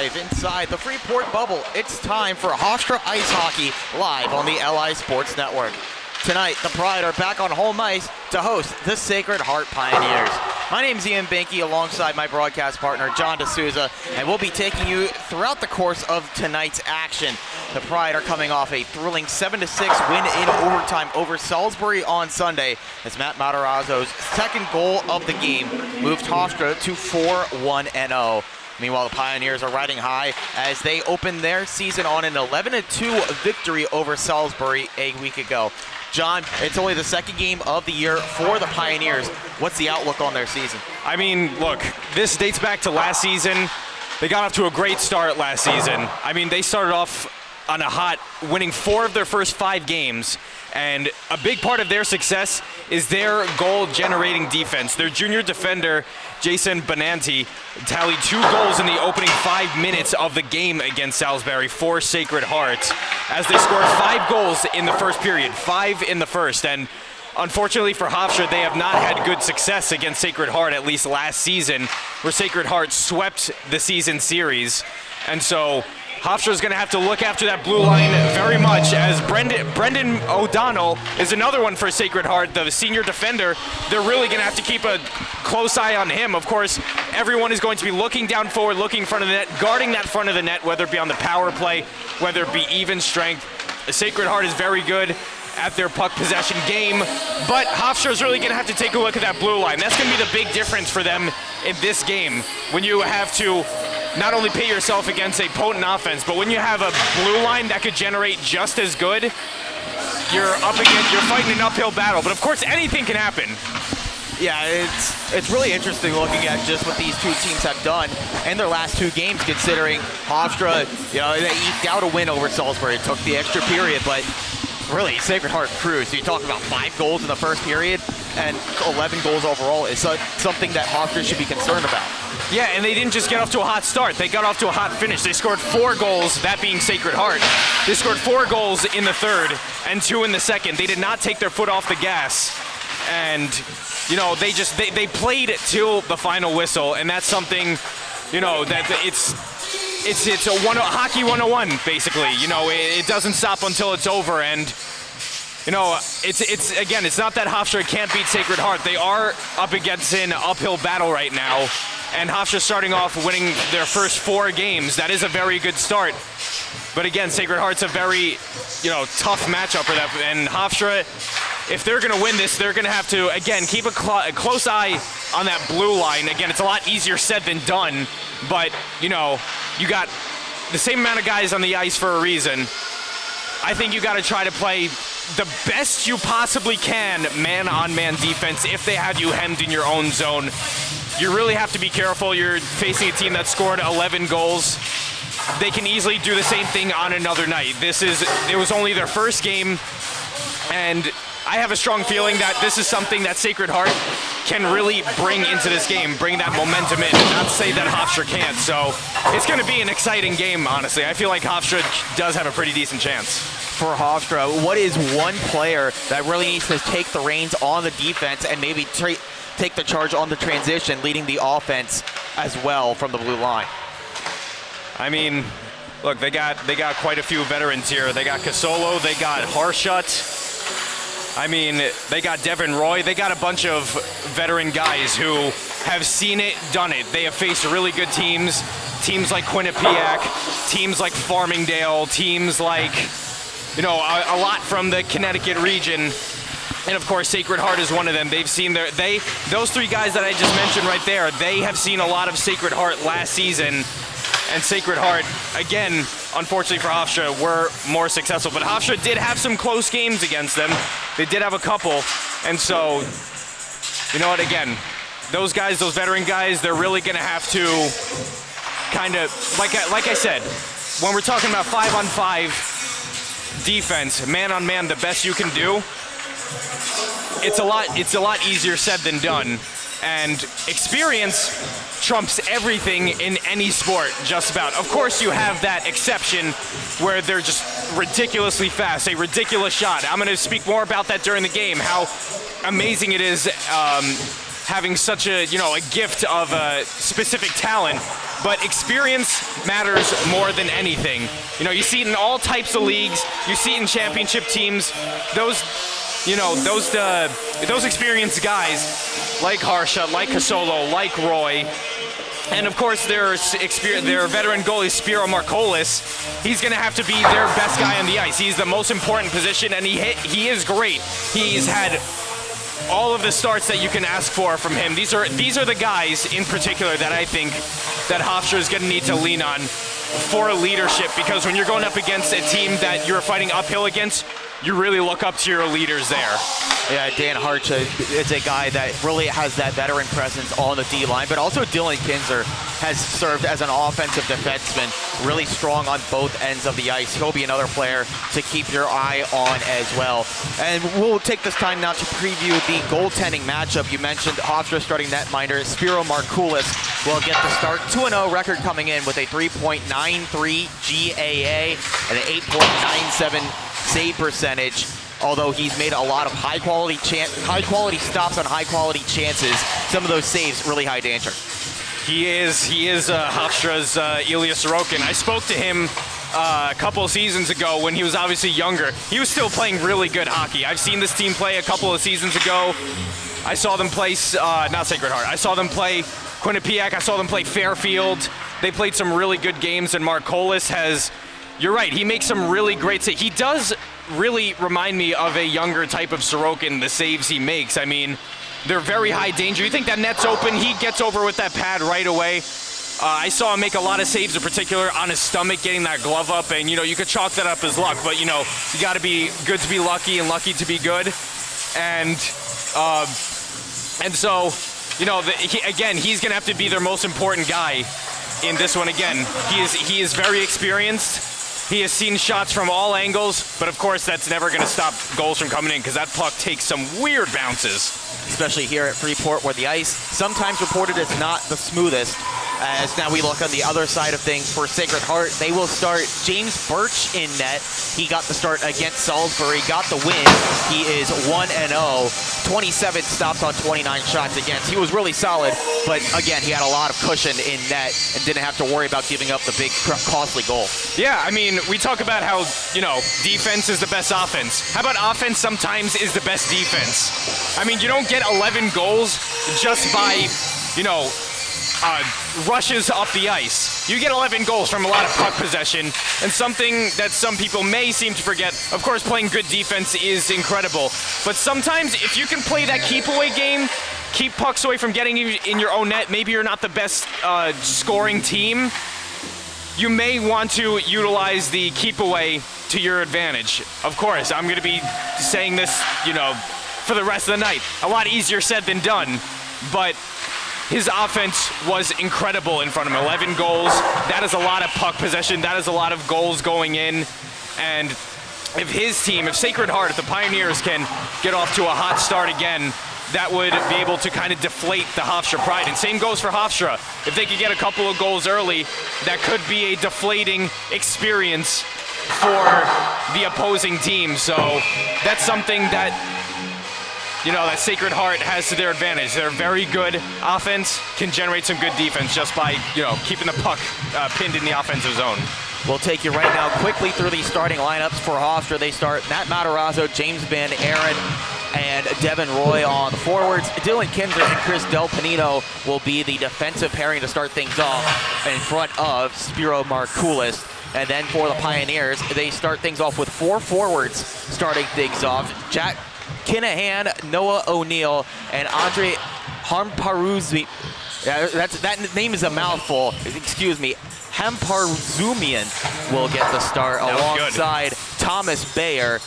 live inside the Freeport bubble. It's time for Hofstra Ice Hockey live on the LI Sports Network. Tonight, the Pride are back on home ice to host the Sacred Heart Pioneers. My name is Ian Binky alongside my broadcast partner, John D'Souza, and we'll be taking you throughout the course of tonight's action. The Pride are coming off a thrilling 7-6 win in overtime over Salisbury on Sunday, as Matt Matarazzo's second goal of the game moved Hofstra to 4-1-0. Meanwhile, the Pioneers are riding high as they open their season on an 11-2 victory over Salisbury a week ago. John, it's only the second game of the year for the Pioneers. What's the outlook on their season? I mean, look, this dates back to last season. They got off to a great start last season. I mean, they started off on a hot, winning 4 of their first 5 games. And a big part of their success is their goal-generating defense. Their junior defender, Jason Benanti, tallied 2 goals in the opening 5 minutes of the game against Salisbury for Sacred Heart, as they scored 5 goals in the first period, 5 in the first. And unfortunately for Hofstra, they have not had good success against Sacred Heart, at least last season, where Sacred Heart swept the season series. And so Hofstra is going to have to look after that blue line very much, as Brendan O'Donnell is another one for Sacred Heart, the senior defender. They're really going to have to keep a close eye on him. Of course, everyone is going to be looking down forward, looking in front of the net, guarding that front of the net, whether it be on the power play, whether it be even strength. Sacred Heart is very good at their puck possession game, but Hofstra is really going to have to take a look at that blue line. That's going to be the big difference for them in this game, when you have to not only pit yourself against a potent offense, but when you have a blue line that could generate just as good, you're fighting an uphill battle. But of course, anything can happen. Yeah, it's really interesting looking at just what these two teams have done in their last 2 games, considering Hofstra, they eked out a win over Salisbury. It took the extra period, but really, Sacred Heart cruised. You talk about 5 goals in the first period and 11 goals overall is something that Hofstra should be concerned about. Yeah, and they didn't just get off to a hot start. They got off to a hot finish. They scored 4 goals, that being Sacred Heart. They scored 4 goals in the third and 2 in the second. They did not take their foot off the gas. And, they played till the final whistle, and that's something, that it's a hockey 101, basically. It doesn't stop until it's over, and it's not that Hofstra can't beat Sacred Heart. They are up against an uphill battle right now, and Hofstra starting off winning their first 4 games. That is a very good start. But again, Sacred Heart's a very, tough matchup for them. And Hofstra, if they're going to win this, they're going to have to, again, keep a close eye on that blue line. Again, it's a lot easier said than done, but, you got the same amount of guys on the ice for a reason. I think you got to try to play the best you possibly can man-on-man defense if they have you hemmed in your own zone. You really have to be careful. You're facing a team that scored 11 goals. They can easily do the same thing on another night. It was only their first game, and I have a strong feeling that this is something that Sacred Heart can really bring into this game, bring that momentum in, and not say that Hofstra can't. So it's going to be an exciting game, honestly. I feel like Hofstra does have a pretty decent chance. For Hofstra, what is one player that really needs to take the reins on the defense and maybe take the charge on the transition, leading the offense as well from the blue line? I mean, look, they got quite a few veterans here. They got Casolo, they got Harshut. I mean, they got Devin Roy. They got a bunch of veteran guys who have seen it, done it. They have faced really good teams like Quinnipiac, teams like Farmingdale, teams like, a lot from the Connecticut region. And of course, Sacred Heart is one of them. They've seen those 3 guys that I just mentioned right there, they have seen a lot of Sacred Heart last season. And Sacred Heart, again, unfortunately for Hofstra, were more successful. But Hofstra did have some close games against them. They did have a couple. And so, again, those guys, those veteran guys, they're really going to have to kind of, like I said, when we're talking about 5-on-5 defense, man-on-man, the best you can do, it's a lot easier said than done. And experience trumps everything in any sport, just about. Of course, you have that exception where they're just ridiculously fast, a ridiculous shot. I'm going to speak more about that during the game, how amazing it is having such a gift of specific talent, but experience matters more than anything. You see it in all types of leagues. You see it in championship teams. Those experienced guys like Harsha, like Casolo, like Roy, and of course their veteran goalie Spiro Markolis. He's going to have to be their best guy on the ice. He's the most important position, and he is great. He's had all of the starts that you can ask for from him. These are the guys in particular that I think that Hofstra is going to need to lean on for leadership, because when you're going up against a team that you're fighting uphill against, you really look up to your leaders there. Yeah, Dan Harcha is a guy that really has that veteran presence on the D-line, but also Dylan Kinzer has served as an offensive defenseman, really strong on both ends of the ice. He'll be another player to keep your eye on as well. And we'll take this time now to preview the goaltending matchup. You mentioned Hofstra starting netminder Spiro Markoulis will get the start. 2-0 record coming in with a 3.93 GAA and an 8.97 save percentage, although he's made a lot of high-quality stops on high-quality chances. Some of those saves really high danger. He is Hofstra's Ilya Sorokin. I spoke to him a couple of seasons ago when he was obviously younger. He was still playing really good hockey. I've seen this team play a couple of seasons ago. I saw them play, not Sacred Heart, I saw them play Quinnipiac, I saw them play Fairfield. They played some really good games, and Markolis has, you're right, he makes some really great saves. He does really remind me of a younger type of Sorokin, the saves he makes. I mean, they're very high danger. You think that net's open, he gets over with that pad right away. I saw him make a lot of saves, in particular on his stomach, getting that glove up, and you could chalk that up as luck, but you got to be good to be lucky and lucky to be good. And so, he's going to have to be their most important guy in this one again. He is very experienced. He has seen shots from all angles, but of course that's never going to stop goals from coming in, because that puck takes some weird bounces. Especially here at Freeport, where the ice sometimes reported as not the smoothest. As now we look on the other side of things for Sacred Heart, they will start James Birch in net. He got the start against Salisbury, got the win. He is 1-0, 27 stops on 29 shots against. He was really solid, but again, he had a lot of cushion in net and didn't have to worry about giving up the big costly goal. Yeah, I mean, we talk about how, defense is the best offense. How about offense sometimes is the best defense? I mean, you don't get 11 goals just by, rushes up the ice. You get 11 goals from a lot of puck possession, and something that some people may seem to forget, of course, playing good defense is incredible, but sometimes if you can play that keep-away game, keep pucks away from getting in your own net, maybe you're not the best scoring team, you may want to utilize the keep-away to your advantage. Of course, I'm going to be saying this, for the rest of the night. A lot easier said than done, but his offense was incredible in front of him. 11 goals, that is a lot of puck possession, that is a lot of goals going in, and if his team, if Sacred Heart, if the Pioneers can get off to a hot start again, that would be able to kind of deflate the Hofstra pride. And same goes for Hofstra. If they could get a couple of goals early, that could be a deflating experience for the opposing team. So that's something that that Sacred Heart has to their advantage. They're very good offense, can generate some good defense just by, keeping the puck pinned in the offensive zone. We'll take you right now quickly through the starting lineups for Hofstra. They start Matt Matarazzo, James Van Aaron, and Devin Roy on the forwards. Dylan Kinzer and Chris Del Panino will be the defensive pairing to start things off in front of Spiro Markoulis. And then for the Pioneers, they start things off with 4 forwards starting things off. Jack Kinahan, Noah O'Neill, and Andre Hamparuzzi. That name is a mouthful. Excuse me. Hamparzumian will get the start alongside Thomas Bayer.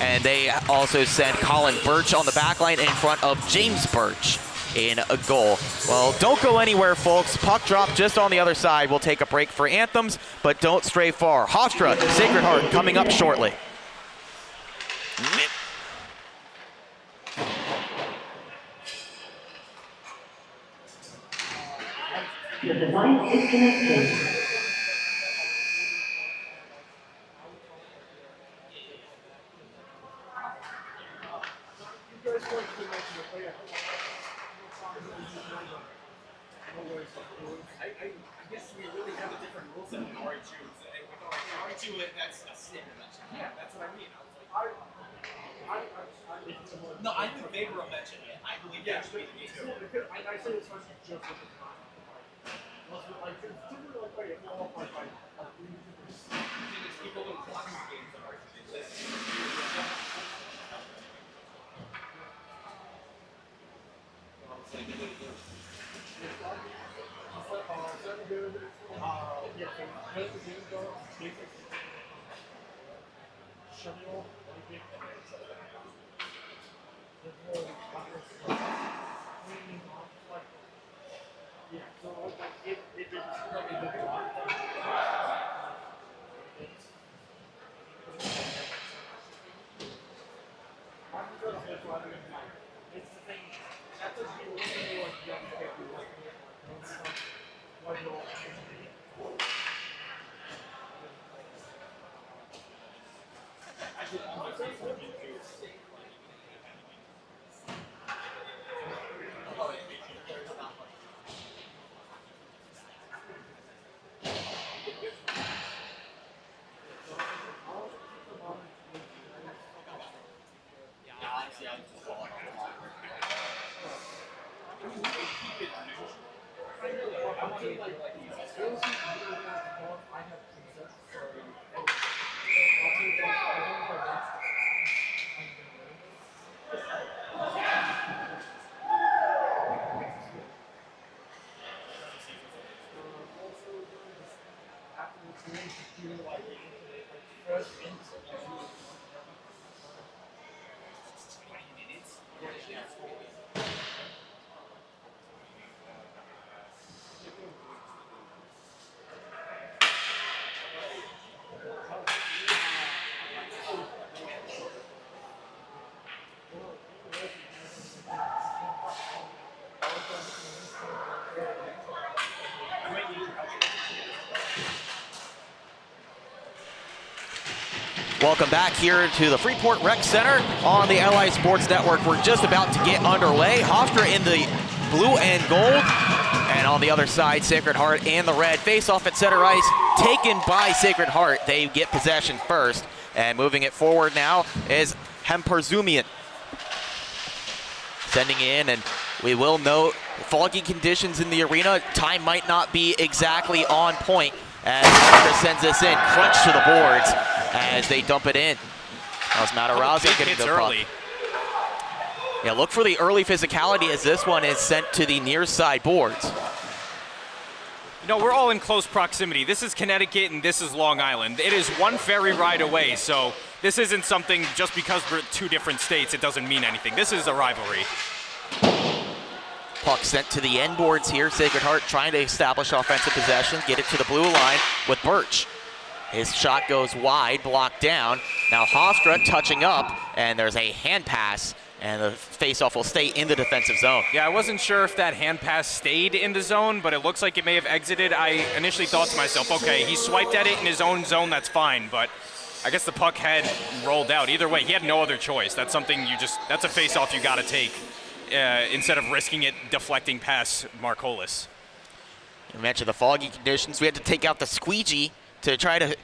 And they also send Colin Birch on the back line in front of James Birch in a goal. Well, don't go anywhere, folks. Puck drop just on the other side. We'll take a break for anthems, but don't stray far. Hofstra, Sacred Heart coming up shortly. Your device is connected. I guess we really have a different rule set in R2. R2, that's a standard mention. Yeah, that's what I mean. I was like, no, I think they were a mention. I believe that should be the case. I say it's just with the time. Like, it's typically like, wait, no, like, people don't block these games that are Welcome back here to the Freeport Rec Center on the LI Sports Network. We're just about to get underway. Hofstra in the blue and gold, and on the other side, Sacred Heart in the red. Face off at center ice, taken by Sacred Heart. They get possession first, and moving it forward now is Hemperzumian. Sending in, and we will note foggy conditions in the arena. Time might not be exactly on point as Hofstra sends this in, crunch to the boards as they dump it in. That was Matarazzo getting the puck. Early. Yeah, look for the early physicality as this one is sent to the near side boards. No, we're all in close proximity. This is Connecticut and this is Long Island. It is one ferry ride away, so this isn't something just because we're two different states, it doesn't mean anything. This is a rivalry. Puck sent to the end boards here. Sacred Heart trying to establish offensive possession, get it to the blue line with Birch. His shot goes wide, blocked down. Now Hofstra touching up, and there's a hand pass, and the faceoff will stay in the defensive zone. Yeah, I wasn't sure if that hand pass stayed in the zone, but it looks like it may have exited. I initially thought to myself, okay, he swiped at it in his own zone, that's fine, but I guess the puck had rolled out. Either way, he had no other choice. That's something that's a faceoff you gotta take instead of risking it deflecting past Marcolis. You mentioned the foggy conditions. We had to take out the squeegee to try to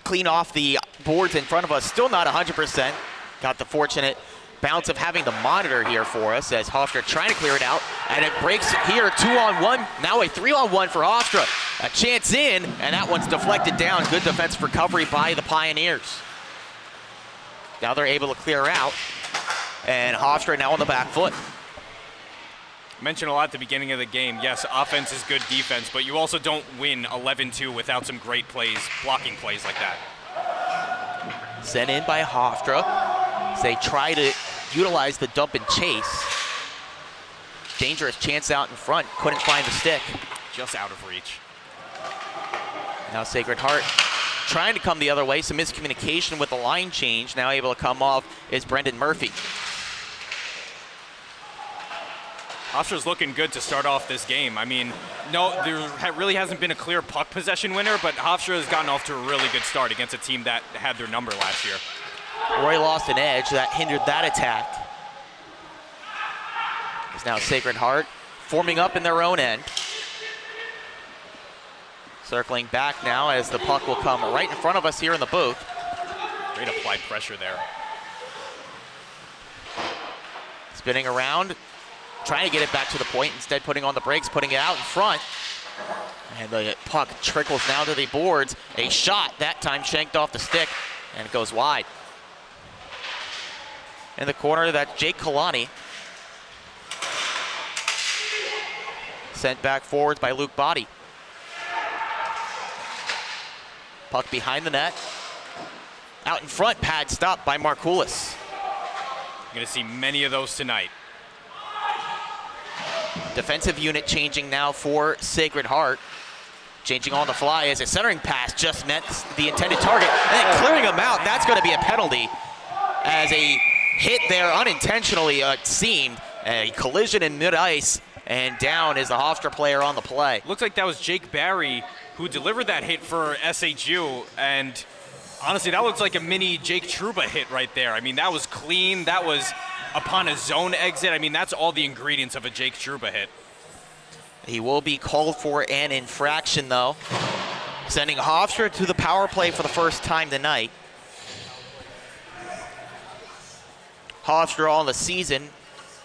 clean off the boards in front of us. Still not 100%. Got the fortunate bounce of having the monitor here for us as Hofstra trying to clear it out, and it breaks here, 2-on-1. Now a 3-on-1 for Hofstra. A chance in, and that one's deflected down. Good defensive recovery by the Pioneers. Now they're able to clear out, and Hofstra now on the back foot. Mentioned a lot at the beginning of the game. Yes, offense is good defense, but you also don't win 11-2 without some great plays, blocking plays like that. Sent in by Hofstra as they try to utilize the dump and chase. Dangerous chance out in front, couldn't find the stick. Just out of reach. Now Sacred Heart trying to come the other way, some miscommunication with the line change. Now able to come off is Brendan Murphy. Hofstra's looking good to start off this game. I mean, no, there really hasn't been a clear puck possession winner, but Hofstra has gotten off to a really good start against a team that had their number last year. Roy lost an edge that hindered that attack. Now Sacred Heart forming up in their own end. Circling back now as the puck will come right in front of us here in the booth. Great applied pressure there. Spinning around, trying to get it back to the point, instead putting on the brakes, putting it out in front. And the puck trickles now to the boards. A shot, that time shanked off the stick, and it goes wide. In the corner, that's Jake Kalani. Sent back forwards by Luke Body. Puck behind the net. Out in front, pad stopped by Markoulis. You're going to see many of those tonight. Defensive unit changing now for Sacred Heart. Changing on the fly as a centering pass just met the intended target. And then clearing him out, that's going to be a penalty. As a hit there unintentionally, it seemed. A collision in mid-ice, and down is the Hofstra player on the play. Looks like that was Jake Barry who delivered that hit for SHU, and honestly, that looks like a mini Jake Trouba hit right there. I mean, that was clean. That was upon a zone exit. I mean, that's all the ingredients of a Jake Trouba hit. He will be called for an infraction, though, sending Hofstra to the power play for the first time tonight. Hofstra on the season,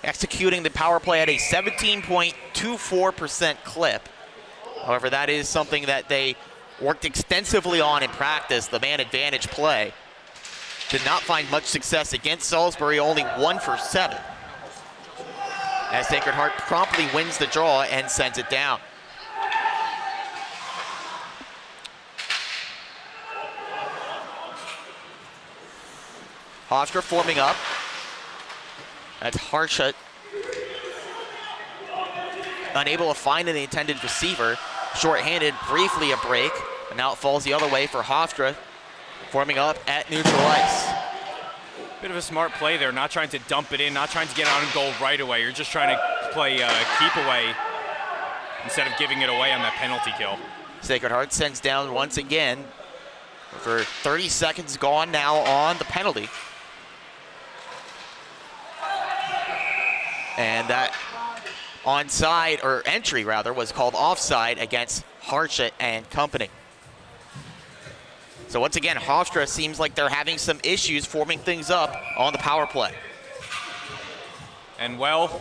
executing the power play at a 17.24% clip. However, that is something that they worked extensively on in practice, the man advantage play. Did not find much success against Salisbury, only 1 for 7. As Sacred Heart promptly wins the draw and sends it down. Hofstra forming up. That's Harshut. Unable to find the intended receiver. Short-handed, briefly a break. And now it falls the other way for Hofstra. Forming up at neutral ice. Bit of a smart play there, not trying to dump it in, not trying to get on goal right away. You're just trying to play keep away instead of giving it away on that penalty kill. Sacred Heart sends down once again for 30 seconds gone now on the penalty. And that onside, or entry rather, was called offside against Harshut and company. So once again, Hofstra seems like they're having some issues forming things up on the power play. And well,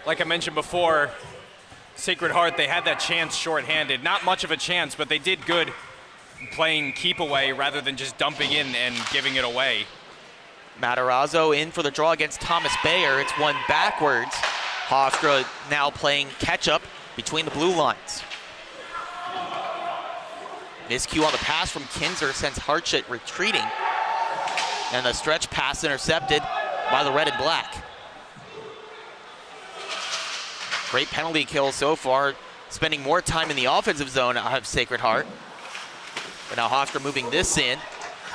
like I mentioned before, Sacred Heart, they had that chance shorthanded. Not much of a chance, but they did good playing keep away rather than just dumping in and giving it away. Matarazzo in for the draw against Thomas Bayer. It's one backwards. Hofstra now playing catch up between the blue lines. Miscue on the pass from Kinzer sends Harshut retreating. And the stretch pass intercepted by the red and black. Great penalty kill so far, spending more time in the offensive zone out of Sacred Heart. But now Hofstra moving this in,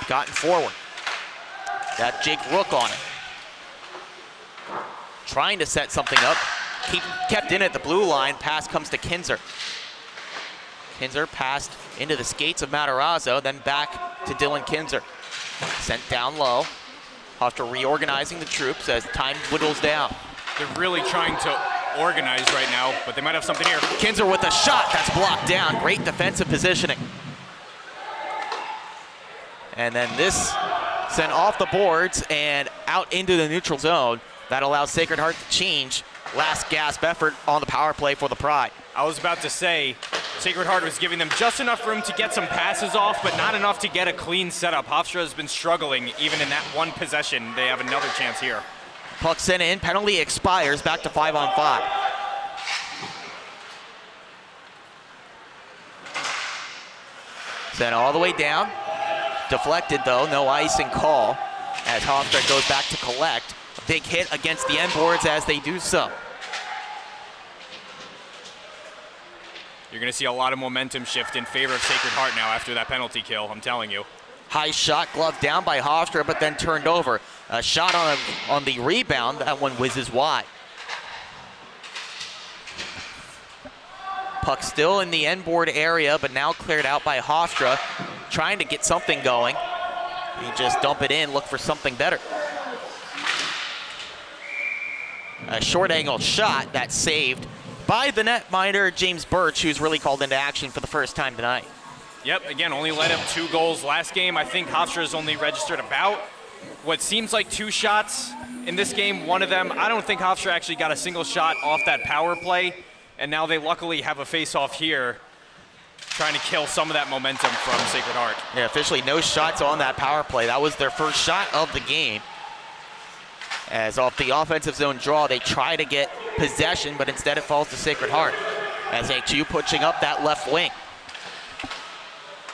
gotten forward. Got Jake Rook on it. Trying to set something up, kept in at the blue line, pass comes to Kinzer. Kinzer passed into the skates of Matarazzo, then back to Dylan Kinzer. Sent down low. Hofstra reorganizing the troops as time whittles down. They're really trying to organize right now, but they might have something here. Kinzer with a shot, that's blocked down. Great defensive positioning. And then this sent off the boards and out into the neutral zone. That allows Sacred Heart to change. Last gasp effort on the power play for the Pride. I was about to say, Sacred Heart was giving them just enough room to get some passes off, but not enough to get a clean setup. Hofstra has been struggling even in that one possession. They have another chance here. Puck sent in, penalty expires, back to 5-on-5. Sent all the way down. Deflected though, no icing call as Hofstra goes back to collect. A big hit against the end boards as they do so. You're going to see a lot of momentum shift in favor of Sacred Heart now after that penalty kill, I'm telling you. High shot, gloved down by Hofstra, but then turned over. A shot on the rebound, that one whizzes wide. Puck still in the end board area, but now cleared out by Hofstra, trying to get something going. You just dump it in, look for something better. A short angle shot that's saved by the netminder, James Birch, who's really called into action for the first time tonight. Yep, again, only led up 2 goals last game. I think Hofstra has only registered about what seems like 2 shots in this game. One of them, I don't think Hofstra actually got a single shot off that power play, and now they luckily have a face-off here, trying to kill some of that momentum from Sacred Heart. Yeah, officially no shots on that power play. That was their first shot of the game. As off the offensive zone draw, they try to get possession, but instead it falls to Sacred Heart. As AAU pushing up that left wing.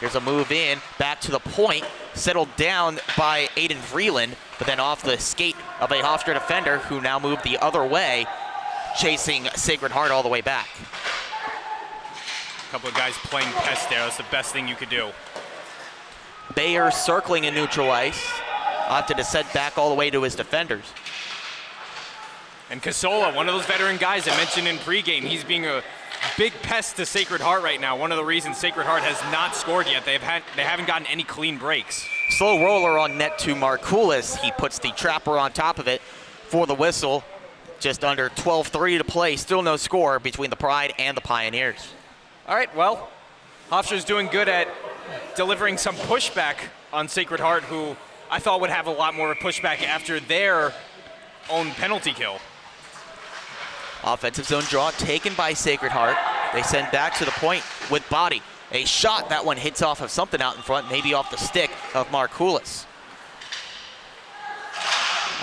Here's a move in, back to the point, settled down by Aiden Vreeland, but then off the skate of a Hofstra defender who now moved the other way, chasing Sacred Heart all the way back. A couple of guys playing pest there. That's the best thing you could do. Bayer circling in neutral ice, opted to set back all the way to his defenders. And Casola, one of those veteran guys I mentioned in pregame, he's being a big pest to Sacred Heart right now. One of the reasons Sacred Heart has not scored yet. They haven't gotten any clean breaks. Slow roller on net to Markoulis. He puts the trapper on top of it for the whistle. Just under 12:3 to play. Still no score between the Pride and the Pioneers. All right, well, Hofstra's doing good at delivering some pushback on Sacred Heart, who I thought would have a lot more pushback after their own penalty kill. Offensive zone draw taken by Sacred Heart. They send back to the point with Body. A shot, that one hits off of something out in front, maybe off the stick of Markoulis.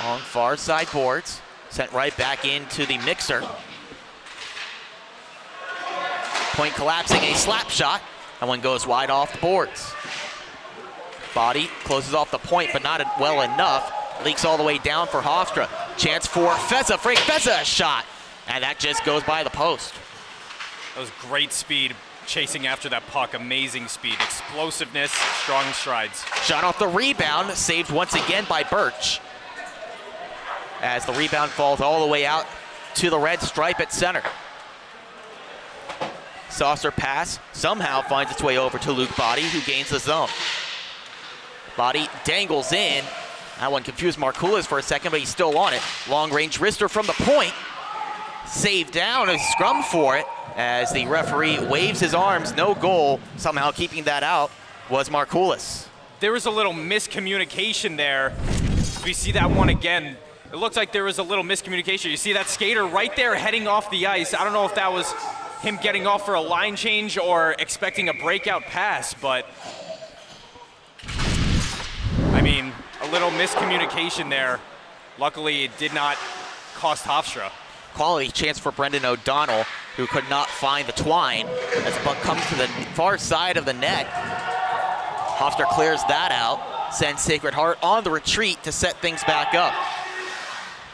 On far side boards, sent right back into the mixer. Point collapsing, a slap shot. That one goes wide off the boards. Body closes off the point, but not well enough. Leaks all the way down for Hofstra. Chance for Feza, Frank Feza, a shot. And that just goes by the post. That was great speed chasing after that puck. Amazing speed, explosiveness, strong strides. Shot off the rebound, saved once again by Birch. As the rebound falls all the way out to the red stripe at center. Saucer pass somehow finds its way over to Luke Body, who gains the zone. Body dangles in. That one confused Markoulis for a second, but he's still on it. Long range wrister from the point. Saved down, a scrum for it, as the referee waves his arms, no goal. Somehow keeping that out was Markoulis. There was a little miscommunication there. We see that one again. It looks like there was a little miscommunication. You see that skater right there heading off the ice. I don't know if that was him getting off for a line change or expecting a breakout pass, but I mean, a little miscommunication there. Luckily, it did not cost Hofstra. Quality chance for Brendan O'Donnell, who could not find the twine as the puck comes to the far side of the net. Hofstra clears that out, sends Sacred Heart on the retreat to set things back up.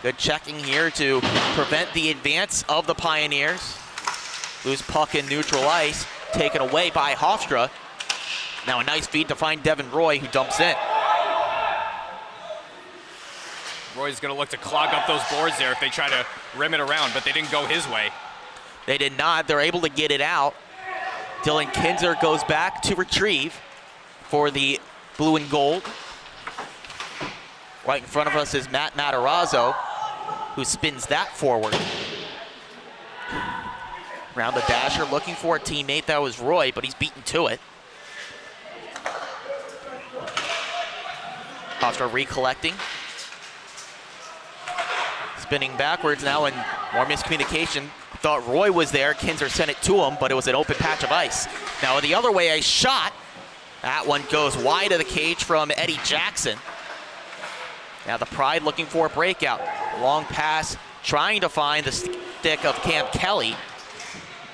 Good checking here to prevent the advance of the Pioneers. Loose puck in neutral ice, taken away by Hofstra. Now a nice feed to find Devin Roy, who dumps in. Roy's going to look to clog up those boards there if they try to rim it around, but they didn't go his way. They did not. They're able to get it out. Dylan Kinzer goes back to retrieve for the blue and gold. Right in front of us is Matt Matarazzo, who spins that forward. Around the dasher, looking for a teammate. That was Roy, but he's beaten to it. Hofstra recollecting. Spinning backwards now, and more miscommunication. Thought Roy was there. Kinzer sent it to him, but it was an open patch of ice. Now the other way, a shot. That one goes wide of the cage from Eddie Jackson. Now the Pride looking for a breakout. Long pass, trying to find the stick of Cam Kelly.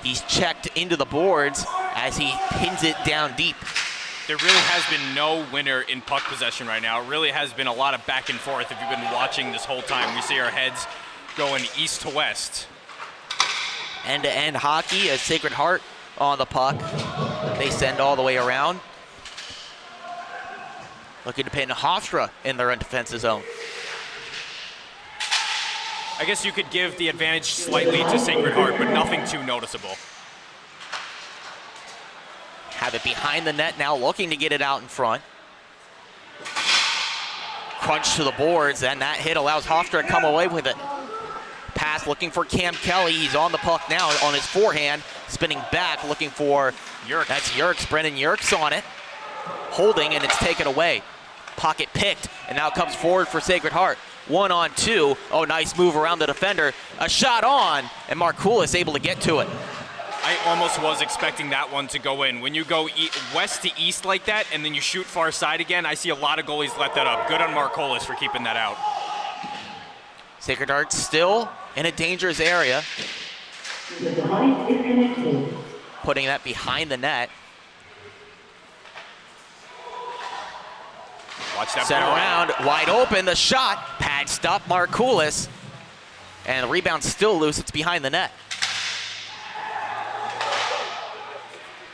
He's checked into the boards as he pins it down deep. There really has been no winner in puck possession right now. It really has been a lot of back and forth if you've been watching this whole time. We see our heads going east to west. End-to-end hockey, a Sacred Heart on the puck. They send all the way around. Looking to pin Hofstra in their defensive zone. I guess you could give the advantage slightly to Sacred Heart, but nothing too noticeable. Have it behind the net now, looking to get it out in front. Crunch to the boards, and that hit allows Hofstra to come away with it. Pass looking for Cam Kelly. He's on the puck now on his forehand. Spinning back looking for Yerk. That's Yerks. Brendan Yerks on it. Holding, and it's taken away. Pocket picked, and now comes forward for Sacred Heart. 1-on-2. Oh, nice move around the defender. A shot on, and Markoulis able to get to it. I almost was expecting that one to go in. When you go west to east like that and then you shoot far side again, I see a lot of goalies let that up. Good on Markoulis for keeping that out. Sacred Heart still in a dangerous area. The device is connected. Putting that behind the net. Watch that. Sent around, wide open, the shot. Pad stop Markoulis. And the rebound still loose, it's behind the net.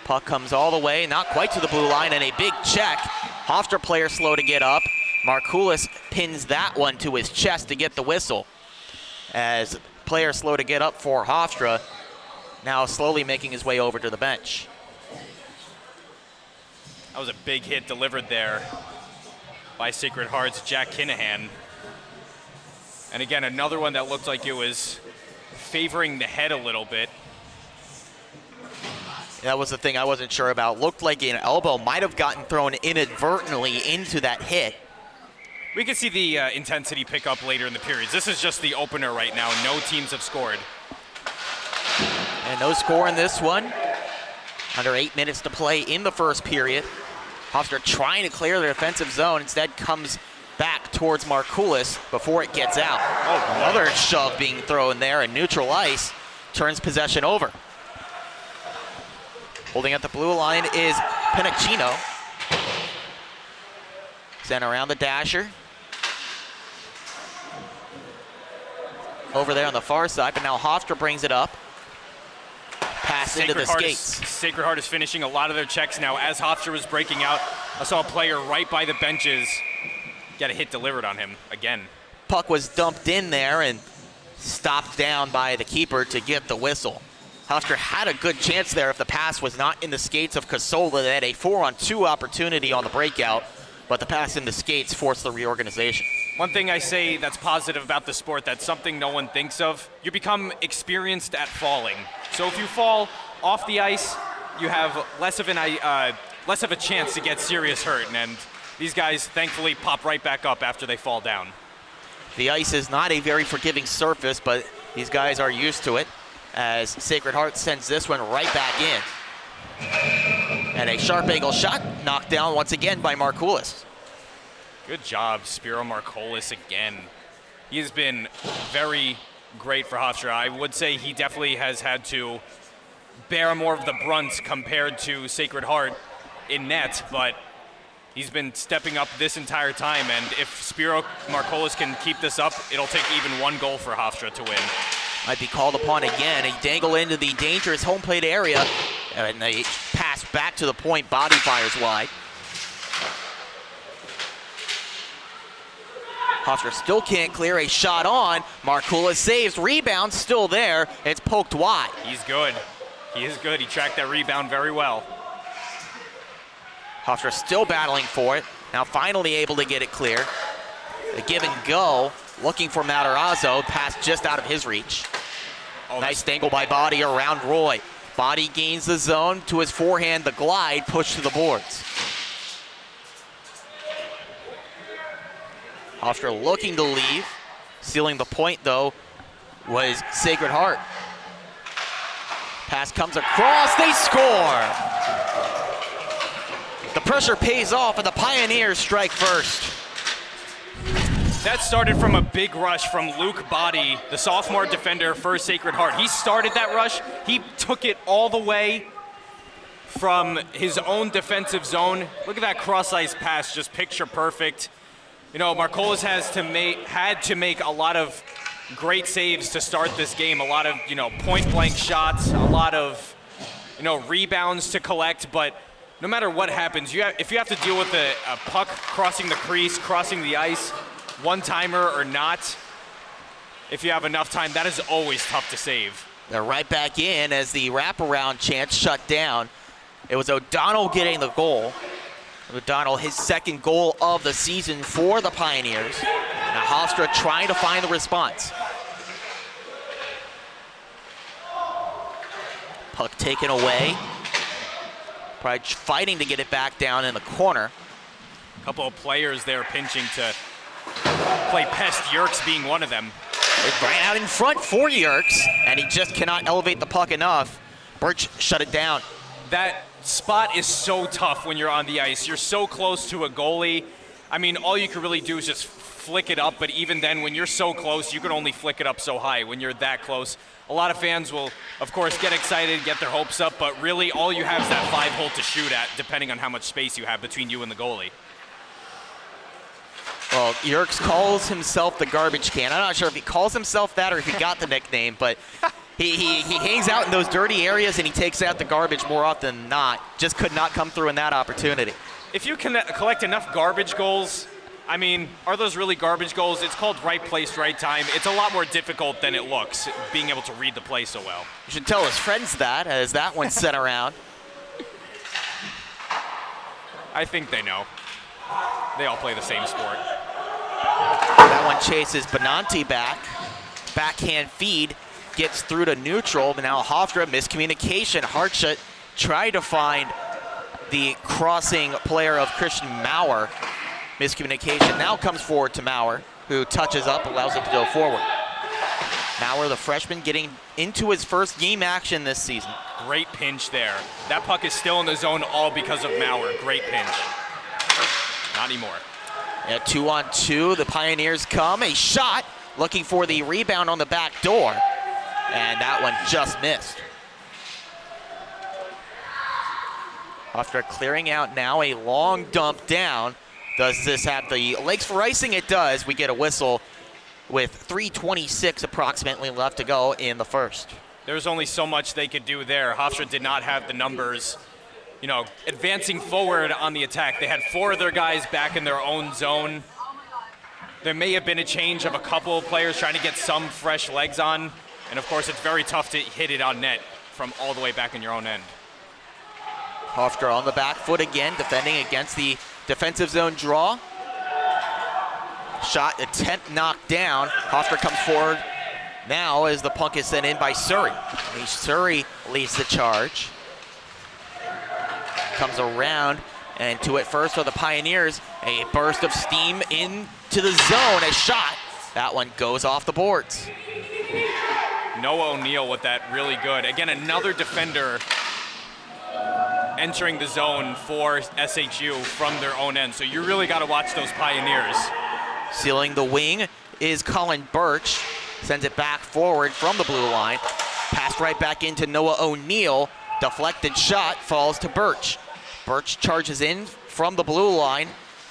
Puck comes all the way, not quite to the blue line, and a big check. Hofstra player slow to get up. Markoulis pins that one to his chest to get the whistle. As player slow to get up for Hofstra, now slowly making his way over to the bench. That was a big hit delivered there by Sacred Heart's Jack Kinahan. And again, another one that looked like it was favoring the head a little bit. That was the thing I wasn't sure about. Looked like an elbow might have gotten thrown inadvertently into that hit. We can see the intensity pick up later in the periods. This is just the opener right now. No teams have scored. And no score in this one. Under 8 minutes to play in the first period. Hofstra trying to clear the defensive zone. Instead comes back towards Markoulis before it gets out. Oh, another shove being thrown there, and neutral ice turns possession over. Holding at the blue line is Pinacchino. Sent around the dasher. Over there on the far side, but now Hofstra brings it up. Pass into the skates. Sacred Heart is finishing a lot of their checks now. As Hofstra was breaking out, I saw a player right by the benches get a hit delivered on him again. Puck was dumped in there and stopped down by the keeper to get the whistle. Hofstra had a good chance there if the pass was not in the skates of Casola. They had a 4-on-2 opportunity on the breakout, but the pass in the skates forced the reorganization. One thing I say that's positive about the sport, that's something no one thinks of, you become experienced at falling. So if you fall off the ice, you have less of a chance to get serious hurt, and these guys thankfully pop right back up after they fall down. The ice is not a very forgiving surface, but these guys are used to it, as Sacred Heart sends this one right back in. And a sharp angle shot knocked down once again by Markoulis. Good job, Spiro Markoulis again. He has been very great for Hofstra. I would say he definitely has had to bear more of the brunt compared to Sacred Heart in net, but he's been stepping up this entire time, and if Spiro Markoulis can keep this up, it'll take even one goal for Hofstra to win. Might be called upon again. A dangle into the dangerous home plate area, and they pass back to the point. Body fires wide. Hofstra still can't clear. A shot on. Markoulis saves. Rebound still there. It's poked wide. He's good. He is good. He tracked that rebound very well. Hofstra still battling for it. Now finally able to get it clear. A give and go. Looking for Matarazzo. Pass just out of his reach. Oh, nice dangle by Body around Roy. Body gains the zone to his forehand. The glide push to the boards. Hofstra looking to leave. Sealing the point, though, was Sacred Heart. Pass comes across. They score! The pressure pays off, and the Pioneers strike first. That started from a big rush from Luke Body, the sophomore defender for Sacred Heart. He started that rush. He took it all the way from his own defensive zone. Look at that cross-ice pass, just picture perfect. You know, Markoulis had to make a lot of great saves to start this game. A lot of, point-blank shots, a lot of, rebounds to collect. But no matter what happens, if you have to deal with a puck crossing the crease, crossing the ice, one-timer or not, if you have enough time, that is always tough to save. They're right back in as the wraparound chance shut down. It was O'Donnell getting the goal. O'Donnell, his second goal of the season for the Pioneers. Now Hofstra trying to find the response. Puck taken away. Probably fighting to get it back down in the corner. A couple of players there pinching to play pest, Yerkes being one of them. It ran out in front for Yerkes, and he just cannot elevate the puck enough. Birch shut it down. That spot is so tough when you're on the ice. You're so close to a goalie. I mean, all you can really do is just flick it up, but even then, when you're so close, you can only flick it up so high when you're that close. A lot of fans will, of course, get excited, get their hopes up, but really all you have is that 5-hole to shoot at, depending on how much space you have between you and the goalie. Well, Yerkes calls himself the garbage can. I'm not sure if he calls himself that or if he got the nickname, but he hangs out in those dirty areas and he takes out the garbage more often than not. Just could not come through in that opportunity. If you can collect enough garbage goals, I mean, are those really garbage goals? It's called right place, right time. It's a lot more difficult than it looks, being able to read the play so well. You should tell his friends that, as that one sent around. I think they know. They all play the same sport. That one chases Benanti back. Backhand feed gets through to neutral, but now Hofstra, miscommunication. Hartshut tried to find the crossing player of Christian Maurer. Miscommunication now comes forward to Maurer, who touches up, allows it to go forward. Maurer, the freshman, getting into his first game action this season. Great pinch there. That puck is still in the zone all because of Maurer. Great pinch. Not anymore. Yeah, 2-on-2, the Pioneers come. A shot, looking for the rebound on the back door. And that one just missed. After clearing out now, a long dump down. Does this have the legs for icing? It does. We get a whistle with 3:26 approximately left to go in the first. There's only so much they could do there. Hofstra did not have the numbers, you know, advancing forward on the attack. They had 4 of their guys back in their own zone. There may have been a change of a couple of players trying to get some fresh legs on. And of course, it's very tough to hit it on net from all the way back in your own end. Hofstra on the back foot again, defending against the defensive zone draw. Shot attempt knocked down. Hofstra comes forward now as the puck is sent in by Surrey. Surrey leads the charge. Comes around and to it first for the Pioneers. A burst of steam into the zone. A shot. That one goes off the boards. Noah O'Neill with that really good. Again, another defender entering the zone for SHU from their own end. So you really got to watch those Pioneers. Sealing the wing is Colin Birch. Sends it back forward from the blue line. Passed right back into Noah O'Neill. Deflected shot falls to Birch. Birch charges in from the blue line.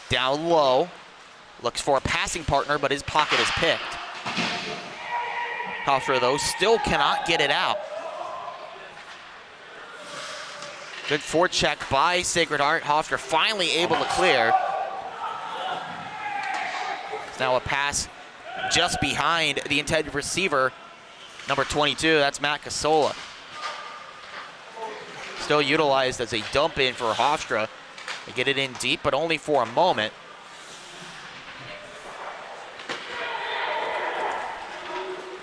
Down low. Looks for a passing partner, but his pocket is picked. Hofstra, though, still cannot get it out. Good forecheck by Sacred Heart. Hofstra finally able to clear. It's now a pass just behind the intended receiver, number 22. That's Matt Casola. Still utilized as a dump in for Hofstra. They get it in deep, but only for a moment.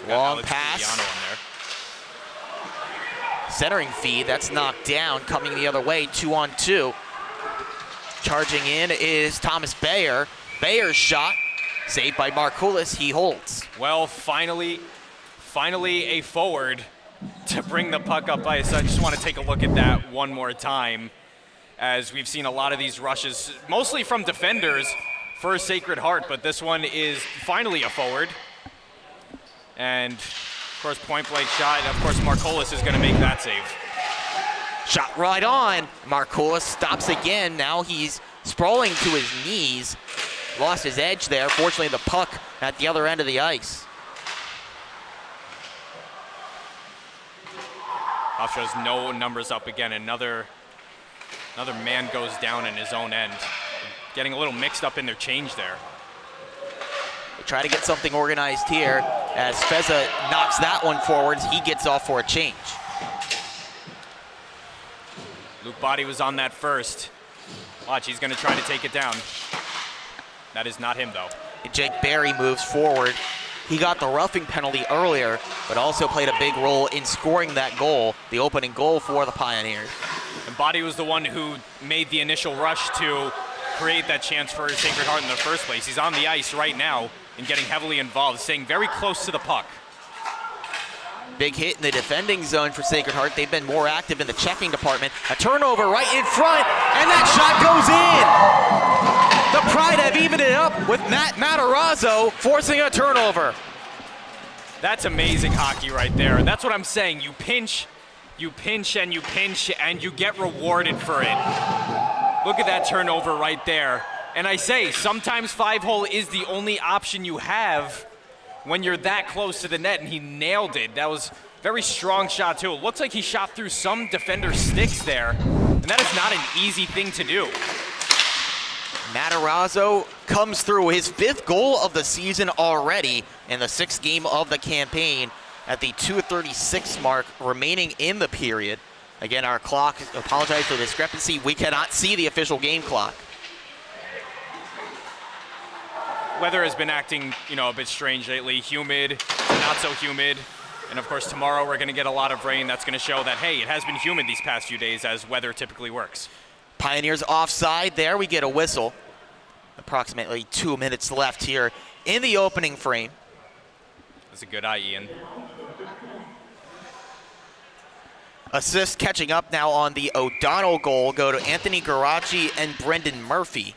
Long pass. Centering feed, that's knocked down, coming the other way, 2-on-2. Charging in is Thomas Bayer. Bayer's shot, saved by Markoulis, he holds. Well, finally a forward to bring the puck up ice. I just want to take a look at that one more time, as we've seen a lot of these rushes, mostly from defenders for Sacred Heart, but this one is finally a forward. And of course, point blank shot. Of course, Markoulis is going to make that save. Shot right on. Markoulis stops again. Now he's sprawling to his knees. Lost his edge there. Fortunately, the puck at the other end of the ice. Hofstra has no numbers up again. Another man goes down in his own end. Getting a little mixed up in their change there. They try to get something organized here as Feza knocks that one forward. He gets off for a change. Luke Body was on that first. Watch, he's going to try to take it down. That is not him, though. Jake Berry moves forward He got the roughing penalty earlier, but also played a big role in scoring that goal, the opening goal for the Pioneers. And Body was the one who made the initial rush to create that chance for Sacred Heart in the first place. He's on the ice right now and getting heavily involved, staying very close to the puck. Big hit in the defending zone for Sacred Heart. They've been more active in the checking department. A turnover right in front, and that shot goes in. The Pride have evened it up with Matt Matarazzo forcing a turnover. That's amazing hockey right there. That's what I'm saying. You pinch, and you get rewarded for it. Look at that turnover right there. And I say, sometimes 5-hole is the only option you have when you're that close to the net, and he nailed it. That was a very strong shot too. It looks like he shot through some defender's sticks there, and that is not an easy thing to do. Matarazzo comes through his 5th goal of the season already in the 6th game of the campaign at the 2:36 mark remaining in the period. Again, our clock, apologize for the discrepancy. We cannot see the official game clock. Weather has been acting, a bit strange lately. Humid, not so humid. And of course, tomorrow we're going to get a lot of rain. That's going to show that, hey, it has been humid these past few days as weather typically works. Pioneers offside there. We get a whistle. Approximately 2 minutes left here in the opening frame. That's a good eye, Ian. Assists catching up now on the O'Donnell goal go to Anthony Garacci and Brendan Murphy.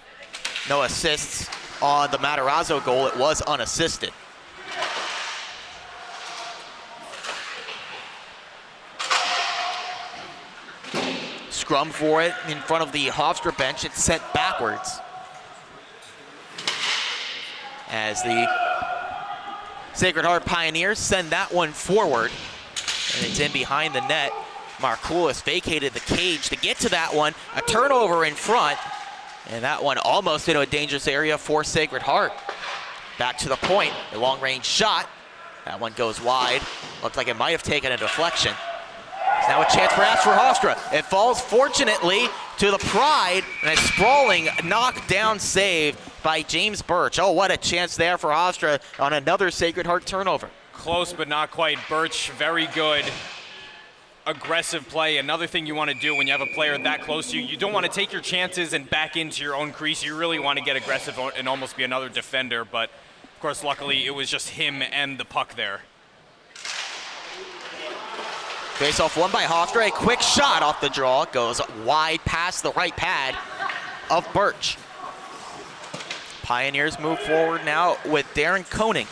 No assists on the Matarazzo goal. It was unassisted. Scrum for it in front of the Hofstra bench. It's sent backwards as the Sacred Heart Pioneers send that one forward, and it's in behind the net. Markoulis vacated the cage to get to that one. A turnover in front, and that one almost into a dangerous area for Sacred Heart. Back to the point, a long-range shot. That one goes wide. Looked like it might have taken a deflection. It's now a chance perhaps for Hofstra. It falls, fortunately, to the Pride, and a sprawling knockdown save by James Birch. Oh, what a chance there for Hofstra on another Sacred Heart turnover. Close, but not quite. Birch, very good. Aggressive play. Another thing you want to do when you have a player that close to you, you don't want to take your chances and back into your own crease. You really want to get aggressive and almost be another defender, but of course, luckily, it was just him and the puck there. Face-off won by Hofstra. A quick shot off the draw. Goes wide past the right pad of Birch. Pioneers move forward now with Darren Koning.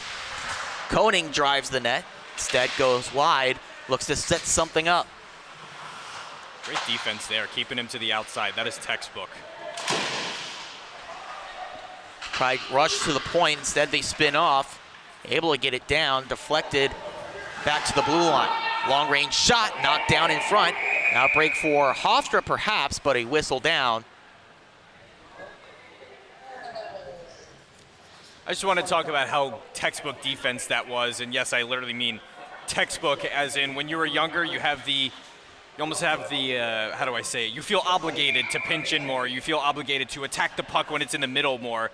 Koning drives the net. Instead goes wide. Looks to set something up. Great defense there, keeping him to the outside. That is textbook. Pride rush to the point. Instead, they spin off. Able to get it down. Deflected back to the blue line. Long-range shot, knocked down in front. Outbreak for Hofstra, perhaps, but a whistle down. I just want to talk about how textbook defense that was, and yes, I literally mean textbook, as in when you were younger, you almost have the, how do I say it? You feel obligated to pinch in more. You feel obligated to attack the puck when it's in the middle more,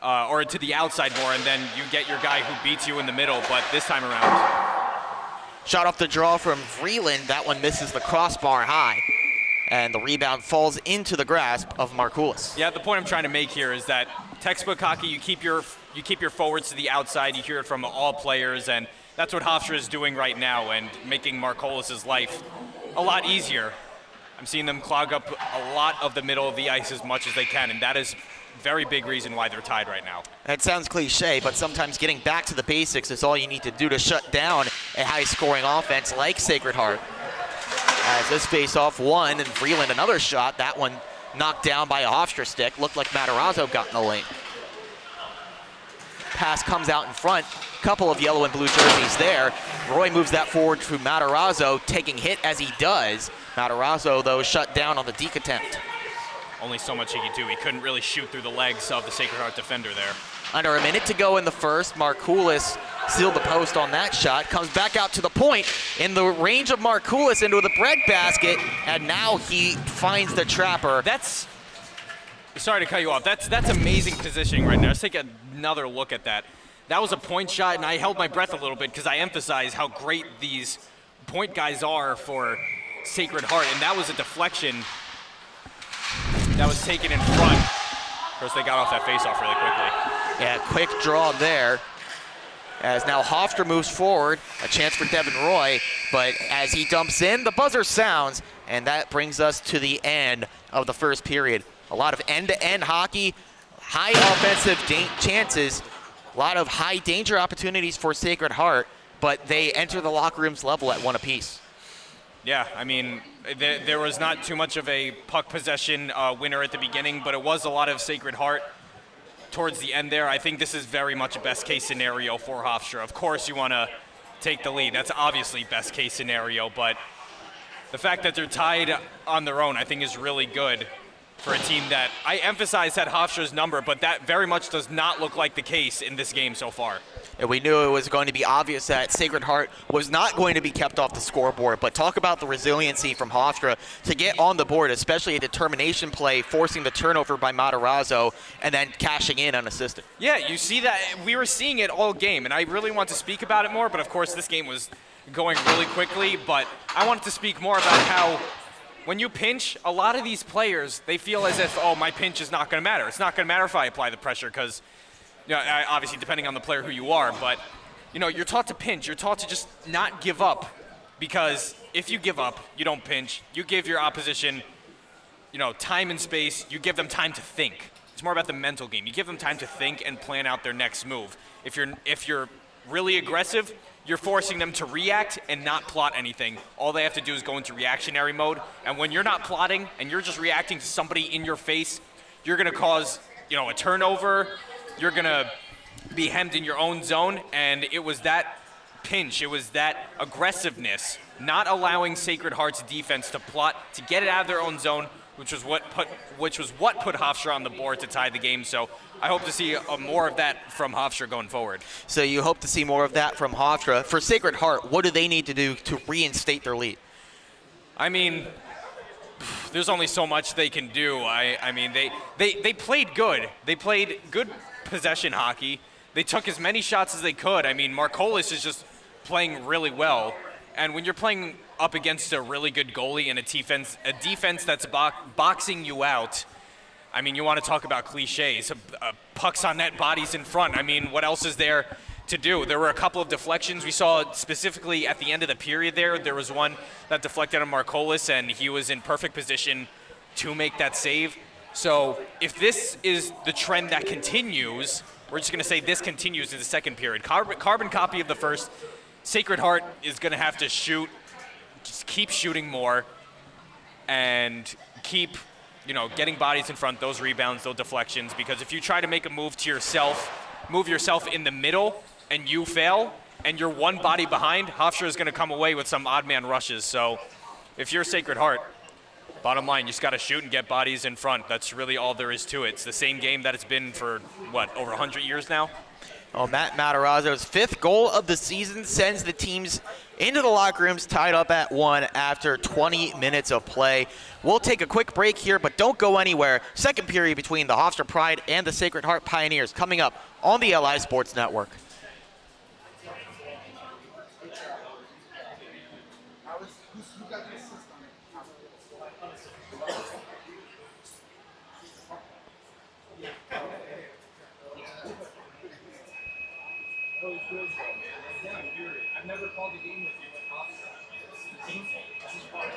or to the outside more, and then you get your guy who beats you in the middle, but this time around. Shot off the draw from Vreeland. That one misses the crossbar high, and the rebound falls into the grasp of Markoulis. Yeah, the point I'm trying to make here is that textbook hockey, you keep your forwards to the outside. You hear it from all players, and that's what Hofstra is doing right now and making Markoulis' life a lot easier. I'm seeing them clog up a lot of the middle of the ice as much as they can, and that is a very big reason why they're tied right now. It sounds cliche, but sometimes getting back to the basics is all you need to do to shut down a high-scoring offense like Sacred Heart. As this face-off won, and Vreeland another shot. That one knocked down by a Hofstra stick. Looked like Matarazzo got in the lane. Pass comes out in front. Couple of yellow and blue jerseys there. Roy moves that forward to Matarazzo, taking hit as he does. Matarazzo, though, shut down on the deke attempt. Only so much he could do. He couldn't really shoot through the legs of the Sacred Heart defender there. Under a minute to go in the first, Markoulis sealed the post on that shot. Comes back out to the point in the range of Markoulis into the breadbasket, and now he finds the trapper. Sorry to cut you off. That's amazing positioning right now. Let's take another look at that. that was a point shot, and I held my breath a little bit because I emphasize how great these point guys are for Sacred Heart, and that was a deflection that was taken in front. Of course, they got off that faceoff really quickly. Yeah, quick draw there. As now Hofstra moves forward, a chance for Devin Roy, but as he dumps in, the buzzer sounds, and that brings us to the end of the first period. A lot of end-to-end hockey, high offensive chances, a lot of high danger opportunities for Sacred Heart, but they enter the locker rooms level at 1 apiece. Yeah, I mean, there was not too much of a puck possession winner at the beginning, but it was a lot of Sacred Heart towards the end there. I think this is very much a best case scenario for Hofstra. Of course you want to take the lead. That's obviously best case scenario, but the fact that they're tied on their own I think is really good for a team that I emphasize had Hofstra's number, but that very much does not look like the case in this game so far. And we knew it was going to be obvious that Sacred Heart was not going to be kept off the scoreboard, but talk about the resiliency from Hofstra to get on the board, especially a determination play, forcing the turnover by Matarazzo and then cashing in unassisted. Yeah, you see that. We were seeing it all game, and I really want to speak about it more, but of course this game was going really quickly, but I wanted to speak more about how when you pinch, a lot of these players, they feel as if, oh, my pinch is not going to matter. It's not going to matter if I apply the pressure because, you know, obviously depending on the player who you are, but, you know, you're taught to pinch. You're taught to just not give up because if you give up, you don't pinch. You give your opposition, you know, time and space. You give them time to think. It's more about the mental game. You give them time to think and plan out their next move. If you're really aggressive, you're forcing them to react and not plot anything. All they have to do is go into reactionary mode. And when you're not plotting and you're just reacting to somebody in your face, you're going to cause, you know, a turnover. You're going to be hemmed in your own zone. And it was that pinch, it was that aggressiveness, not allowing Sacred Heart's defense to plot, to get it out of their own zone, which was what put Hofstra on the board to tie the game. So I hope to see more of that from Hofstra going forward. So you hope to see more of that from Hofstra. For Sacred Heart, what do they need to do to reinstate their lead? I mean, there's only so much they can do. I mean, they played good. They played good possession hockey. They took as many shots as they could. I mean, Marcolis is just playing really well. And when you're playing up against a really good goalie and a defense that's boxing you out, I mean, you want to talk about cliches. Pucks on net, bodies in front. I mean, what else is there to do? There were a couple of deflections. We saw specifically at the end of the period there was one that deflected on Marcolis, and he was in perfect position to make that save. So if this is the trend that continues, we're just going to say this continues in the second period. Carbon copy of the first. Sacred Heart is going to have to shoot, just keep shooting more, and keep, you know, getting bodies in front, those rebounds, those deflections, because if you try to make a move to yourself, move yourself in the middle, and you fail, and you're one body behind, Hofstra is going to come away with some odd man rushes. So if you're Sacred Heart, bottom line, you just got to shoot and get bodies in front. That's really all there is to it. It's the same game that it's been for, what, over 100 years now? Oh, Matt Matarazzo's 5th goal of the season sends the teams into the locker rooms tied up at 1 after 20 minutes of play. We'll take a quick break here, but don't go anywhere. Second period between the Hofstra Pride and the Sacred Heart Pioneers coming up on the LI Sports Network. I've never called a game with you with Hofstra. This is fun.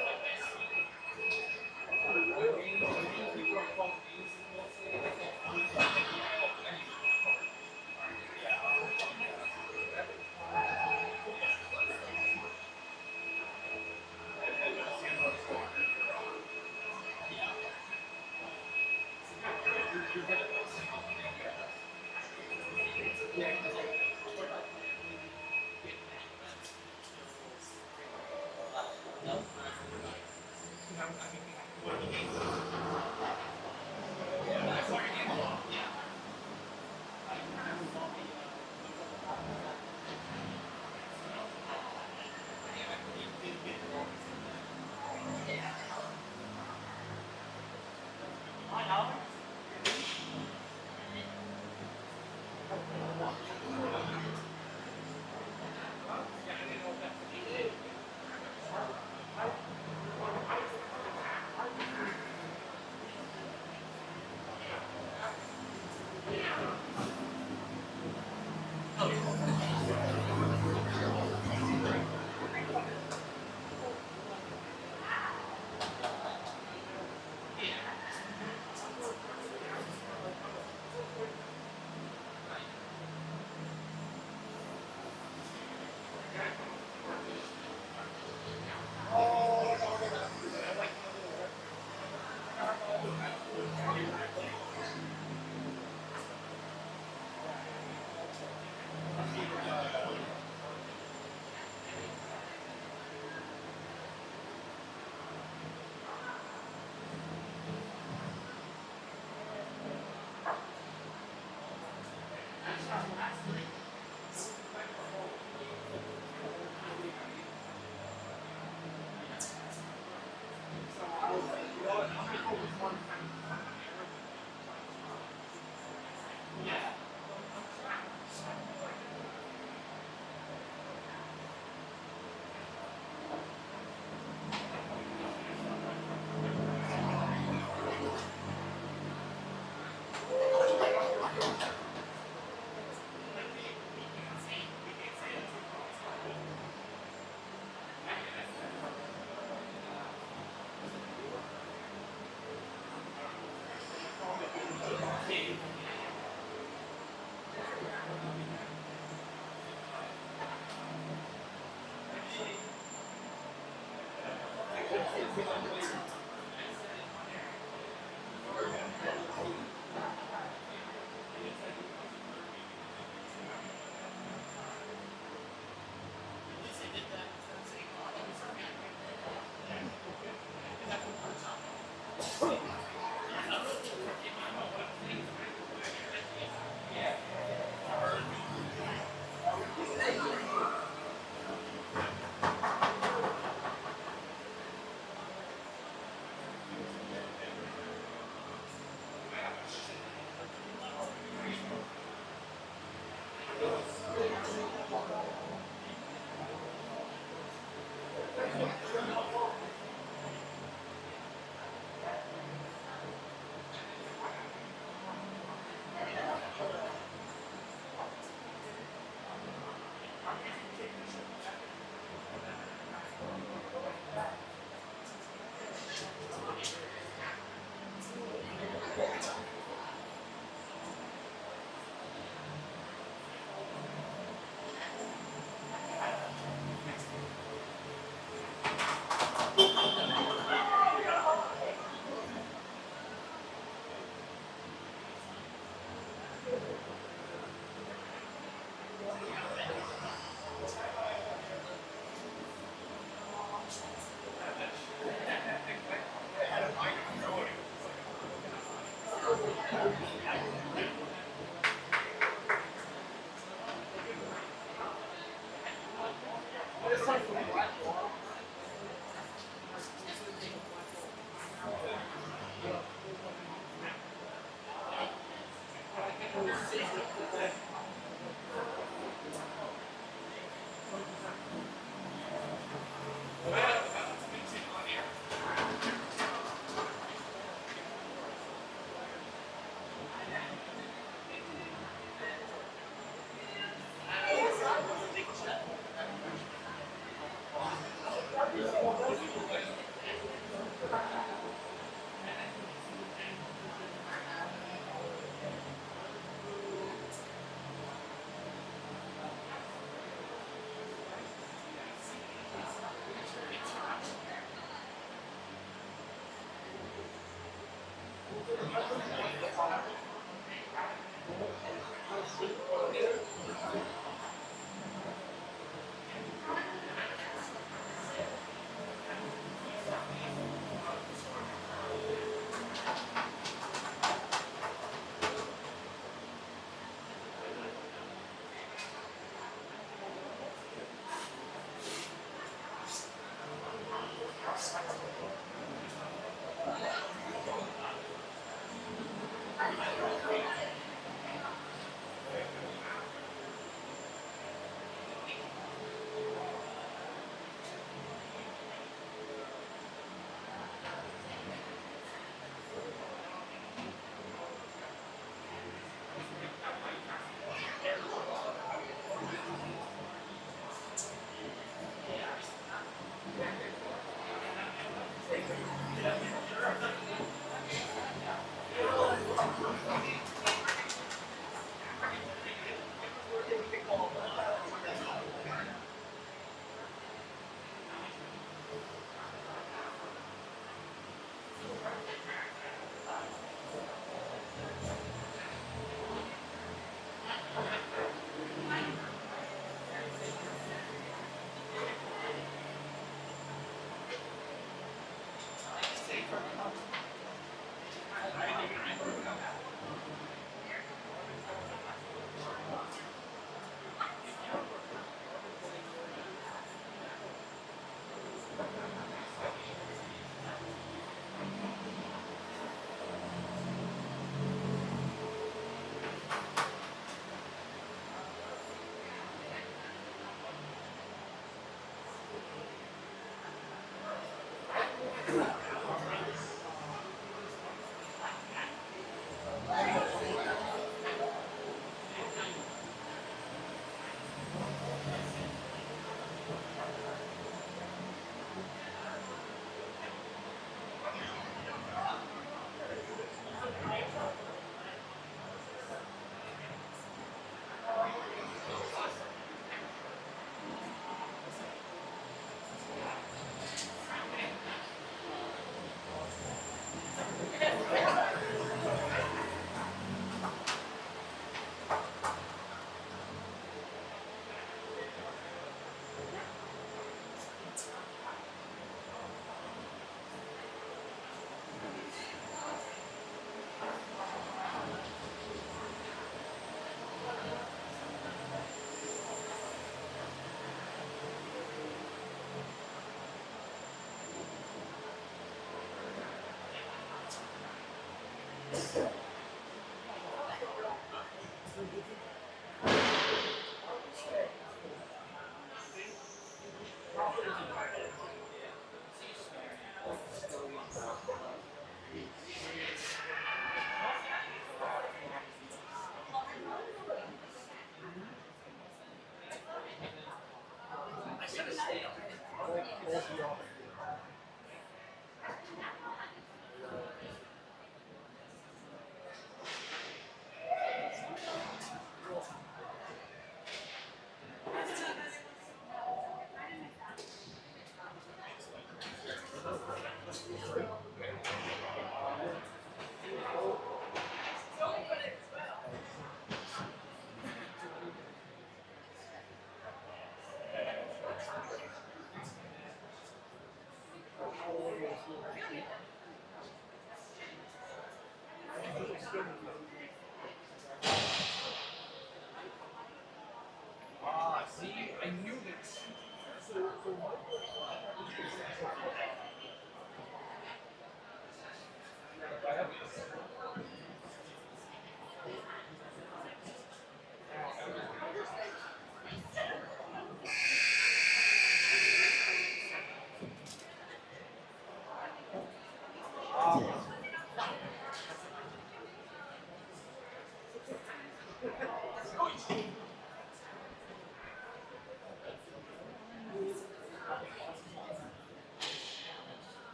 See, I knew this.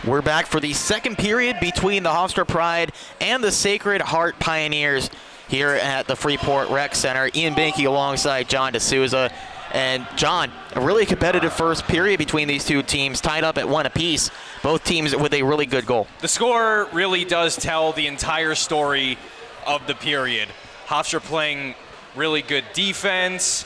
We're back for the second period between the Hofstra Pride and the Sacred Heart Pioneers here at the Freeport Rec Center. Ian Binky alongside John D'Souza. And John, a really competitive first period between these two teams, tied up at 1 apiece. Both teams with a really good goal. The score really does tell the entire story of the period. Hofstra playing really good defense,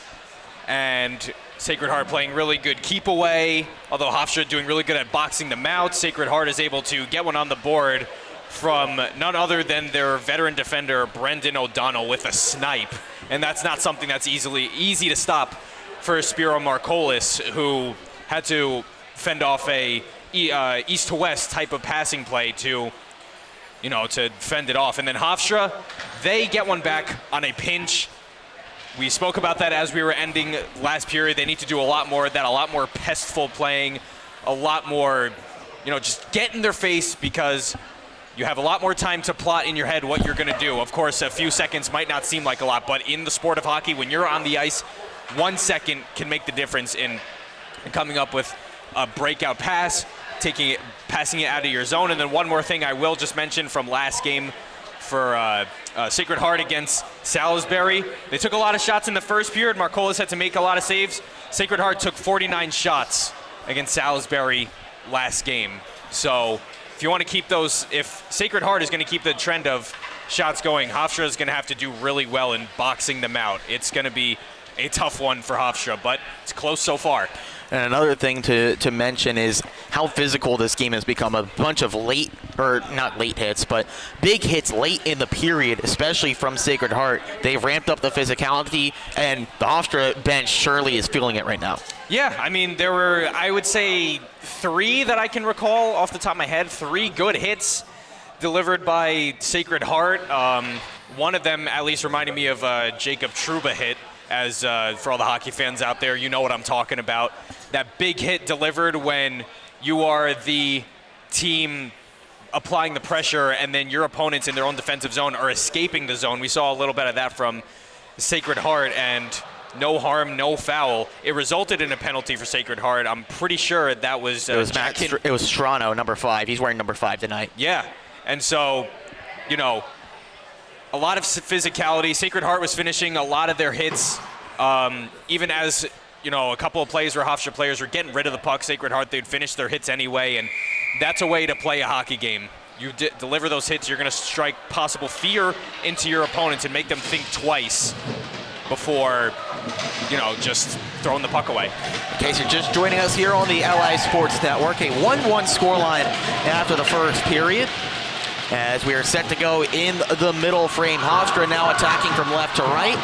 and Sacred Heart playing really good keep away, although Hofstra doing really good at boxing them out. Sacred Heart is able to get one on the board from none other than their veteran defender, Brendan O'Donnell, with a snipe. And that's not something that's easy to stop for Spiro Marcolis, who had to fend off a east to west type of passing play to fend it off. And then Hofstra, they get one back on a pinch. We spoke about that as we were ending last period. They need to do a lot more of that, a lot more pestful playing, a lot more, just get in their face, because you have a lot more time to plot in your head what you're going to do. Of course, a few seconds might not seem like a lot, but in the sport of hockey, when you're on the ice, 1 second can make the difference in coming up with a breakout pass, passing it out of your zone. And then one more thing I will just mention from last game for Sacred Heart against Salisbury. They took a lot of shots in the first period. Marcolis had to make a lot of saves. Sacred Heart took 49 shots against Salisbury last game. So if you want to keep those, if Sacred Heart is going to keep the trend of shots going, Hofstra is going to have to do really well in boxing them out. It's going to be a tough one for Hofstra, but it's close so far. And another thing to mention is how physical this game has become. A bunch of not late hits, but big hits late in the period, especially from Sacred Heart. They've ramped up the physicality, and the Hofstra bench surely is feeling it right now. Yeah, I mean, there were, I would say, 3 that I can recall off the top of my head, 3 good hits delivered by Sacred Heart. One of them at least reminded me of a Jacob Trouba hit. As for all the hockey fans out there, you know what I'm talking about. That big hit delivered when you are the team applying the pressure, and then your opponents in their own defensive zone are escaping the zone. We saw a little bit of that from Sacred Heart, and no harm, no foul. It resulted in a penalty for Sacred Heart. I'm pretty sure that was it was Strano, number 5. He's wearing number 5 tonight. Yeah, and so, a lot of physicality. Sacred Heart was finishing a lot of their hits, even as, a couple of plays where Hofstra players were getting rid of the puck. Sacred Heart, they'd finish their hits anyway, and that's a way to play a hockey game. You deliver those hits, you're going to strike possible fear into your opponents and make them think twice before just throwing the puck away. In case you're just joining us here on the LI Sports Network, a 1-1 scoreline after the first period. As we are set to go in the middle frame, Hofstra now attacking from left to right,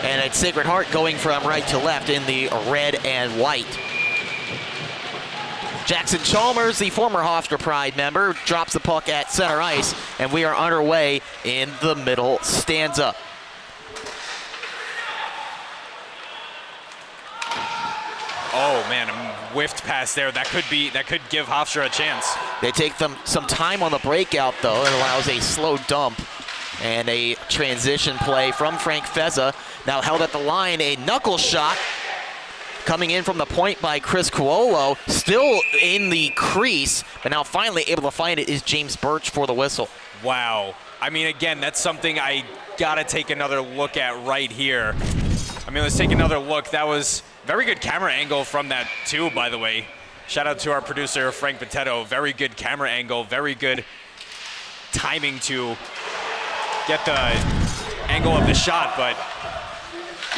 and it's Sacred Heart going from right to left in the red and white. Jackson Chalmers, the former Hofstra Pride member, drops the puck at center ice, and we are underway in the middle stanza. Oh man, a whiffed pass there. That could give Hofstra a chance. They take them some time on the breakout though. It allows a slow dump and a transition play from Frank Feza. Now held at the line, a knuckle shot coming in from the point by Chris Cuolo. Still in the crease, but now finally able to find it is James Birch for the whistle. Wow. I mean, again, that's something I gotta take another look at right here. I mean, let's take another look. That was very good camera angle from that too, by the way. Shout out to our producer, Frank Potetto. Very good camera angle, very good timing to get the angle of the shot, but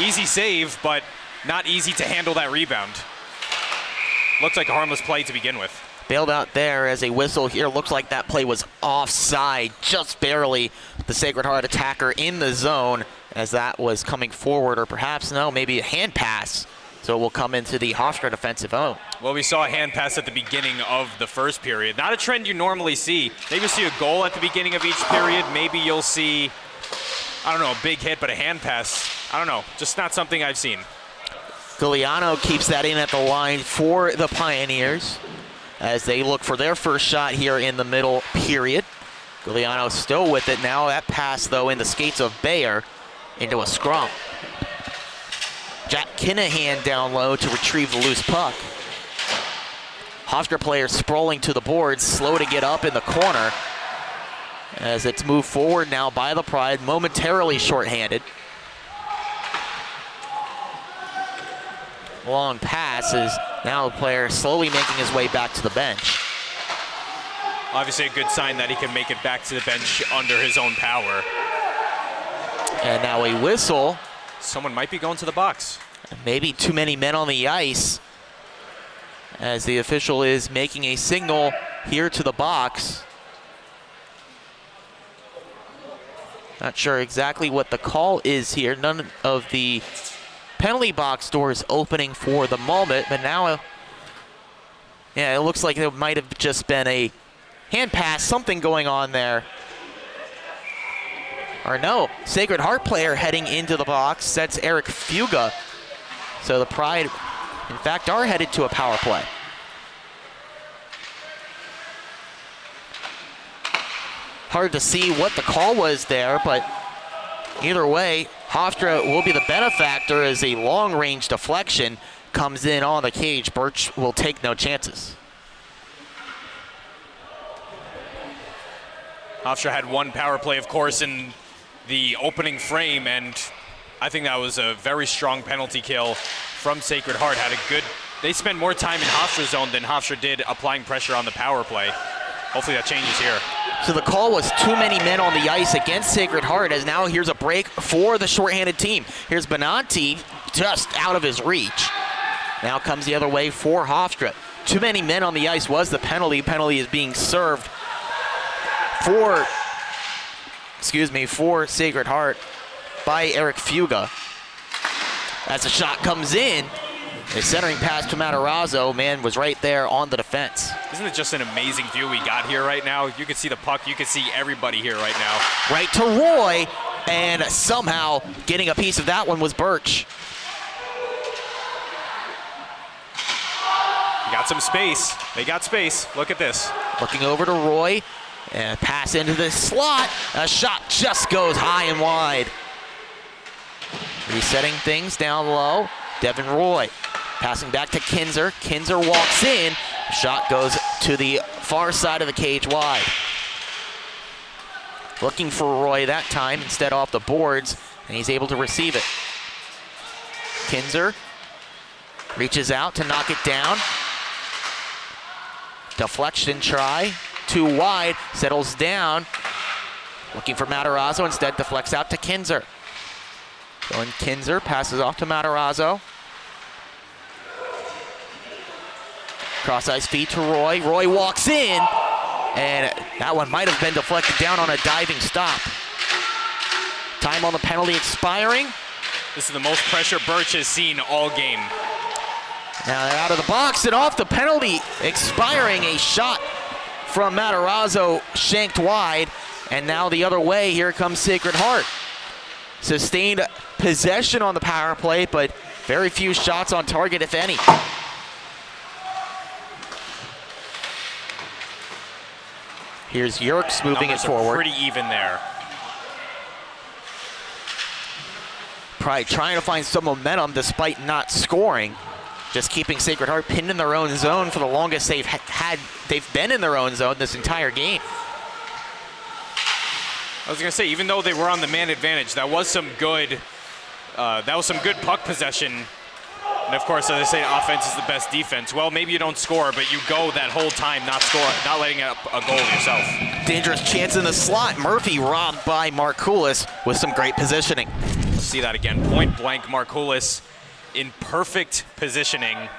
easy save, but not easy to handle that rebound. Looks like a harmless play to begin with. Bailed out there as a whistle here. Looks like that play was offside, just barely. The Sacred Heart attacker in the zone as that was coming forward, or perhaps, no, maybe a hand pass. So it will come into the Hofstra defensive zone. Well, we saw a hand pass at the beginning of the first period. Not a trend you normally see. Maybe you'll see a goal at the beginning of each period. Maybe you'll see, I don't know, a big hit, but a hand pass. I don't know, just not something I've seen. Giuliano keeps that in at the line for the Pioneers as they look for their first shot here in the middle period. Giuliano still with it now. That pass, though, in the skates of Bayer into a scrum. Jack Kinahan down low to retrieve the loose puck. Hofstra players sprawling to the boards, slow to get up in the corner as it's moved forward now by the Pride, momentarily shorthanded. Long pass is now the player slowly making his way back to the bench. Obviously a good sign that he can make it back to the bench under his own power. And now a whistle. Someone might be going to the box. Maybe too many men on the ice as the official is making a signal here to the box. Not sure exactly what the call is here. None of the penalty box doors opening for the moment, but now, yeah, it looks like it might have just been a hand pass, something going on there. Or no, Sacred Heart player heading into the box. That's Eric Fuga. So the Pride, in fact, are headed to a power play. Hard to see what the call was there, but either way, Hofstra will be the benefactor as a long-range deflection comes in on the cage. Birch will take no chances. Hofstra had one power play, of course, in the opening frame, and I think that was a very strong penalty kill from Sacred Heart. They spent more time in Hofstra's zone than Hofstra did applying pressure on the power play. Hopefully that changes here. So the call was too many men on the ice against Sacred Heart, as now here's a break for the shorthanded team. Here's Benanti just out of his reach. Now comes the other way for Hofstra. Too many men on the ice was the penalty. Penalty is being served for Sacred Heart by Eric Fuga. As the shot comes in, a centering pass to Matarazzo, man, was right there on the defense. Isn't it just an amazing view we got here right now? You can see the puck, you can see everybody here right now. Right to Roy, and somehow getting a piece of that one was Birch. Got some space. They got space. Look at this. Looking over to Roy, and pass into the slot. A shot just goes high and wide. Resetting things down low. Devin Roy passing back to Kinzer. Kinzer walks in. Shot goes to the far side of the cage wide. Looking for Roy that time, instead off the boards, and he's able to receive it. Kinzer reaches out to knock it down. Deflection try. Too wide, settles down. Looking for Matarazzo, instead deflects out to Kinzer. Dylan Kinzer passes off to Matarazzo. Cross ice feed to Roy. Roy walks in, and that one might have been deflected down on a diving stop. Time on the penalty expiring. This is the most pressure Birch has seen all game. Now they're out of the box and off the penalty expiring. A shot from Matarazzo shanked wide, and now the other way, here comes Sacred Heart. Sustained possession on the power play, but very few shots on target, if any. Here's Yerkes moving it forward. Pretty even there. Probably trying to find some momentum despite not scoring. Just keeping Sacred Heart pinned in their own zone for the longest they've been in their own zone this entire game. I was gonna say, even though they were on the man advantage, that was some good puck possession. And of course, as I say, offense is the best defense. Well, maybe you don't score, but you go that whole time not letting up a goal yourself. Dangerous chance in the slot. Murphy robbed by Markoulis with some great positioning. Let's see that again. Point blank, Markoulis in perfect positioning. Of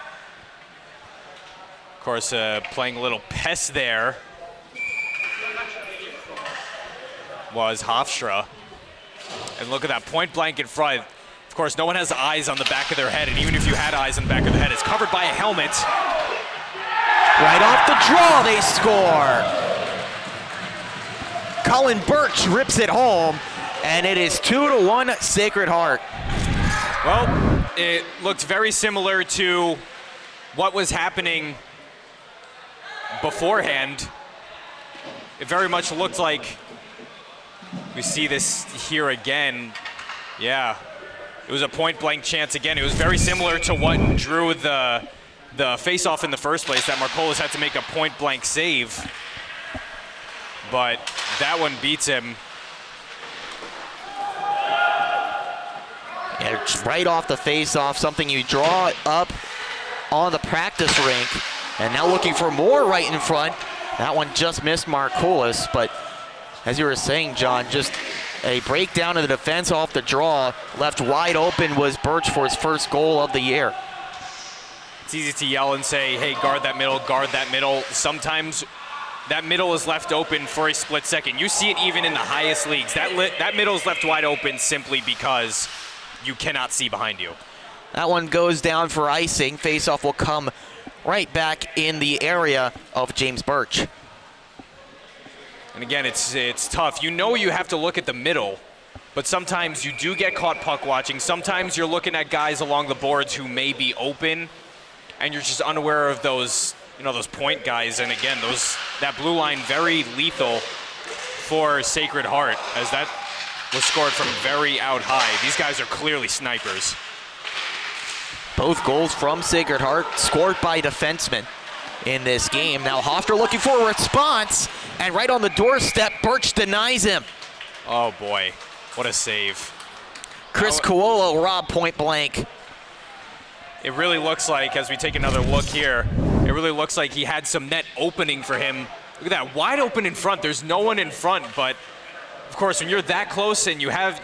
course, playing a little pest there was Hofstra. And look at that, point blank in front. Of course, no one has eyes on the back of their head, and even if you had eyes on the back of the head, it's covered by a helmet. Right off the draw, they score. Colin Birch rips it home, and it is 2-1 Sacred Heart. Well, it looked very similar to what was happening beforehand. It very much looked like we see this here again. Yeah. It was a point-blank chance again. It was very similar to what drew the face-off in the first place, that Markoulis had to make a point-blank save. But that one beats him. Yeah, it's right off the face-off, something you draw up on the practice rink. And now looking for more right in front. That one just missed Markoulis, but as you were saying, John, just a breakdown of the defense off the draw. Left wide open was Birch for his first goal of the year. It's easy to yell and say, hey, guard that middle, guard that middle. Sometimes that middle is left open for a split second. You see it even in the highest leagues. That middle is left wide open simply because you cannot see behind you. That one goes down for icing. Faceoff will come right back in the area of James Birch. And again, it's tough. You know you have to look at the middle, but sometimes you do get caught puck watching. Sometimes you're looking at guys along the boards who may be open, and you're just unaware of those, those point guys. And again, that blue line very lethal for Sacred Heart, as that was scored from very out high. These guys are clearly snipers. Both goals from Sacred Heart scored by defensemen in this game. Now Hofstra looking for a response, and right on the doorstep, Birch denies him. Oh boy, what a save. Chris Cuolo robbed point blank. It really looks like, as we take another look here, it really looks like he had some net opening for him. Look at that, wide open in front. There's no one in front, but of course, when you're that close and you have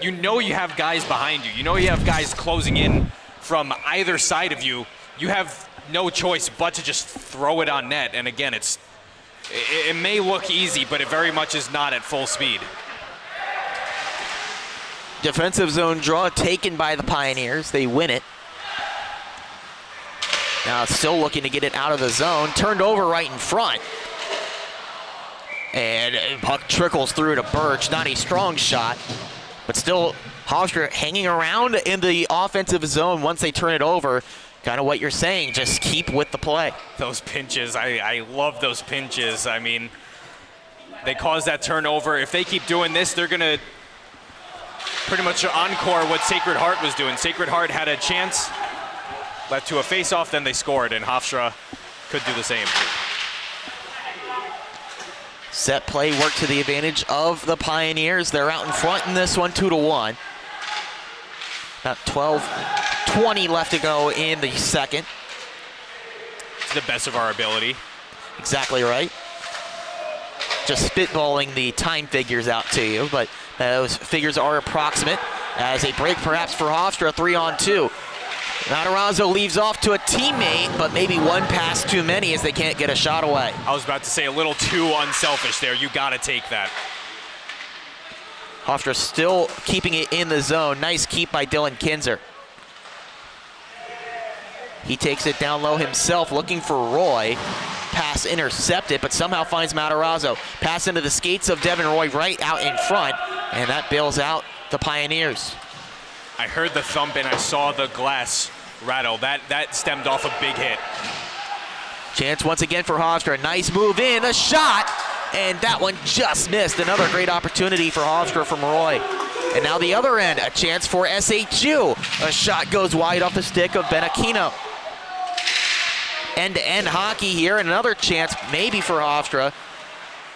guys behind you, you have guys closing in from either side of you, you have no choice but to just throw it on net. And again, it may look easy, but it very much is not at full speed. Defensive zone draw taken by the Pioneers. They win it. Now still looking to get it out of the zone. Turned over right in front. And puck trickles through to Birch. Not a strong shot, but still Hofstra hanging around in the offensive zone once they turn it over. Kind of what you're saying, just keep with the play. Those pinches, I love those pinches. I mean, they caused that turnover. If they keep doing this, they're going to pretty much encore what Sacred Heart was doing. Sacred Heart had a chance, led to a face-off, then they scored, and Hofstra could do the same. Set play worked to the advantage of the Pioneers. They're out in front in this one, 2-1. About 20 left to go in the second. To the best of our ability. Exactly right. Just spitballing the time figures out to you, but those figures are approximate As a break perhaps for Hofstra, 3-on-2. Matarazzo leaves off to a teammate, but maybe one pass too many as they can't get a shot away. I was about to say a little too unselfish there. You got to take that. Hofstra still keeping it in the zone. Nice keep by Dylan Kinzer. He takes it down low himself, looking for Roy. Pass intercepted, but somehow finds Matarazzo. Pass into the skates of Devin Roy right out in front, and that bails out the Pioneers. I heard the thump and I saw the glass rattle. That stemmed off a big hit. Chance once again for Hofstra. Nice move in, a shot, and that one just missed. Another great opportunity for Hofstra from Roy. And now the other end, a chance for SHU. A shot goes wide off the stick of Benakino. End-to-end hockey here, and another chance maybe for Hofstra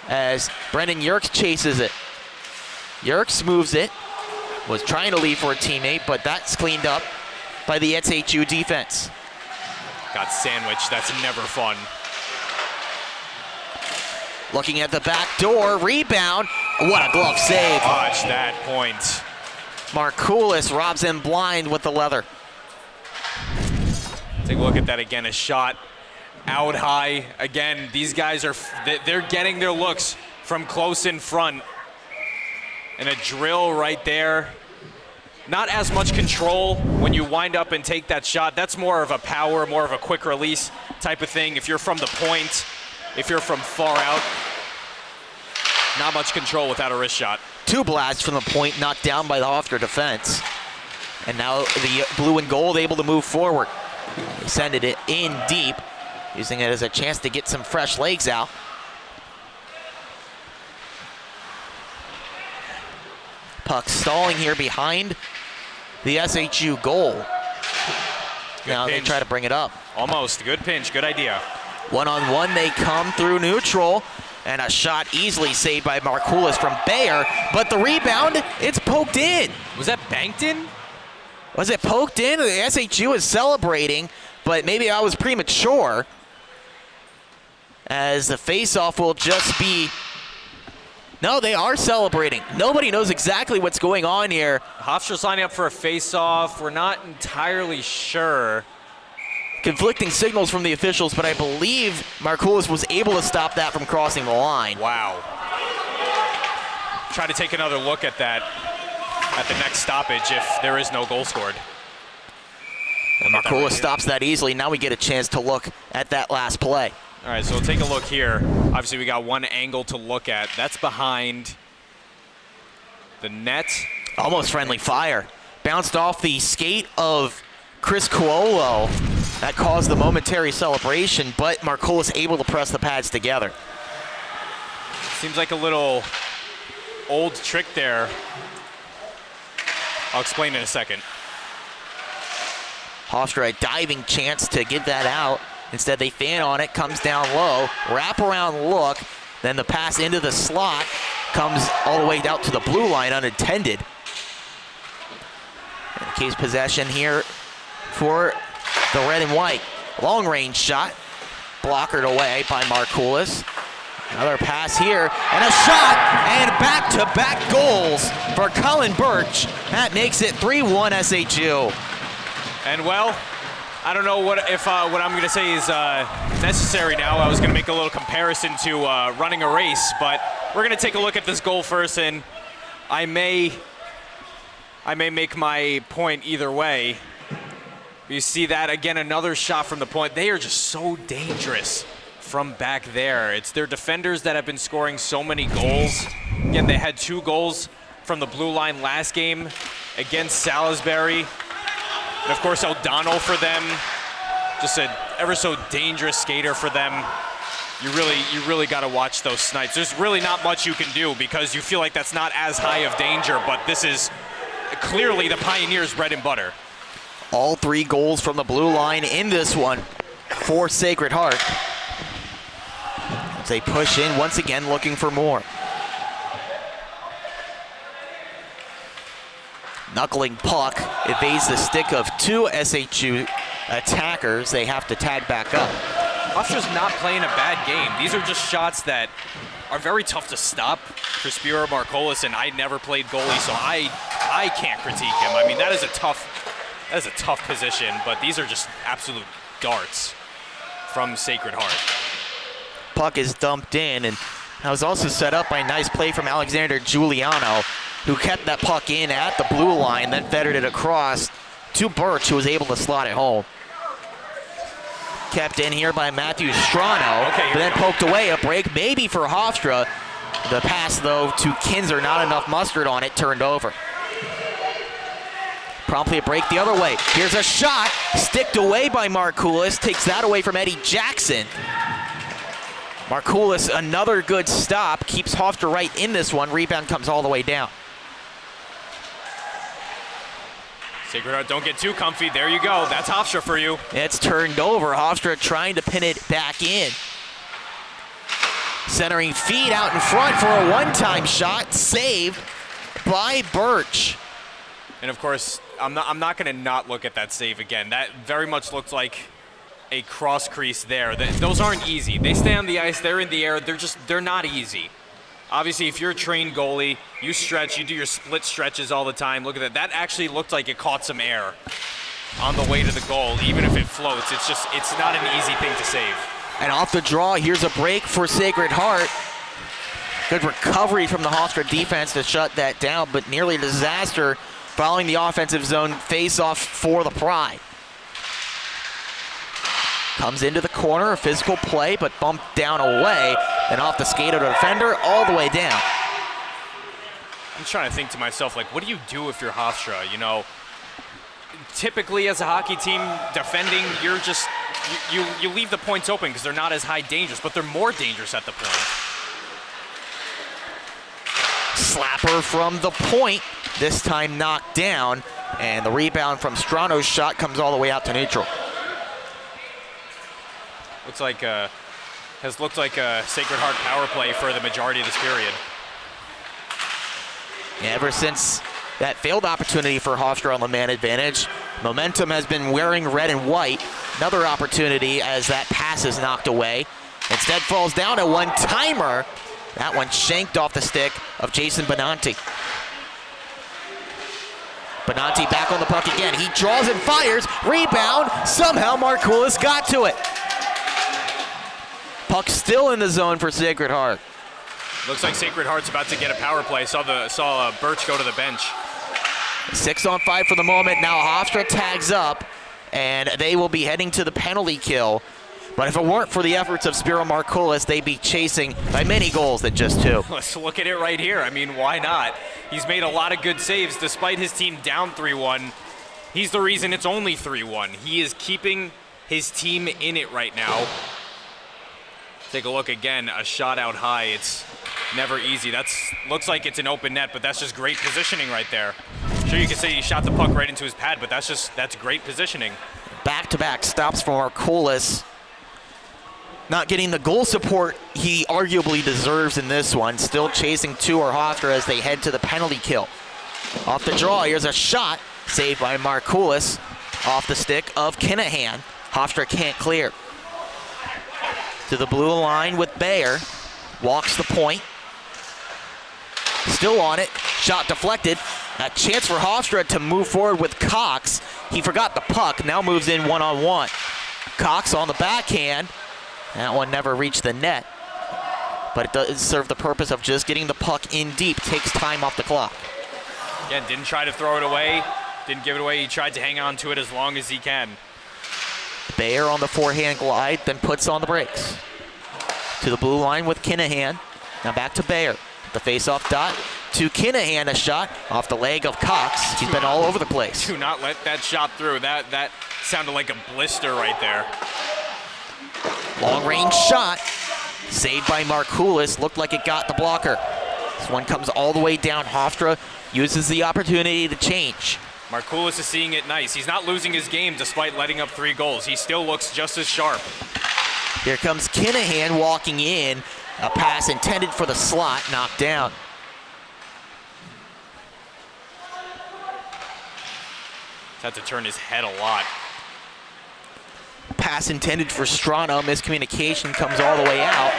as Brendan Yerkes chases it. Yerkes moves it. Was trying to leave for a teammate, but that's cleaned up by the SHU defense. Got sandwiched. That's never fun. Looking at the back door, rebound. What a glove save. Watch that point. Markoulis robs him blind with the leather. Take a look at that again. A shot out high. Again, these guys they're getting their looks from close in front. And a drill right there. Not as much control when you wind up and take that shot. That's more of a power, more of a quick release type of thing. If you're from the point, if you're from far out, not much control without a wrist shot. Two blasts from the point, knocked down by the Hofstra defense. And now the blue and gold able to move forward. They send it in deep, using it as a chance to get some fresh legs out. Puck stalling here behind the SHU goal. Now they try to bring it up. Almost. Good pinch. Good idea. One-on-one, they come through neutral, and a shot easily saved by Markoulis from Bayer, but the rebound, it's poked in. Was that banked in? Was it poked in? The SHU is celebrating, but maybe I was premature, as the face-off will just be... No, they are celebrating. Nobody knows exactly what's going on here. Hofstra's lining up for a face-off. We're not entirely sure. Conflicting signals from the officials, but I believe Markoulis was able to stop that from crossing the line. Wow. Try to take another look at that at the next stoppage if there is no goal scored. And Markoulis stops that easily. Now we get a chance to look at that last play. All right, so we'll take a look here. Obviously, we got one angle to look at. That's behind the net. Almost friendly fire. Bounced off the skate of Chris Cuolo. That caused the momentary celebration, but Markoulis able to press the pads together. Seems like a little old trick there. I'll explain in a second. Hofstra a diving chance to get that out. Instead, they fan on it, comes down low, wrap around look, then the pass into the slot comes all the way out to the blue line unintended. And case possession here for the red and white. Long range shot, blockered away by Markoulis. Another pass here, and a shot, and back-to-back goals for Cullen Birch. That makes it 3-1 SHU. And well, I don't know what I'm going to say is necessary now. I was going to make a little comparison to running a race, but we're going to take a look at this goal first, and I may make my point either way. You see that again, another shot from the point. They are just so dangerous from back there. It's their defenders that have been scoring so many goals. Again, they had 2 goals from the blue line last game against Salisbury. And of course, O'Donnell for them, just an ever so dangerous skater for them. You really got to watch those snipes. There's really not much you can do because you feel like that's not as high of danger, but this is clearly the Pioneers' bread and butter. All 3 goals from the blue line in this one for Sacred Heart. As they push in once again, looking for more. Knuckling puck evades the stick of 2 SHU attackers. They have to tag back up. Hofstra's not playing a bad game. These are just shots that are very tough to stop for Spiro Markoulis, and I never played goalie, so I I can't critique him. I mean, that is a tough position, but these are just absolute darts from Sacred Heart. Puck is dumped in, and that was also set up by a nice play from Alexander Giuliano, who kept that puck in at the blue line, then fettered it across to Birch, who was able to slot it home. Kept in here by Matthew Strano, but then poked away. A break maybe for Hofstra. The pass, though, to Kinzer, not enough mustard on it, turned over. Promptly a break the other way. Here's a shot, sticked away by Markoulis, takes that away from Eddie Jackson. Markoulis, another good stop, keeps Hofstra right in this one. Rebound comes all the way down. Sacred Heart, don't get too comfy. There you go. That's Hofstra for you. It's turned over. Hofstra trying to pin it back in. Centering feed out in front for a one-time shot, saved by Birch. And of course, I'm not going to not look at that save again. That very much looked like a cross crease there. Those aren't easy. They stay on the ice, they're in the air, they're not easy. Obviously, if you're a trained goalie, you stretch, you do your split stretches all the time. Look at that. That actually looked like it caught some air on the way to the goal, even if it floats. It's not an easy thing to save. And off the draw, here's a break for Sacred Heart. Good recovery from the Hofstra defense to shut that down, but nearly a disaster following the offensive zone face-off for the Pride. Comes into the corner, a physical play, but bumped down away, and off the skate of the defender, all the way down. I'm trying to think to myself, like, what do you do if you're Hofstra? You know, typically as a hockey team defending, you're just, you leave the points open because they're not as high dangerous, but they're more dangerous at the point. Slapper from the point, this time knocked down, and the rebound from Strano's shot comes all the way out to neutral. Has looked like a Sacred Heart power play for the majority of this period. Ever since that failed opportunity for Hofstra on the man advantage, momentum has been wearing red and white. Another opportunity as that pass is knocked away. Instead falls down a one-timer. That one shanked off the stick of Jason Benanti. Benanti back on the puck again. He draws and fires. Rebound. Somehow Markoulis got to it. Puck still in the zone for Sacred Heart. Looks like Sacred Heart's about to get a power play. Saw Birch go to the bench. 6 on 5 for the moment. Now Hofstra tags up, and they will be heading to the penalty kill. But if it weren't for the efforts of Spiro Markoulis, they'd be chasing by many goals than just 2. Let's look at it right here. I mean, why not? He's made a lot of good saves despite his team down 3-1. He's the reason it's only 3-1. He is keeping his team in it right now. Take a look again, a shot out high. It's never easy. Looks like it's an open net, but that's just great positioning right there. Sure, you could say he shot the puck right into his pad, but that's great positioning. Back-to-back stops from Markoulis. Not getting the goal support he arguably deserves in this one. Still chasing 2 or Hofstra as they head to the penalty kill. Off the draw, here's a shot. Saved by Markoulis off the stick of Kinahan. Hofstra can't clear. To the blue line with Bayer. Walks the point. Still on it. Shot deflected. A chance for Hofstra to move forward with Cox. He forgot the puck. Now moves in one-on-one. Cox on the backhand. That one never reached the net. But it does serve the purpose of just getting the puck in deep. Takes time off the clock. Again, didn't try to throw it away. Didn't give it away. He tried to hang on to it as long as he can. Bayer on the forehand glide, then puts on the brakes. To the blue line with Kinahan. Now back to Bayer. The face-off dot to Kinahan, a shot off the leg of Cox. He's been all over the place. Do not let that shot through. That sounded like a blister right there. Long-range shot. Saved by Markoulis. Looked like it got the blocker. This one comes all the way down. Hofstra uses the opportunity to change. Markoulis is seeing it nice. He's not losing his game despite letting up 3 goals. He still looks just as sharp. Here comes Kinahan walking in. A pass intended for the slot, knocked down. He's had to turn his head a lot. Pass intended for Strano. Miscommunication comes all the way out.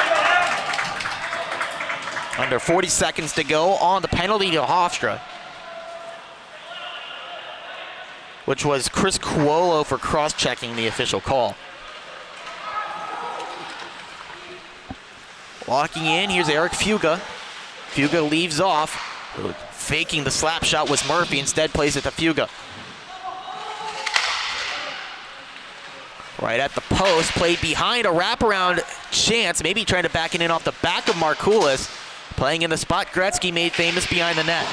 Under 40 seconds to go on the penalty to Hofstra. which was Chris Cuolo for cross-checking the official call. Walking in, here's Eric Fuga. Fuga leaves off. Faking the slap shot was Murphy, instead plays it to Fuga. Right at the post, played behind a wraparound chance, maybe trying to back it in off the back of Markoulis. Playing in the spot Gretzky made famous behind the net.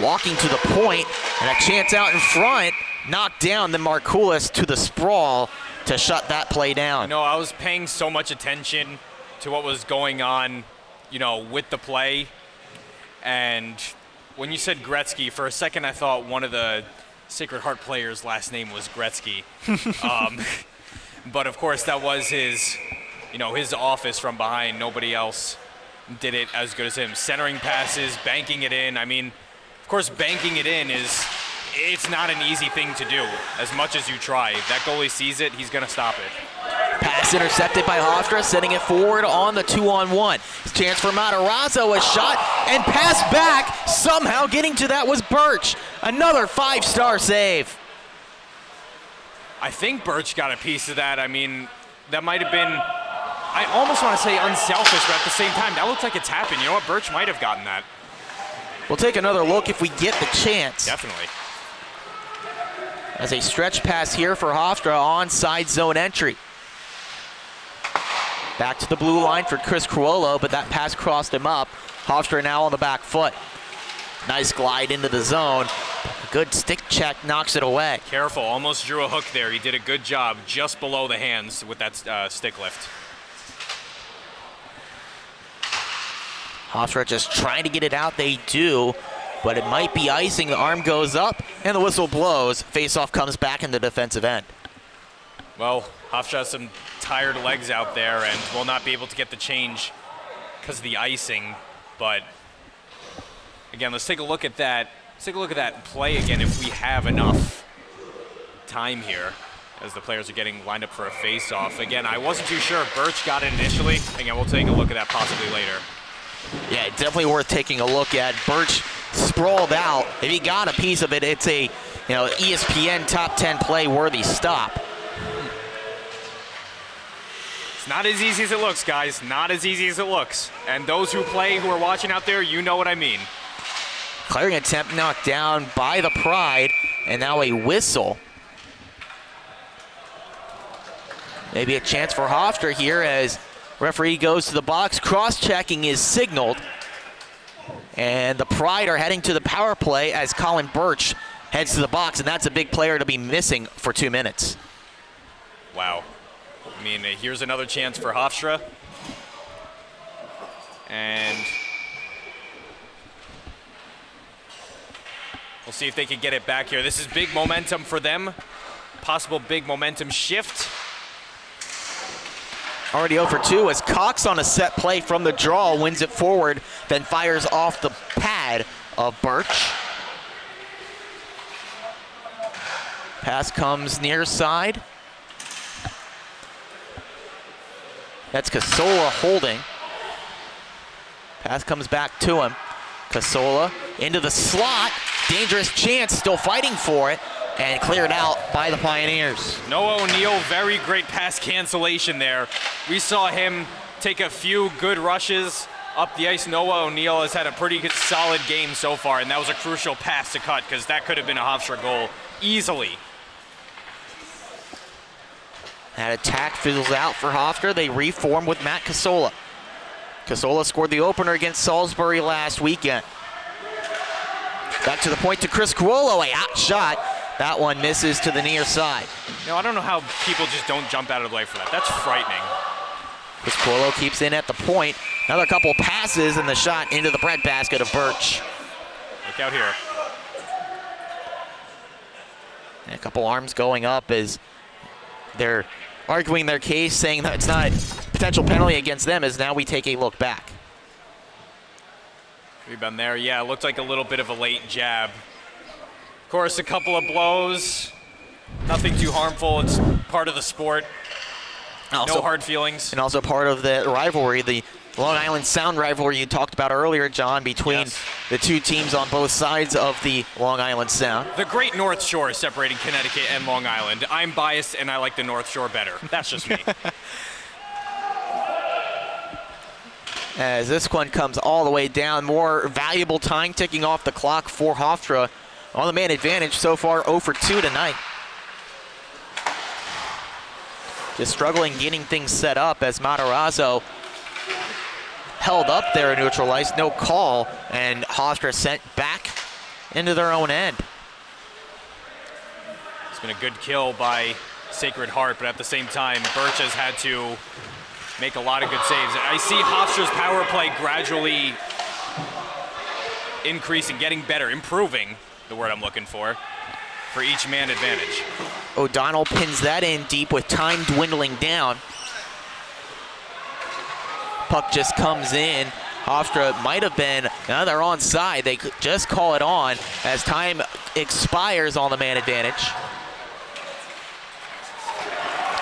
Walking to the point, and a chance out in front, knocked down the Markoulis to the sprawl to shut that play down. You know, I was paying so much attention to what was going on, you know, with the play. And when you said Gretzky, for a second I thought one of the Sacred Heart players' last name was Gretzky. But of course that was his, you know, his office from behind. Nobody else did it as good as him. Centering passes, banking it in. I mean, of course, banking it in it's not an easy thing to do, as much as you try. That goalie sees it, he's gonna stop it. Pass intercepted by Hofstra, sending it forward on the 2-on-1. Chance for Matarazzo, a shot, and pass back. Somehow getting to that was Birch. Another 5-star save. I think Birch got a piece of that. I mean, that might have been, I almost want to say unselfish, but at the same time, that looks like it's happened. You know what? Birch might have gotten that. We'll take another look if we get the chance. Definitely. As a stretch pass here for Hofstra on side zone entry. Back to the blue line for Chris Cuolo, but that pass crossed him up. Hofstra now on the back foot. Nice glide into the zone. Good stick check, knocks it away. Careful, almost drew a hook there. He did a good job just below the hands with that stick lift. Hofstra just trying to get it out, they do, but it might be icing. The arm goes up, and the whistle blows. Faceoff comes back in the defensive end. Well, Hofstra has some tired legs out there and will not be able to get the change because of the icing, but again, let's take a look at that. Let's take a look at that play again if we have enough time here as the players are getting lined up for a face-off. Again, I wasn't too sure if Birch got it initially. Again, we'll take a look at that possibly later. Yeah, definitely worth taking a look at. Birch sprawled out. If he got a piece of it, it's a ESPN top 10 play worthy stop. It's not as easy as it looks, guys. Not as easy as it looks. And those who play, who are watching out there, you know what I mean. Clearing attempt knocked down by the Pride, and now a whistle. Maybe a chance for Hofstra here as referee goes to the box. Cross-checking is signaled. And the Pride are heading to the power play as Colin Birch heads to the box, and that's a big player to be missing for 2 minutes. Wow. I mean, here's another chance for Hofstra. And we'll see if they can get it back here. This is big momentum for them. Possible big momentum shift. Already 0 for 2 as Cox on a set play from the draw wins it forward, then fires off the pad of Birch. Pass comes near side. That's Casola holding. Pass comes back to him. Casola into the slot. Dangerous chance, still fighting for it, and cleared out by the Pioneers. Noah O'Neill, very great pass cancellation there. We saw him take a few good rushes up the ice. Noah O'Neill has had a pretty good, solid game so far, and that was a crucial pass to cut because that could have been a Hofstra goal easily. That attack fizzles out for Hofstra. They reform with Matt Casola. Casola scored the opener against Salisbury last weekend. Back to the point to Chris Cuolo, a hot shot. That one misses to the near side. You know, I don't know how people just don't jump out of the way for that. That's frightening. Chris Cuolo keeps in at the point. Another couple passes and the shot into the breadbasket of Birch. Look out here. And a couple arms going up as they're arguing their case, saying that it's not a potential penalty against them, as now we take a look back. Rebound there. Yeah, it looked like a little bit of a late jab. Of course, a couple of blows. Nothing too harmful. It's part of the sport. Also, no hard feelings. And also part of the rivalry. The Long Island Sound rivalry you talked about earlier, John, between Yes. the two teams on both sides of the Long Island Sound. The Great North Shore separating Connecticut and Long Island. I'm biased and I like the North Shore better. That's just me. As this one comes all the way down, more valuable time ticking off the clock for Hofstra on the man advantage so far, 0 for 2 tonight. Just struggling getting things set up as Matarazzo held up there in neutral ice, no call, and Hofstra sent back into their own end. It's been a good kill by Sacred Heart, but at the same time, Birch has had to make a lot of good saves. I see Hofstra's power play gradually increasing, getting better, improving, the word I'm looking for each man advantage. O'Donnell pins that in deep with time dwindling down. Puck just comes in. Hofstra might have been, now they're onside. They could just call it on as time expires on the man advantage.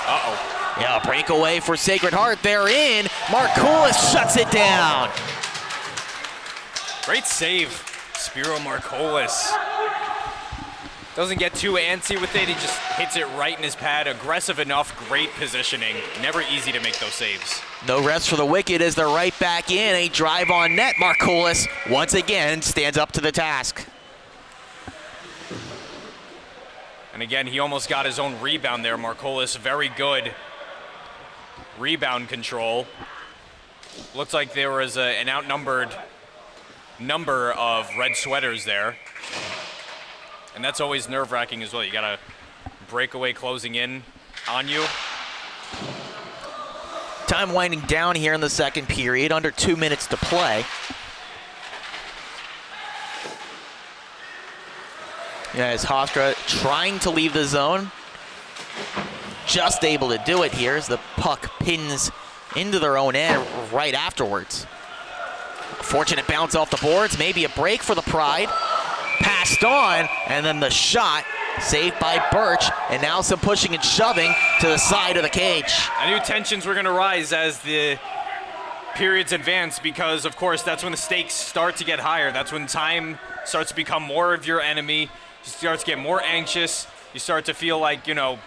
Uh-oh. Yeah, breakaway for Sacred Heart. They're in. Markoulis shuts it down. Great save, Spiro Markoulis. Doesn't get too antsy with it. He just hits it right in his pad. Aggressive enough, great positioning. Never easy to make those saves. No rest for the wicked as they're right back in. A drive on net. Markoulis once again stands up to the task. And again, he almost got his own rebound there. Markoulis, very good rebound control. Looks like there was an outnumbered number of red sweaters there. And that's always nerve-wracking as well. You got a breakaway closing in on you. Time winding down here in the second period, under 2 minutes to play. Yeah, as Hofstra trying to leave the zone. Just able to do it here as the puck pins into their own end right afterwards. Fortunate bounce off the boards, maybe a break for the Pride. Passed on, and then the shot saved by Birch, and now some pushing and shoving to the side of the cage. I knew tensions were going to rise as the periods advance because, of course, that's when the stakes start to get higher. That's when time starts to become more of your enemy. You start to get more anxious. You start to feel like, you know,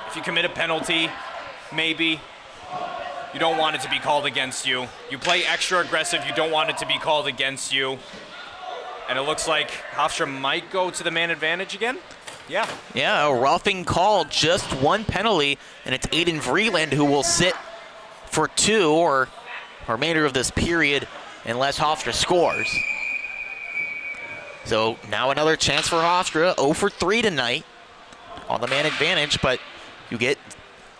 if you commit a penalty, maybe you don't want it to be called against you. You play extra aggressive. You don't want it to be called against you. And it looks like Hofstra might go to the man advantage again. Yeah. Yeah, a roughing call, just one penalty, and it's Aiden Vreeland who will sit for 2 or remainder of this period unless Hofstra scores. So now another chance for Hofstra, 0 for 3 tonight on the man advantage, but you get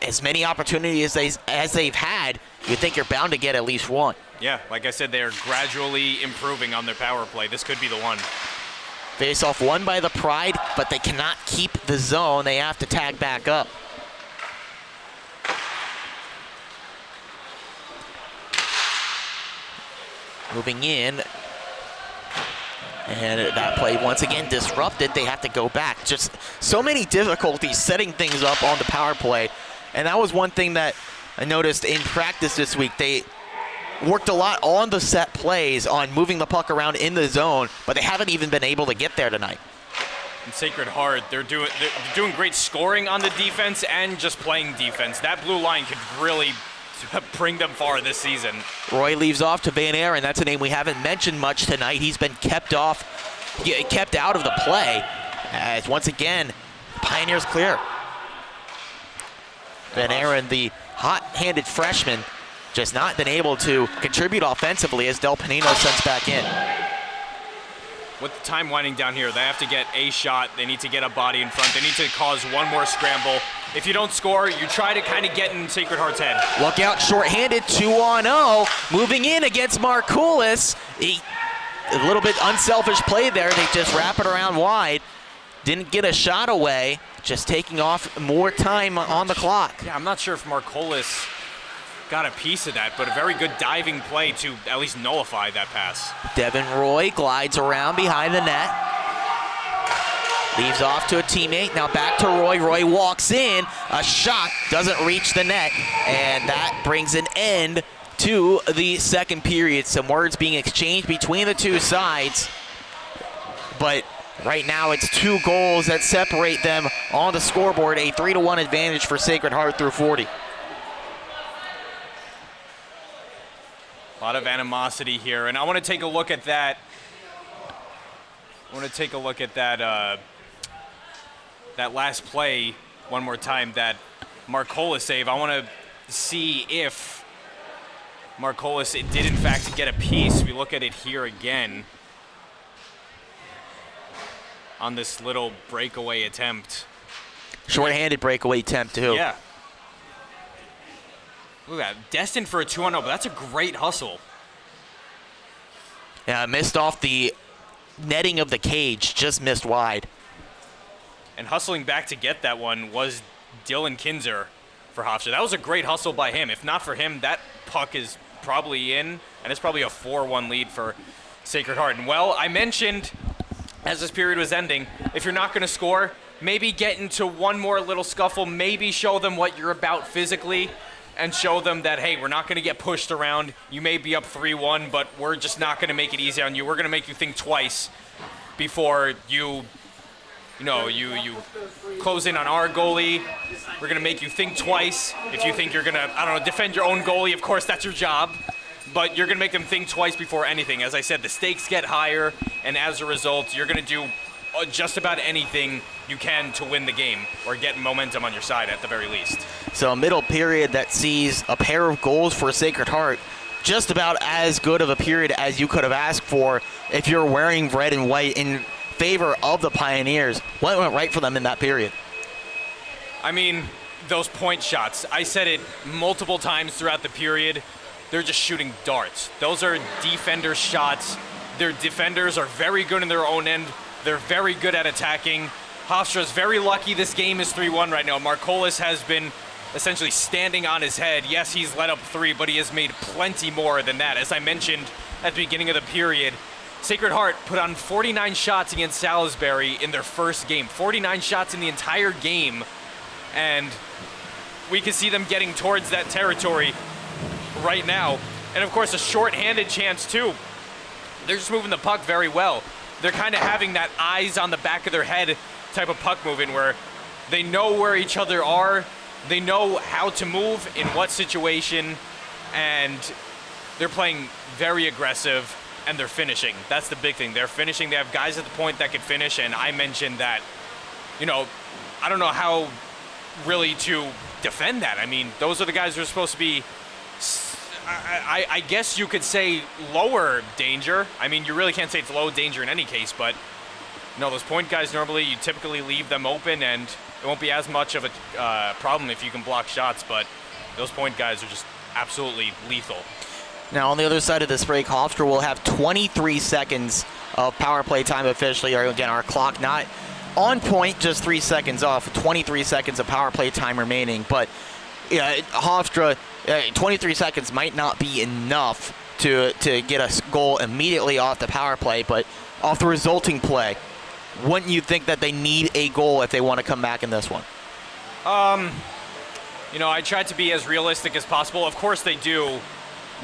as many opportunities as they've had, you think you're bound to get at least one. Yeah, like I said, they're gradually improving on their power play. This could be the one. Face-off won by the Pride, but they cannot keep the zone. They have to tag back up. Moving in. And that play once again disrupted. They have to go back. Just so many difficulties setting things up on the power play. And that was one thing that I noticed in practice this week. They worked a lot on the set plays, on moving the puck around in the zone, but they haven't even been able to get there tonight. And Sacred Heart, they're doing great scoring on the defense and just playing defense. That blue line could really bring them far this season. Roy leaves off to Van Aaron. That's a name we haven't mentioned much tonight. He's been kept out of the play. As once again, Pioneers clear. Van Aaron, the hot-handed freshman, just not been able to contribute offensively as Del Panino sends back in. With the time winding down here, they have to get a shot. They need to get a body in front. They need to cause one more scramble. If you don't score, you try to kind of get in Sacred Heart's head. Look out, shorthanded, 2-on-0. Moving in against Markoulis. A little bit unselfish play there. They just wrap it around wide. Didn't get a shot away. Just taking off more time on the clock. Yeah, I'm not sure if Markoulis got a piece of that, but a very good diving play to at least nullify that pass. Devin Roy glides around behind the net. Leaves off to a teammate. Now back to Roy. Roy walks in. A shot doesn't reach the net. And that brings an end to the second period. Some words being exchanged between the two sides, but right now it's 2 goals that separate them on the scoreboard. A 3-1 advantage for Sacred Heart through 40. A lot of animosity here, and I want to take a look at that. That last play one more time, that Marcola save. I want to see if Marcola did in fact get a piece. We look at it here again on this little breakaway attempt. Short-handed breakaway attempt too. Yeah. Look at that. Destined for a 2-0, but that's a great hustle. Yeah, missed off the netting of the cage, just missed wide. And hustling back to get that one was Dylan Kinzer for Hofstra. That was a great hustle by him. If not for him, that puck is probably in, and it's probably a 4-1 lead for Sacred Heart. And well, I mentioned as this period was ending, if you're not going to score, maybe get into one more little scuffle, maybe show them what you're about physically, and show them that, hey, we're not going to get pushed around. You may be up 3-1, but we're just not going to make it easy on you. We're going to make you think twice before you close in on our goalie. We're going to make you think twice. If you think you're going to, defend your own goalie, of course, that's your job. But you're going to make them think twice before anything. As I said, the stakes get higher, and as a result, you're going to do just about anything you can to win the game or get momentum on your side at the very least. So a middle period that sees a pair of goals for Sacred Heart, just about as good of a period as you could have asked for if you're wearing red and white in favor of the Pioneers. What went right for them in that period? I mean, those point shots. I said it multiple times throughout the period. They're just shooting darts. Those are defender shots. Their defenders are very good in their own end. They're very good at attacking. Hofstra's very lucky this game is 3-1 right now. Marcolis has been essentially standing on his head. Yes, he's let up 3, but he has made plenty more than that. As I mentioned at the beginning of the period, Sacred Heart put on 49 shots against Salisbury in their first game. 49 shots in the entire game. And we can see them getting towards that territory right now. And of course, a short-handed chance too. They're just moving the puck very well. They're kind of having that eyes on the back of their head type of puck moving where they know where each other are, they know how to move in what situation, and they're playing very aggressive, and they're finishing. That's the big thing. They're finishing. They have guys at the point that can finish, and I mentioned that, I don't know how really to defend that. I mean, those are the guys who are supposed to be, I guess you could say lower danger. I mean, you really can't say it's low danger in any case, but those point guys, normally you typically leave them open, and it won't be as much of a problem if you can block shots, but those point guys are just absolutely lethal. Now, on the other side of this break, Hofstra will have 23 seconds of power play time officially. Again, our clock not on point, just 3 seconds off, 23 seconds of power play time remaining. But yeah, Hofstra, 23 seconds might not be enough to get a goal immediately off the power play, but off the resulting play, wouldn't you think that they need a goal if they want to come back in this one? I tried to be as realistic as possible. Of course they do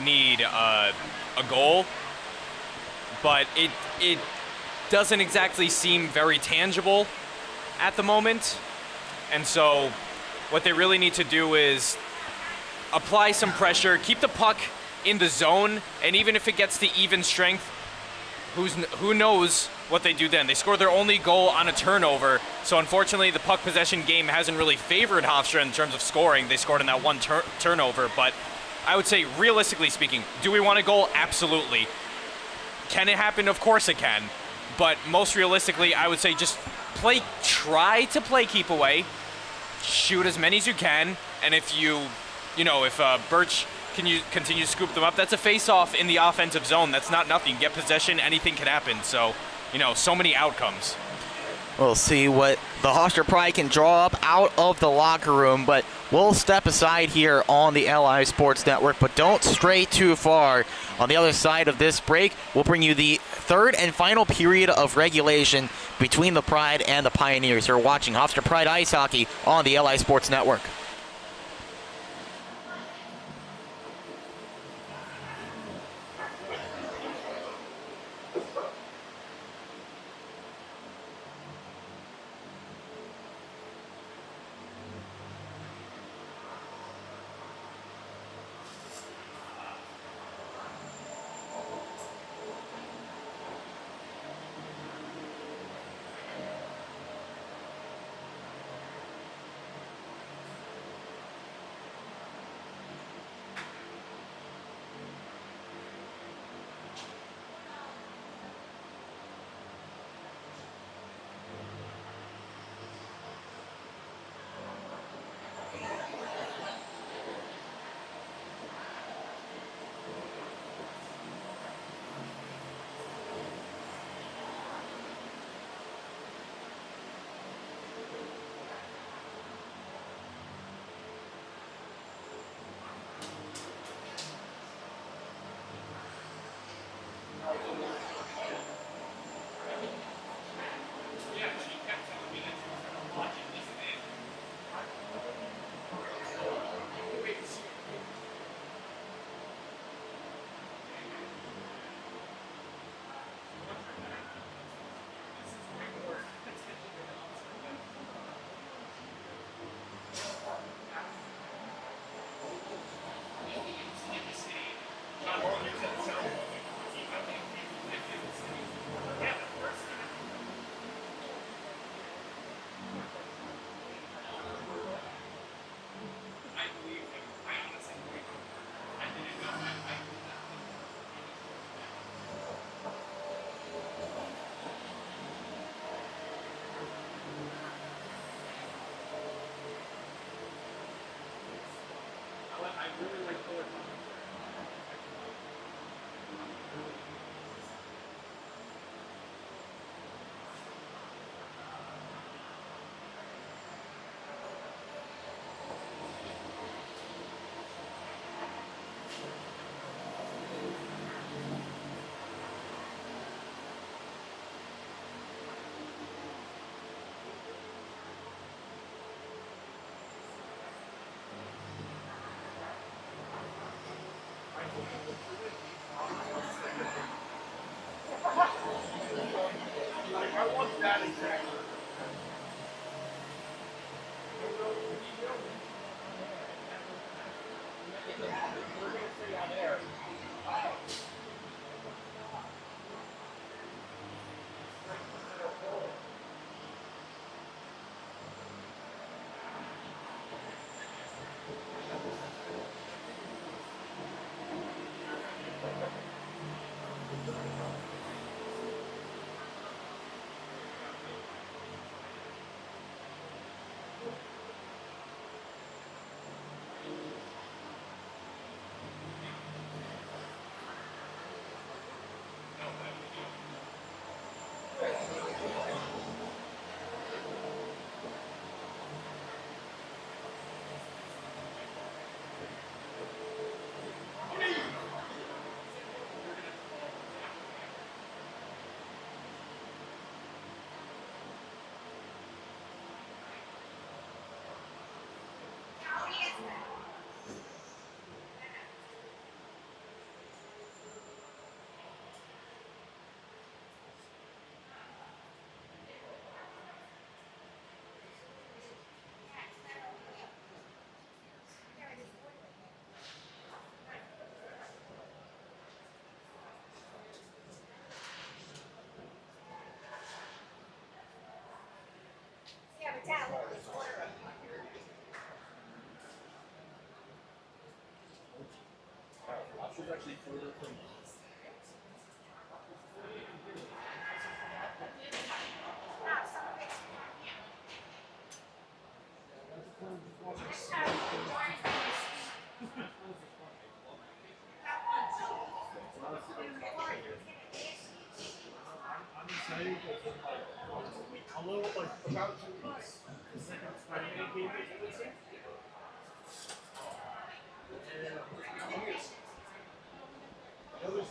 need a goal, but it doesn't exactly seem very tangible at the moment. And so what they really need to do is apply some pressure, keep the puck in the zone, and even if it gets to even strength, who knows what they do then. They scored their only goal on a turnover, so unfortunately the puck possession game hasn't really favored Hofstra in terms of scoring. They scored in that one turnover, but I would say, realistically speaking, do we want a goal? Absolutely. Can it happen? Of course it can. But most realistically, I would say just try to play keep away, shoot as many as you can, and if if Birch continue to scoop them up, that's a face-off in the offensive zone. That's not nothing. Get possession, anything can happen. So, so many outcomes. We'll see what the Hofstra Pride can draw up out of the locker room, but we'll step aside here on the LI Sports Network, but don't stray too far. On the other side of this break, we'll bring you the third and final period of regulation between the Pride and the Pioneers. You're watching Hofstra Pride Ice Hockey on the LI Sports Network.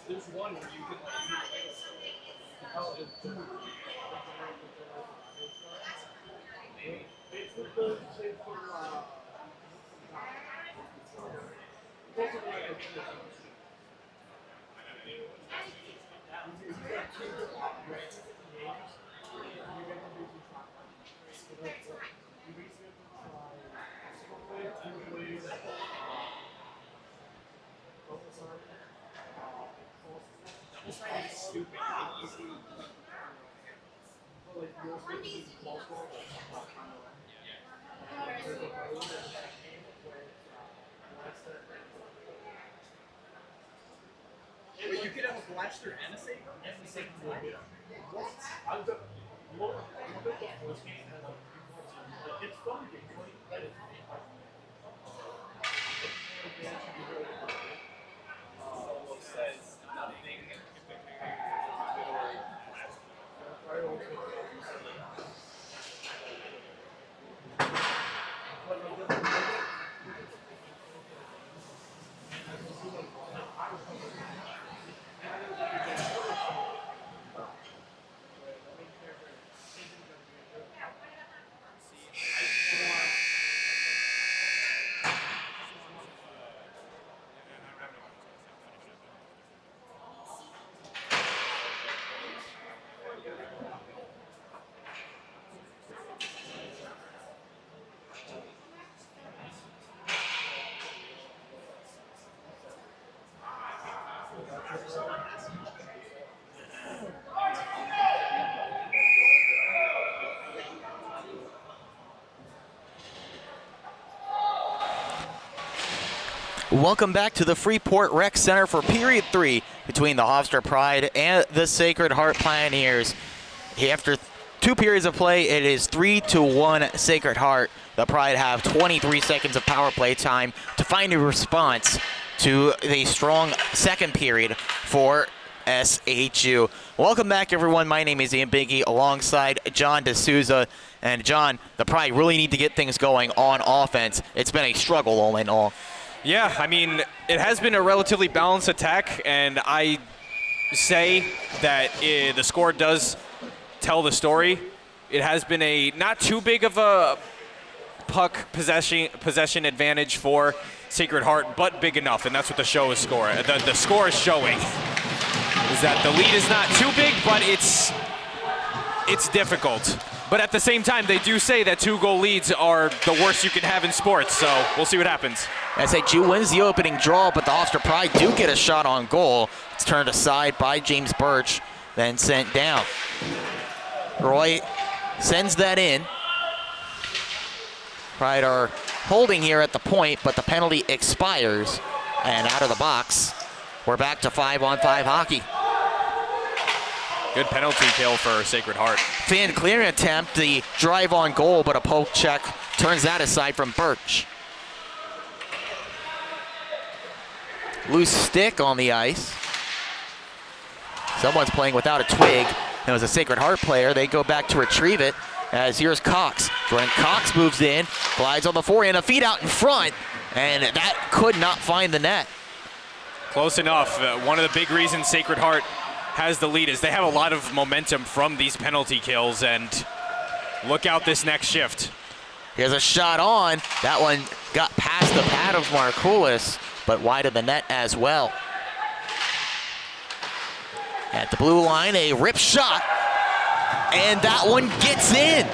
There's one where you can you could have a blaster and a saber and the same time. It's fun. Says nothing. Welcome back to the Freeport Rec Center for Period 3 between the Hofstra Pride and the Sacred Heart Pioneers. After 2 periods of play, it is 3-1 Sacred Heart. The Pride have 23 seconds of power play time to find a response to the strong second period for SHU. Welcome back, everyone. My name is Ian Binky alongside John D'Souza. And John, the Pride really need to get things going on offense. It's been a struggle all in all. Yeah, I mean, it has been a relatively balanced attack, and I say that the score does tell the story. It has been a not too big of a puck possession advantage for Sacred Heart, but big enough, and that's what the show is scoring. The score is showing is that the lead is not too big, but it's difficult. But at the same time, they do say that 2-goal leads are the worst you can have in sports, so we'll see what happens. SHU wins the opening draw, but the Hofstra Pride do get a shot on goal. It's turned aside by James Birch, then sent down. Roy sends that in. Pride are holding here at the point, but the penalty expires. And out of the box, we're back to 5-on-5 hockey. Good penalty kill for Sacred Heart. Fan clearing attempt, the drive on goal, but a poke check turns that aside from Birch. Loose stick on the ice. Someone's playing without a twig. It was a Sacred Heart player. They go back to retrieve it as here's Cox. Jordan Cox moves in, glides on the forehand, a feed out in front, and that could not find the net. Close enough. One of the big reasons Sacred Heart has the lead is they have a lot of momentum from these penalty kills, and look out this next shift. Here's a shot on. That one got past the pad of Markoulis, but wide of the net as well. At the blue line, a rip shot, and that one gets in.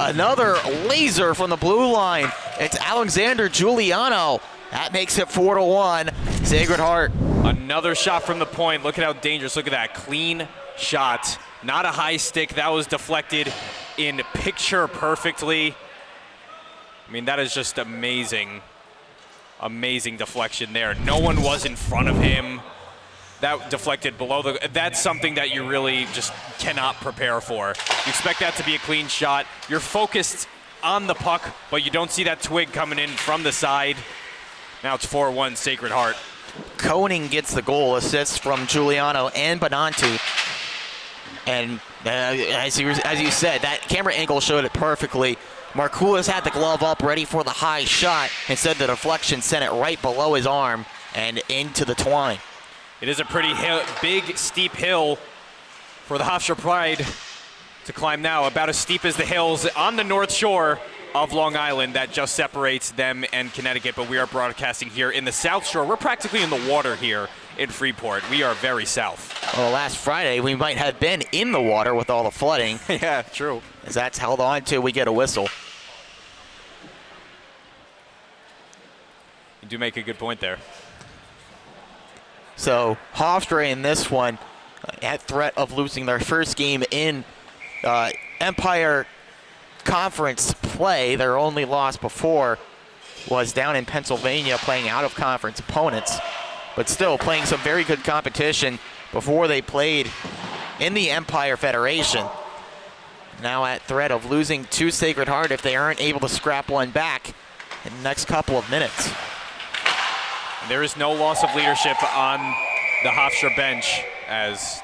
Another laser from the blue line. It's Alexander Giuliano. That makes it 4-1, Sacred Heart. Another shot from the point. Look at how dangerous. Look at that clean shot. Not a high stick. That was deflected in picture perfectly. I mean, that is just amazing. Amazing deflection there. No one was in front of him. That deflected below the, that's something that you really just cannot prepare for. You expect that to be a clean shot. You're focused on the puck, but you don't see that twig coming in from the side. Now it's 4-1 Sacred Heart. Koning gets the goal, assists from Giuliano and Benanti. And as you said, that camera angle showed it perfectly. Markoulis had the glove up, ready for the high shot. Instead, the deflection sent it right below his arm and into the twine. It is a pretty big, steep hill for the Hofstra Pride to climb now, about as steep as the hills on the North Shore of Long Island that just separates them and Connecticut, but we are broadcasting here in the South Shore. We're practically in the water here in Freeport. We are very south. Well, last Friday, we might have been in the water with all the flooding. Yeah, true. As that's held on till we get a whistle. You do make a good point there. So Hofstra in this one at threat of losing their first game in Empire Conference play. Their only loss before was down in Pennsylvania playing out of conference opponents, but still playing some very good competition before they played in the Empire Federation. Now at threat of losing to Sacred Heart if they aren't able to scrap one back in the next couple of minutes. There is no loss of leadership on the Hofstra bench, as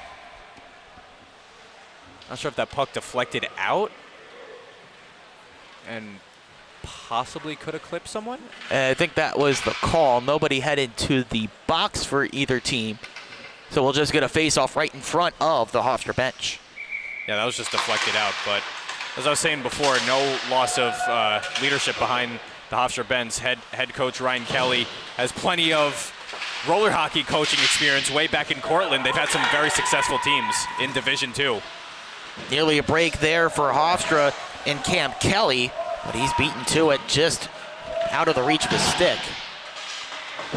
not sure if that puck deflected out and possibly could have clipped someone. I think that was the call. Nobody headed to the box for either team. So we'll just get a face-off right in front of the Hofstra bench. Yeah, that was just deflected out. But as I was saying before, no loss of leadership behind the Hofstra bench. Head coach Ryan Kelly has plenty of roller hockey coaching experience way back in Cortland. They've had some very successful teams in Division II. Nearly a break there for Hofstra and Camp Kelly, but he's beaten to it just out of the reach of the stick.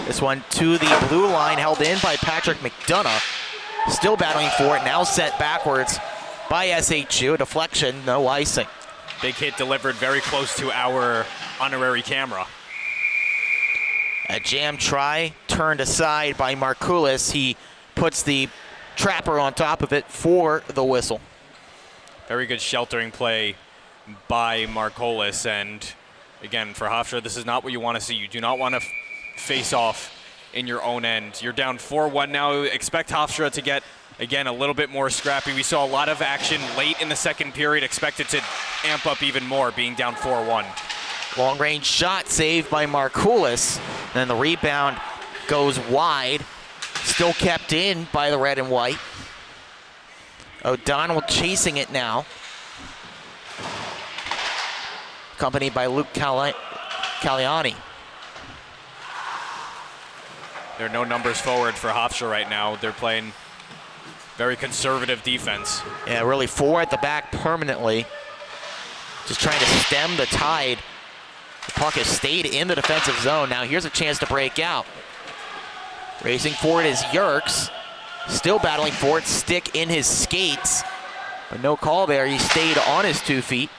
This one to the blue line, held in by Patrick McDonough. Still battling for it, now sent backwards by SHU. A deflection, no icing. Big hit delivered very close to our honorary camera. A jam try turned aside by Markoulis. He puts the trapper on top of it for the whistle. Very good sheltering play by Markoulis, and again, for Hofstra, this is not what you want to see. You do not want to face off in your own end. You're down 4-1 now. Expect Hofstra to get, again, a little bit more scrappy. We saw a lot of action late in the second period. Expect it to amp up even more, being down 4-1. Long-range shot saved by Markoulis. Then the rebound goes wide. Still kept in by the red and white. O'Donnell chasing it now. Accompanied by Luke Caliani. There are no numbers forward for Hofstra right now. They're playing very conservative defense. Yeah, really four at the back permanently. Just trying to stem the tide. The puck has stayed in the defensive zone. Now here's a chance to break out. Racing for it is Yerkes. Still battling for it, stick in his skates. But no call there, he stayed on his 2 feet.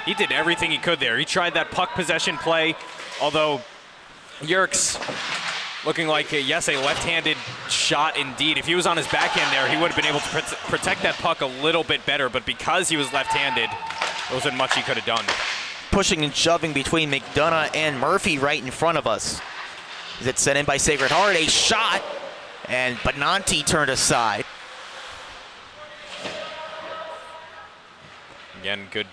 He did everything he could there. He tried that puck possession play, although Yerkes looking like, yes, a left-handed shot indeed. If he was on his backhand there, he would have been able to protect that puck a little bit better, but because he was left-handed, there wasn't much he could have done. Pushing and shoving between McDonough and Murphy right in front of us. Is it sent in by Sacred Heart? A shot, and Benanti turned aside. Again, good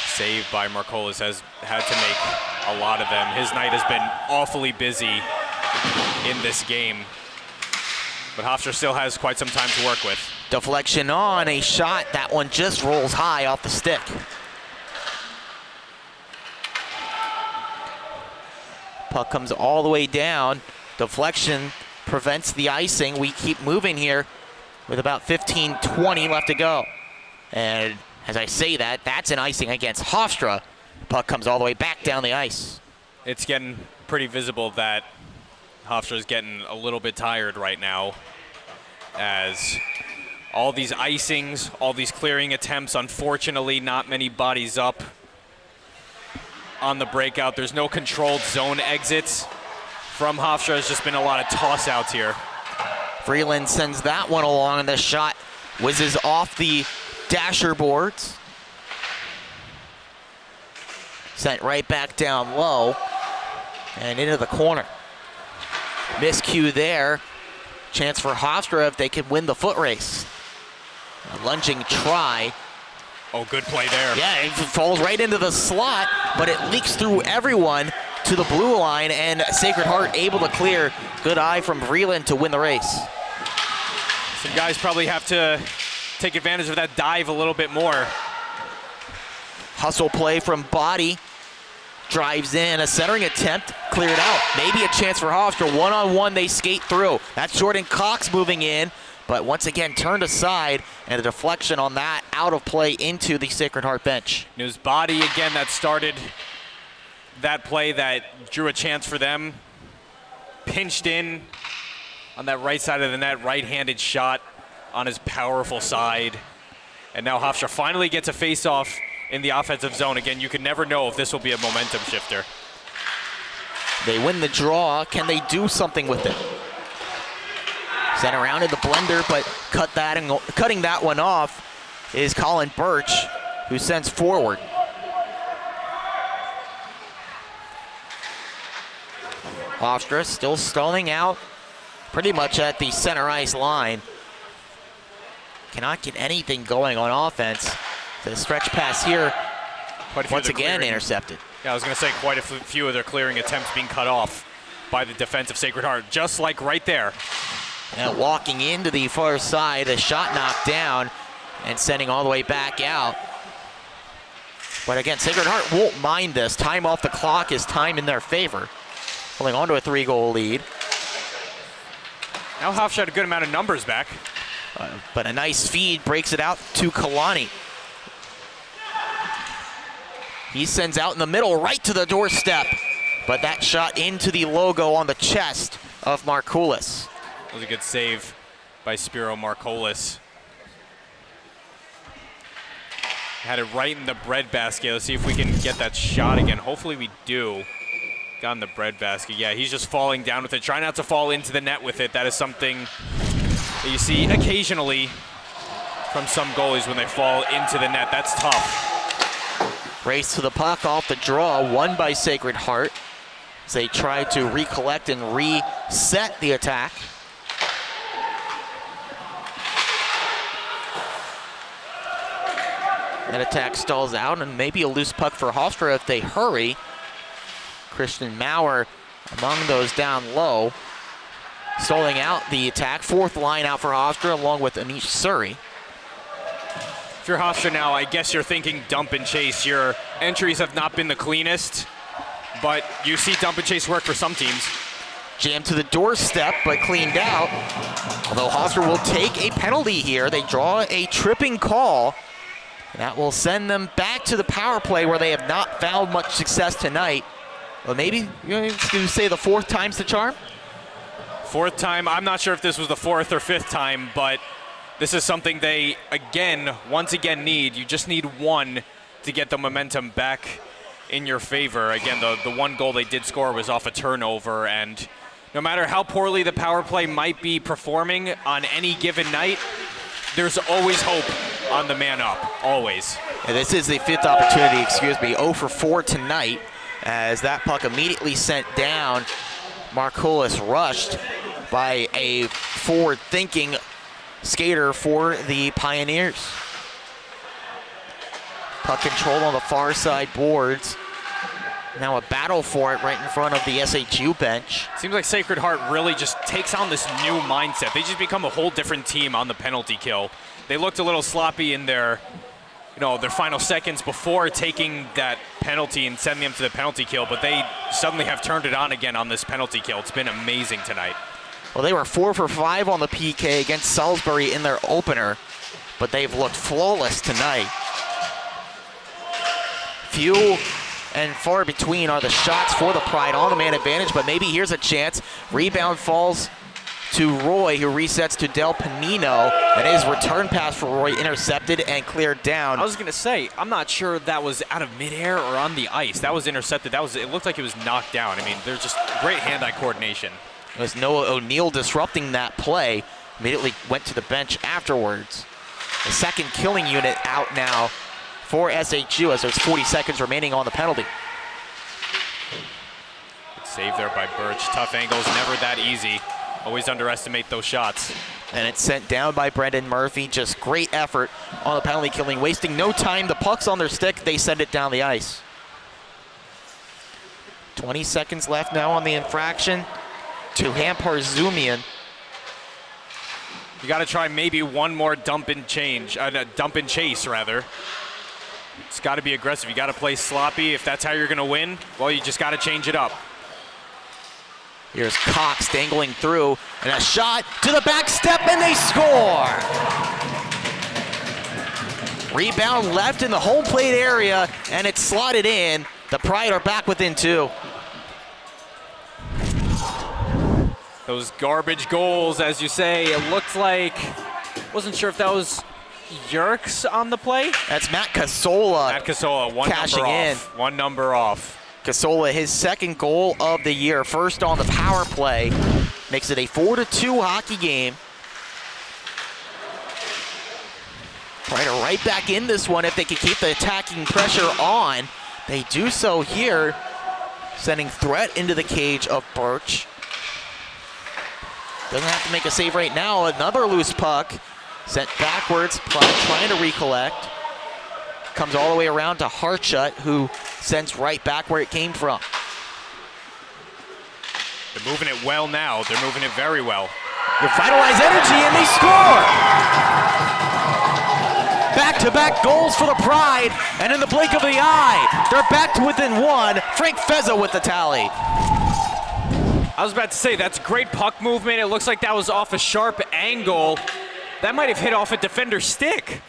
save by Markoulis. Has had to make a lot of them. His night has been awfully busy in this game, but Hofstra still has quite some time to work with. Deflection on, a shot. That one just rolls high off the stick. Puck comes all the way down. Deflection prevents the icing. We keep moving here with about 15-20 left to go. And as I say that, that's an icing against Hofstra. Puck comes all the way back down the ice. It's getting pretty visible that Hofstra is getting a little bit tired right now, as All these icings, all these clearing attempts. Unfortunately, not many bodies up on the breakout. There's no controlled zone exits from Hofstra. It's just been a lot of toss-outs here. Freeland sends that one along, and the shot whizzes off the dasher boards. Sent right back down low and into the corner. Miscue there. Chance for Hofstra if they could win the foot race. A lunging try. Oh, good play there. Yeah, it falls right into the slot, but it leaks through everyone to the blue line, and Sacred Heart able to clear. Good eye from Vreeland to win the race. Some guys probably have to take advantage of that dive a little bit more. Hustle play from Body. Drives in, a centering attempt, cleared out. Maybe a chance for Hofstra. One-on-one, they skate through. That's Jordan Cox moving in, but once again turned aside, and a deflection on that, out of play into the Sacred Heart bench. It was Body again that started that play that drew a chance for them. Pinched in on that right side of the net, right-handed shot on his powerful side. And now Hofstra finally gets a face-off in the offensive zone. Again, you can never know if this will be a momentum shifter. They win the draw. Can they do something with it? Sent around in the blender, but cutting that one off is Colin Birch, who sends forward. Hofstra still stalling out pretty much at the center ice line. Cannot get anything going on offense. The stretch pass here, once again intercepted. Yeah, I was going to say quite a few of their clearing attempts being cut off by the defense of Sacred Heart, just like right there. And walking into the far side, a shot knocked down and sending all the way back out. But again, Sacred Heart won't mind this. Time off the clock is time in their favor. Holding on to a 3-goal lead. Now Hofstra had a good amount of numbers back. But a nice feed breaks it out to Kalani. He sends out in the middle, right to the doorstep. But that shot into the logo on the chest of Markoulis. That was a good save by Spiro Markoulis. Had it right in the breadbasket. Let's see if we can get that shot again. Hopefully we do. Got in the breadbasket. Yeah, he's just falling down with it. Try not to fall into the net with it. That is something that you see occasionally from some goalies when they fall into the net. That's tough. Race to the puck off the draw, won by Sacred Heart as they try to recollect and reset the attack. That attack stalls out, and maybe a loose puck for Hofstra if they hurry. Christian Maurer among those down low. Stalling out the attack. Fourth line out for Hofstra along with Anish Suri. If you're Hofstra now, I guess you're thinking dump and chase. Your entries have not been the cleanest, but you see dump and chase work for some teams. Jammed to the doorstep, but cleaned out. Although Hofstra will take a penalty here. They draw a tripping call. That will send them back to the power play where they have not found much success tonight. Well, maybe you say the fourth time's the charm? Fourth time. I'm not sure if this was the fourth or fifth time, but this is something they, once again need. You just need one to get the momentum back in your favor. Again, the one goal they did score was off a turnover, and no matter how poorly the power play might be performing on any given night, there's always hope on the man up, always. And this is the fifth opportunity, 0 for 4 tonight, as that puck immediately sent down. Markoulis rushed by a forward-thinking skater for the Pioneers. Puck control on the far side boards. Now a battle for it right in front of the SHU bench. Seems like Sacred Heart really just takes on this new mindset. They just become a whole different team on the penalty kill. They looked a little sloppy in their final seconds before taking that penalty and sending them to the penalty kill, but they suddenly have turned it on again on this penalty kill. It's been amazing tonight. Well, they were 4 for 5 on the PK against Salisbury in their opener, but they've looked flawless tonight. Few and far between are the shots for the Pride on the man advantage, but maybe here's a chance. Rebound falls to Roy, who resets to Del Panino, and his return pass for Roy intercepted and cleared down. I was gonna say, I'm not sure that was out of midair or on the ice. That was intercepted. It looked like it was knocked down. I mean, there's just great hand-eye coordination. It was Noah O'Neill disrupting that play. Immediately went to the bench afterwards. The second killing unit out now for SHU as there's 40 seconds remaining on the penalty. Good save there by Birch. Tough angles, never that easy. Always underestimate those shots. And it's sent down by Brendan Murphy. Just great effort on the penalty killing, wasting no time. The puck's on their stick, they send it down the ice. 20 seconds left now on the infraction to Hamparzumian. You got to try maybe one more dump and chase rather. It's got to be aggressive. You got to play sloppy. If that's how you're going to win, well, you just got to change it up. Here's Cox dangling through, and a shot to the back step, and they score! Rebound left in the home plate area, and it's slotted in. The Pride are back within 2. Those garbage goals, as you say, it looked like, wasn't sure if that was Yerkes on the play. That's Matt Casola. Matt Casola, one number off. Casola, his second goal of the year, first on the power play, makes it a 4-2 hockey game. Pride are right back in this one if they can keep the attacking pressure on. They do so here, sending threat into the cage of Birch. Doesn't have to make a save right now. Another loose puck sent backwards, Pride trying to recollect. Comes all the way around to Hartshut, who sends right back where it came from. They're moving it well now. They're moving it very well. Revitalize energy, and they score! Back-to-back goals for the Pride, and in the blink of the eye, they're back to within 1. Frank Fezza with the tally. I was about to say, that's great puck movement. It looks like that was off a sharp angle. That might have hit off a defender's stick.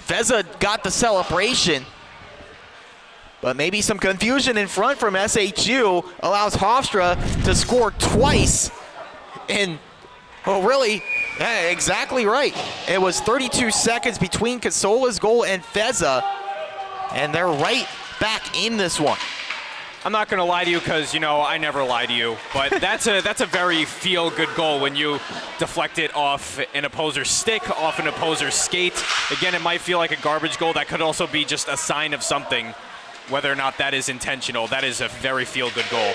Fezza got the celebration, but maybe some confusion in front from SHU allows Hofstra to score twice. And, well, really, yeah, exactly right. It was 32 seconds between Casola's goal and Fezza, and they're right back in this one. I'm not going to lie to you because, you know, I never lie to you, but that's a very feel-good goal when you deflect it off an opposer's stick, off an opposer's skate. Again, it might feel like a garbage goal. That could also be just a sign of something, whether or not that is intentional. That is a very feel-good goal.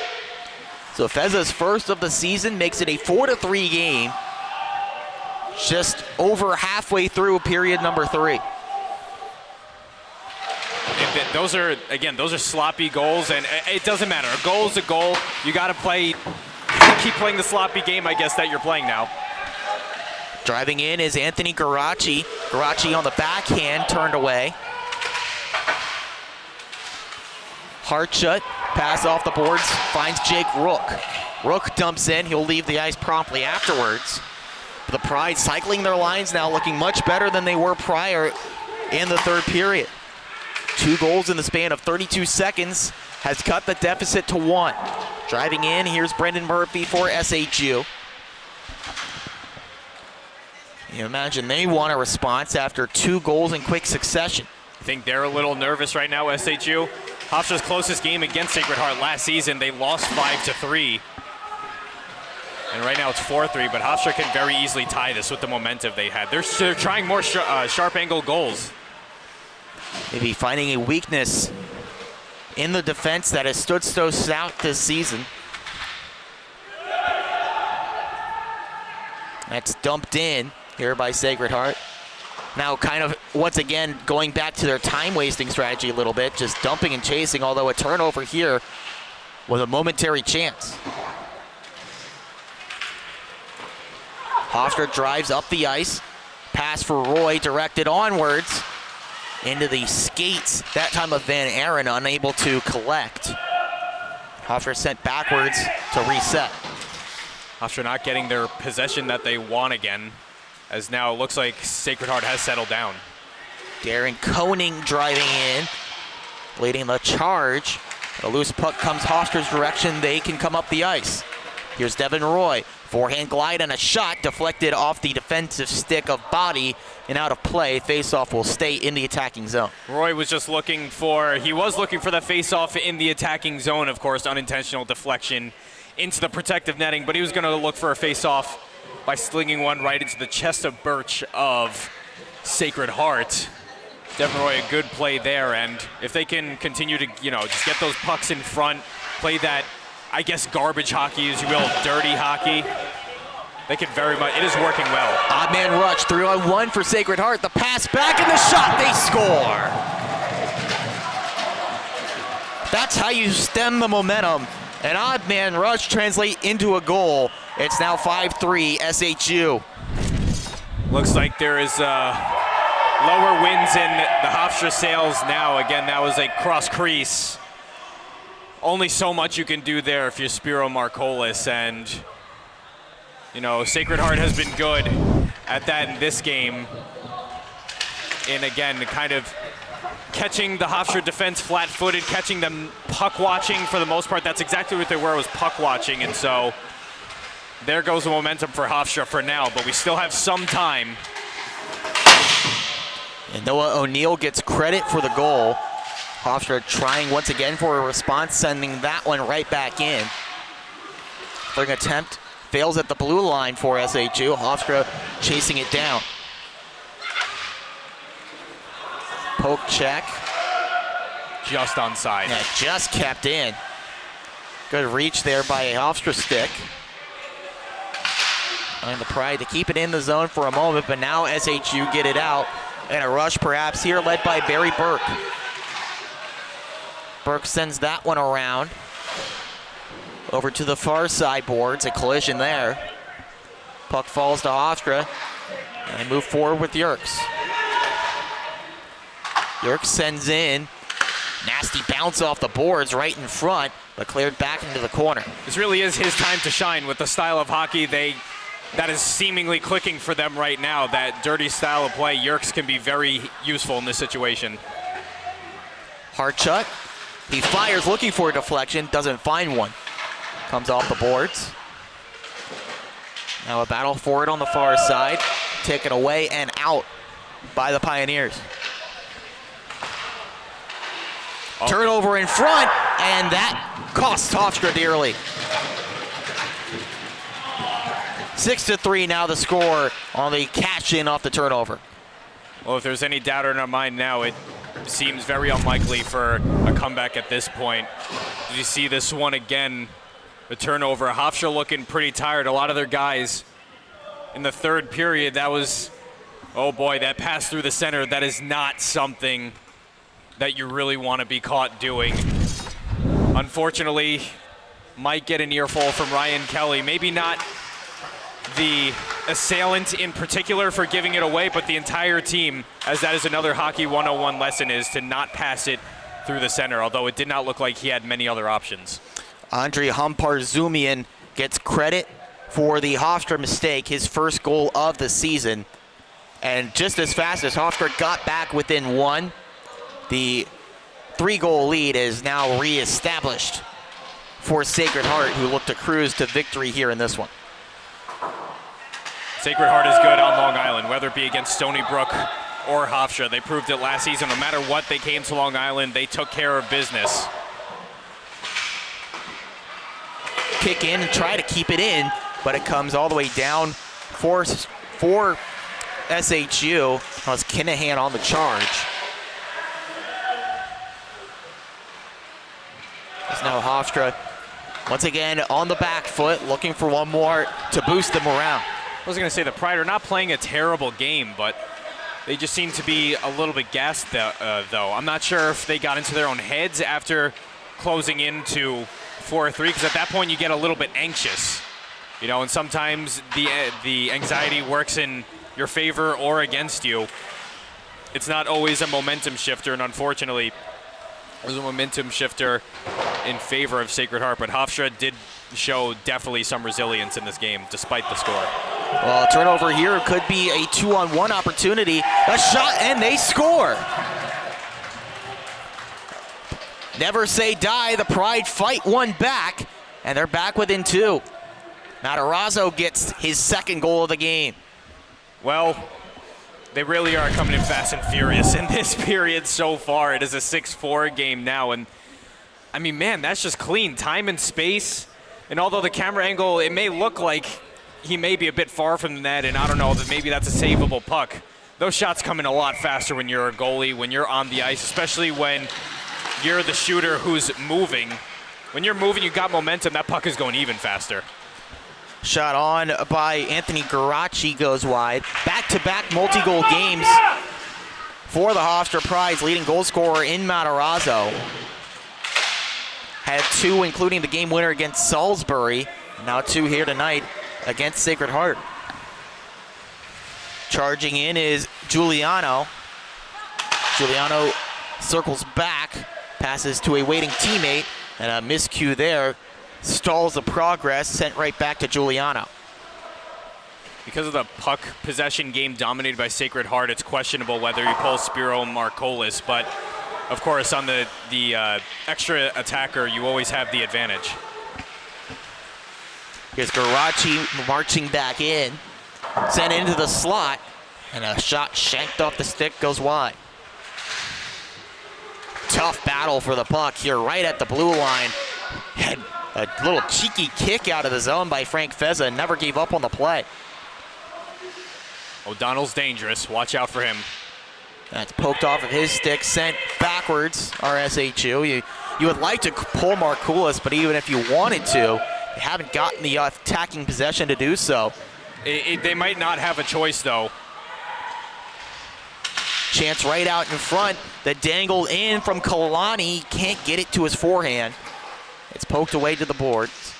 So Fezza's first of the season makes it a 4-3 game, just over halfway through period number 3. Those are sloppy goals, and it doesn't matter. A goal is a goal. You got to keep playing the sloppy game, I guess, that you're playing now. Driving in is Anthony Garacci. Garacci on the backhand, turned away. Hartshut, pass off the boards, finds Jake Rook. Rook dumps in, he'll leave the ice promptly afterwards. The Pride cycling their lines now, looking much better than they were prior in the third period. 2 goals in the span of 32 seconds has cut the deficit to 1. Driving in, here's Brendan Murphy for SHU. You imagine they want a response after 2 goals in quick succession. I think they're a little nervous right now, SHU. Hofstra's closest game against Sacred Heart last season, they lost 5-3. And right now it's 4-3, but Hofstra can very easily tie this with the momentum they had. They're trying more sharp angle goals. Maybe finding a weakness in the defense that has stood so stout this season. That's dumped in here by Sacred Heart. Now kind of, once again, going back to their time-wasting strategy a little bit, just dumping and chasing, although a turnover here with a momentary chance. Hofstra drives up the ice. Pass for Roy, directed onwards. Into the skates, that time of Van Aaron, unable to collect. Hofstra sent backwards to reset. Hofstra not getting their possession that they want again, as now it looks like Sacred Heart has settled down. Darren Koning driving in, leading the charge. A loose puck comes Hofstra's direction. They can come up the ice. Here's Devin Roy, Forehand glide and a shot deflected off the defensive stick of Body and out of play. Faceoff will stay in the attacking zone. Roy was just looking for the face-off in the attacking zone, of course, unintentional deflection into the protective netting, but he was going to look for a face-off by slinging one right into the chest of Birch of Sacred Heart. Definitely a good play there, and if they can continue to, just get those pucks in front, play that, I guess, garbage hockey, as you will, dirty hockey, they can very much, it is working well. Odd man rush, 3-on-1 for Sacred Heart. The pass back and the shot, they score. That's how you stem the momentum. An odd man rush translate into a goal. It's now 5-3 SHU. Looks like there is lower winds in the Hofstra sails now. Again, that was a cross crease. Only so much you can do there if you're Spiro Marcolis, and Sacred Heart has been good at that in this game. And again, kind of catching the Hofstra defense flat-footed, catching them puck-watching for the most part. That's exactly what they were, was puck-watching, and so there goes the momentum for Hofstra for now, but we still have some time. And Noah O'Neill gets credit for the goal. Hofstra trying once again for a response, sending that one right back in. Third attempt fails at the blue line for SHU. Hofstra chasing it down. Poke check. Just onside. Yeah, just kept in. Good reach there by a Hofstra stick. And the Pride to keep it in the zone for a moment, but now SHU get it out. And a rush perhaps here led by Barry Burke. Burke sends that one around. Over to the far side boards, a collision there. Puck falls to Hofstra, and move forward with Yerkes. Yerkes sends in. Nasty bounce off the boards right in front, but cleared back into the corner. This really is his time to shine with the style of hockey that is seemingly clicking for them right now. That dirty style of play, Yerkes can be very useful in this situation. Hartchuk, he fires looking for a deflection, doesn't find one. Comes off the boards. Now a battle for it on the far side. Taken away and out by the Pioneers. Oh. Turnover in front, and that costs Hofstra dearly. 6-3 now the score on the cash in off the turnover. Well, if there's any doubt in our mind now, it seems very unlikely for a comeback at this point. You see this one again, the turnover. Hofstra looking pretty tired. A lot of their guys in the third period, that was, oh boy, that pass through the center, that is not something that you really want to be caught doing. Unfortunately, might get an earful from Ryan Kelly. Maybe not the assailant in particular for giving it away, but the entire team, as that is another Hockey 101 lesson, is to not pass it through the center, although it did not look like he had many other options. Andre Humparzumian gets credit for the Hofstra mistake, his first goal of the season. And just as fast as Hofstra got back within one, the 3-goal lead is now reestablished for Sacred Heart, who look to cruise to victory here in this one. Sacred Heart is good on Long Island, whether it be against Stony Brook or Hofstra. They proved it last season. No matter what they came to Long Island, they took care of business. Kick in and try to keep it in, but it comes all the way down for SHU. That's Kinahan on the charge. There's now Hofstra once again on the back foot, looking for one more to boost them around. I was going to say the Pride are not playing a terrible game, but they just seem to be a little bit gassed, though. I'm not sure if they got into their own heads after closing into 4-3, because at that point you get a little bit anxious, and sometimes the anxiety works in your favor or against you. It's not always a momentum shifter, and unfortunately, it was a momentum shifter in favor of Sacred Heart, but Hofstra did show definitely some resilience in this game, despite the score. Well, turnover here could be a 2-on-1 opportunity. A shot, and they score. Never say die. The Pride fight one back, and they're back within 2. Matarazzo gets his second goal of the game. Well, they really are coming in fast and furious in this period so far. It is a 6-4 game now, and I mean, man, that's just clean. Time and space, and although the camera angle, it may look like he may be a bit far from the net, and I don't know, that maybe that's a savable puck. Those shots come in a lot faster when you're a goalie, when you're on the ice, especially when you're the shooter who's moving. When you're moving, you got momentum, that puck is going even faster. Shot on by Anthony Garacci goes wide. Back-to-back multi-goal games for the Hofstra Pride's leading goal scorer in Matarazzo. Had 2, including the game winner against Salisbury. Now 2 here tonight against Sacred Heart. Charging in is Giuliano. Giuliano circles back, passes to a waiting teammate, and a miscue there stalls the progress, sent right back to Giuliano. Because of the puck possession game dominated by Sacred Heart, it's questionable whether you pull Spiro Marcolis, but of course on the extra attacker, you always have the advantage. Here's Garacci marching back in, sent into the slot, and a shot shanked off the stick goes wide. Tough battle for the puck here right at the blue line. Had a little cheeky kick out of the zone by Frank Feza and never gave up on the play. O'Donnell's dangerous. Watch out for him. That's poked off of his stick, sent backwards, RSHU. You would like to pull Markoulis, but even if you wanted to, they haven't gotten the attacking possession to do so. They might not have a choice, though. Chance right out in front that dangled in from Kalani. Can't get it to his forehand. It's poked away to the boards.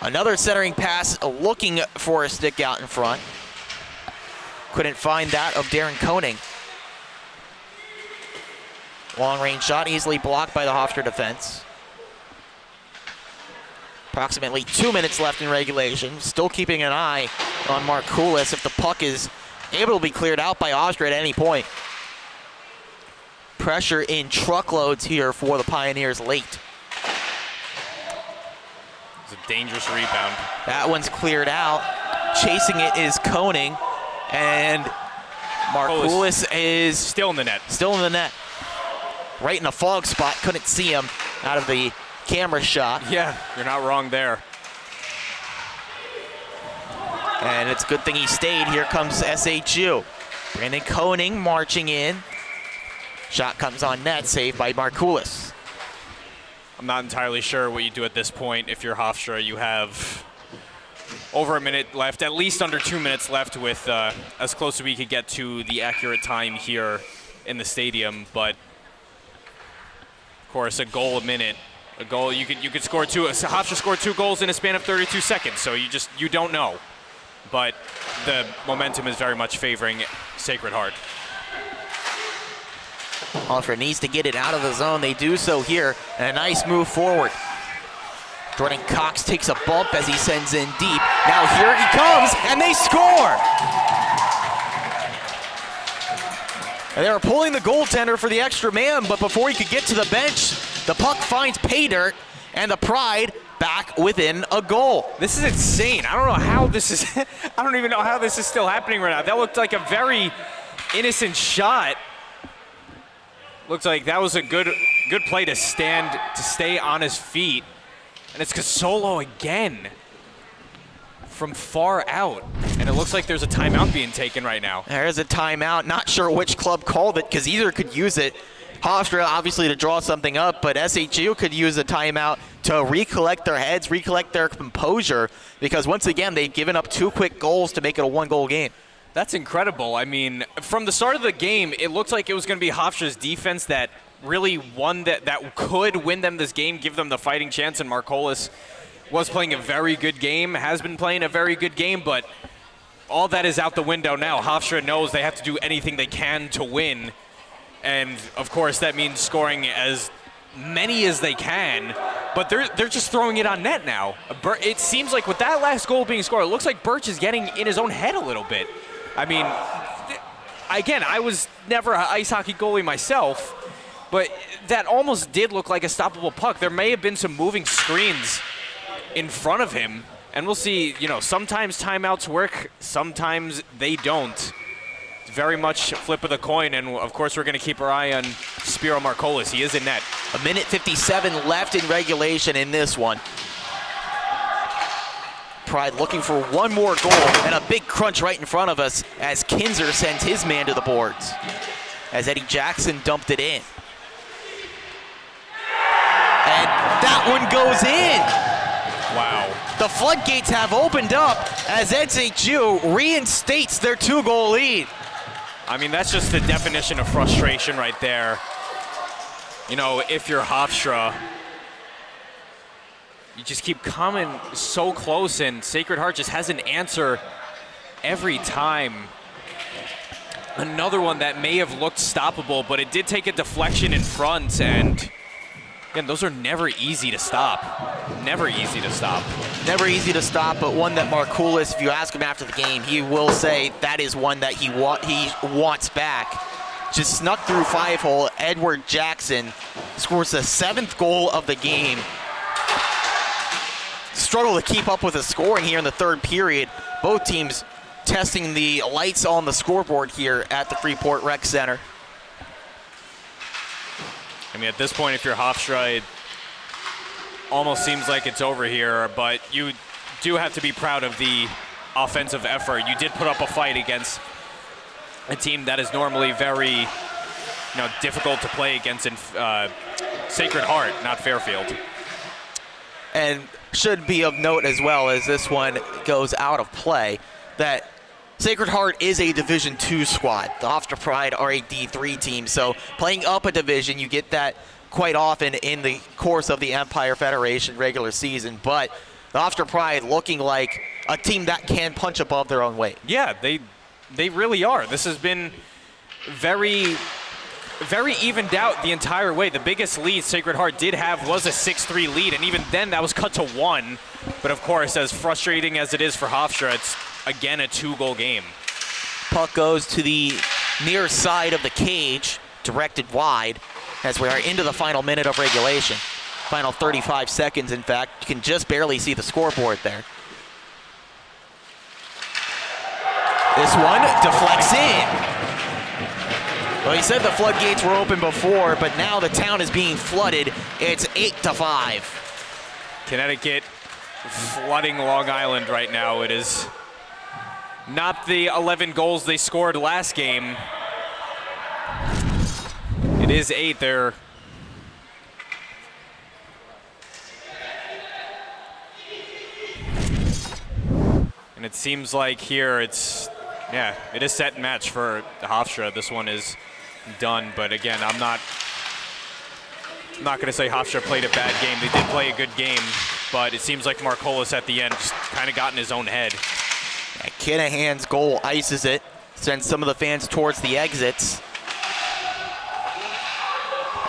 Another centering pass looking for a stick out in front. Couldn't find that of Darren Koenig. Long range shot easily blocked by the Hofstra defense. Approximately 2 minutes left in regulation. Still keeping an eye on Markoulis if the puck is able to be cleared out by Hofstra at any point. Pressure in truckloads here for the Pioneers late. It's a dangerous rebound. That one's cleared out. Chasing it is Koenig, and Markoulis is still in the net. Still in the net. Right in the fog spot. Couldn't see him out of the camera shot. Yeah, you're not wrong there. And it's a good thing he stayed. Here comes SHU. Brandon Koenig marching in. Shot comes on net, saved by Markoulis. I'm not entirely sure what you do at this point. If you're Hofstra, you have over a minute left, at least under 2 minutes left, with as close as we could get to the accurate time here in the stadium. But of course, a goal a minute. A goal, you could score 2. Hofstra scored 2 goals in a span of 32 seconds, so you don't know. But the momentum is very much favoring Sacred Heart. Hofstra needs to get it out of the zone. They do so here, and a nice move forward. Jordan Cox takes a bump as he sends in deep. Now here he comes, and they score! And they were pulling the goaltender for the extra man, but before he could get to the bench, the puck finds pay dirt, and the Pride back within a goal. This is insane. I don't know how this is, I don't even know how this is still happening right now. That looked like a very innocent shot. Looks like that was a good play to stay on his feet. And it's Casolo again from far out. And it looks like there's a timeout being taken right now. There's a timeout. Not sure which club called it, because either could use it. Hofstra, obviously, to draw something up, but SHU could use a timeout to recollect their heads, recollect their composure, because once again, they've given up 2 quick goals to make it a 1-goal game. That's incredible. I mean, from the start of the game, it looked like it was going to be Hofstra's defense that really won, that could win them this game, give them the fighting chance, and Markoulis was playing a very good game, has been playing a very good game, but all that is out the window now. Hofstra knows they have to do anything they can to win, and of course that means scoring as many as they can, but they're just throwing it on net now. It seems like with that last goal being scored, it looks like Birch is getting in his own head a little bit. I mean, again, I was never an ice hockey goalie myself, but that almost did look like a stoppable puck. There may have been some moving screens in front of him, And we'll see, sometimes timeouts work, sometimes they don't. It's very much a flip of the coin, and of course we're going to keep our eye on Spiro Marcolis. He is in net. 1:57 left in regulation in this one. Pride looking for one more goal, and a big crunch right in front of us as Kinzer sends his man to the boards, as Eddie Jackson dumped it in. And that one goes in. Wow. The floodgates have opened up as SHU reinstates their 2-goal lead. I mean, that's just the definition of frustration right there. If you're Hofstra, you just keep coming so close, and Sacred Heart just has an answer every time. Another one that may have looked stoppable, but it did take a deflection in front, and again, those are never easy to stop. Never easy to stop. Never easy to stop, but one that Markoulis, if you ask him after the game, he will say that is one that he wants back. Just snuck through 5-hole. Edward Jackson scores the 7th goal of the game. Struggle to keep up with the scoring here in the 3rd period. Both teams testing the lights on the scoreboard here at the Freeport Rec Center. I mean, at this point, if you're Hofstra, it almost seems like it's over here, but you do have to be proud of the offensive effort. You did put up a fight against a team that is normally very, difficult to play against in Sacred Heart, not Fairfield. And should be of note as well, as this one goes out of play, that Sacred Heart is a Division II squad. The Hofstra Pride are a D3 team, so playing up a division, you get that quite often in the course of the Empire Federation regular season. But the Hofstra Pride looking like a team that can punch above their own weight. Yeah, they really are. This has been very, very evened out the entire way. The biggest lead Sacred Heart did have was a 6-3 lead, and even then that was cut to 1. But of course, as frustrating as it is for Hofstra, it's again a 2-goal game. Puck goes to the near side of the cage, directed wide, as we are into the final minute of regulation. Final 35 seconds, in fact. You can just barely see the scoreboard there. This one deflects in. Well, he said the floodgates were open before, but now the town is being flooded. It's 8-5. Connecticut flooding Long Island right now. It is not the 11 goals they scored last game. It is 8 there. And it seems like here it is set and match for Hofstra. This one is done, but again, I'm not going to say Hofstra played a bad game. They did play a good game, but it seems like Marcolis at the end just kind of got in his own head. Kinahan's goal ices it, sends some of the fans towards the exits.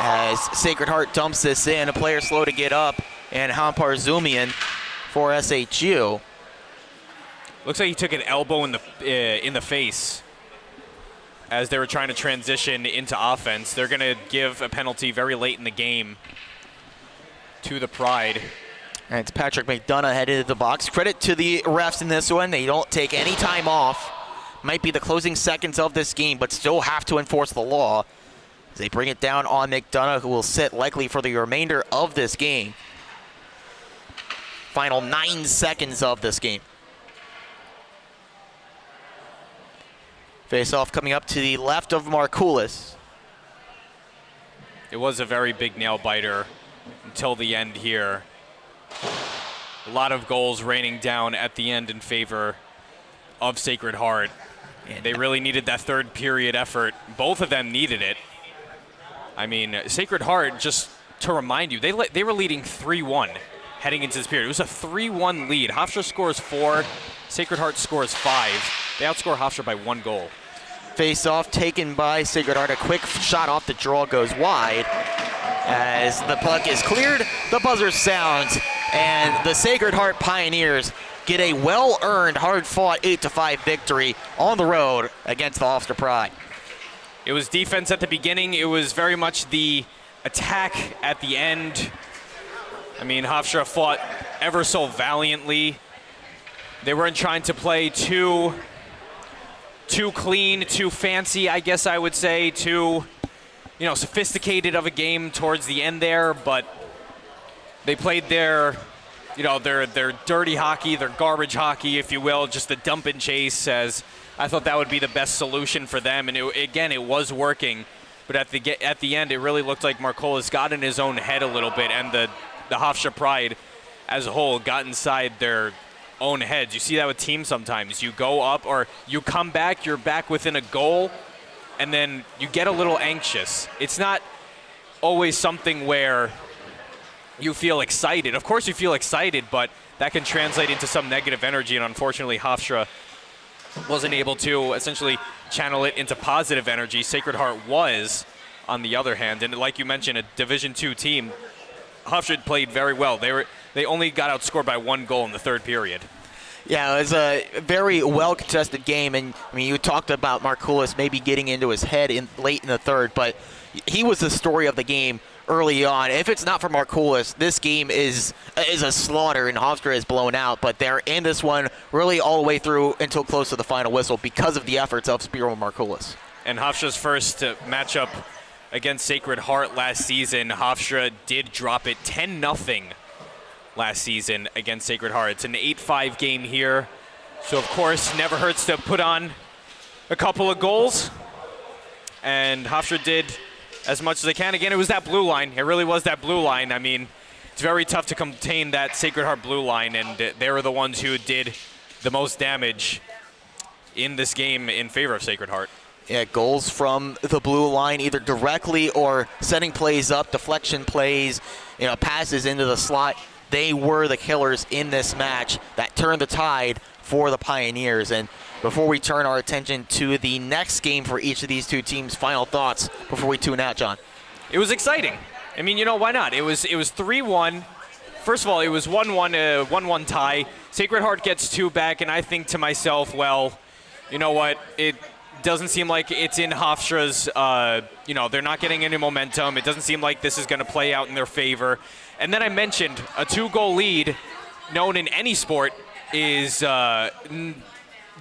As Sacred Heart dumps this in, a player slow to get up, and Hampar Zumian for SHU. Looks like he took an elbow in the face as they were trying to transition into offense. They're going to give a penalty very late in the game to the Pride. And it's Patrick McDonough headed to the box. Credit to the refs in this one. They don't take any time off. Might be the closing seconds of this game, but still have to enforce the law. As they bring it down on McDonough, who will sit likely for the remainder of this game. Final 9 seconds of this game. Face-off coming up to the left of Markoulis. It was a very big nail-biter until the end here. A lot of goals raining down at the end in favor of Sacred Heart. They really needed that third period effort. Both of them needed it. I mean, Sacred Heart, just to remind you, they were leading 3-1 heading into this period. It was a 3-1 lead. Hofstra scores 4, Sacred Heart scores 5. They outscore Hofstra by 1 goal. Face-off taken by Sacred Heart. A quick shot off the draw goes wide. As the puck is cleared, the buzzer sounds, and the Sacred Heart Pioneers get a well-earned, hard-fought 8-5 victory on the road against the Hofstra Pride. It was defense at the beginning. It was very much the attack at the end. I mean, Hofstra fought ever so valiantly They weren't trying to play too clean, too fancy, I guess I would say, too, sophisticated of a game towards the end there, but they played their dirty hockey, their garbage hockey, if you will, just the dump and chase, as I thought that would be the best solution for them. And it was working, but at the end, it really looked like Marcolis got in his own head a little bit, and the Hofstra Pride as a whole got inside their own heads. You see that with teams sometimes. You go up or you come back, you're back within a goal, and then you get a little anxious. It's not always something where you feel excited. Of course you feel excited, but that can translate into some negative energy, and unfortunately Hofstra wasn't able to essentially channel it into positive energy. Sacred Heart was, on the other hand, and like you mentioned, a Division II team. Hofstra played very well. They only got outscored by 1 goal in the third period. Yeah, it was a very well-contested game, and I mean, you talked about Marcolis maybe getting into his head late in the third, but he was the story of the game early on. If it's not for Marcolis, this game is a slaughter, and Hofstra is blown out, but they're in this one really all the way through until close to the final whistle because of the efforts of Spiro Marcolis. And Hofstra's first matchup against Sacred Heart last season, Hofstra did drop it 10-0 last season against Sacred Heart. It's an 8-5 game here, so of course never hurts to put on a couple of goals, and Hofstra did as much as they can. Again, it was that blue line. It really was that blue line. I mean, it's very tough to contain that Sacred Heart blue line, and they were the ones who did the most damage in this game in favor of Sacred Heart. Yeah, goals from the blue line, either directly or setting plays up, deflection plays, passes into the slot. They were the killers in this match that turned the tide for the Pioneers. And before we turn our attention to the next game for each of these two teams, final thoughts before we tune out, John. It was exciting. I mean, why not? It was 3-1. First of all, it was 1-1, a 1-1 tie. Sacred Heart gets 2 back, and I think to myself, well, you know what? It doesn't seem like it's in Hofstra's, they're not getting any momentum. It doesn't seem like this is going to play out in their favor. And then I mentioned a 2-goal lead, known in any sport, is the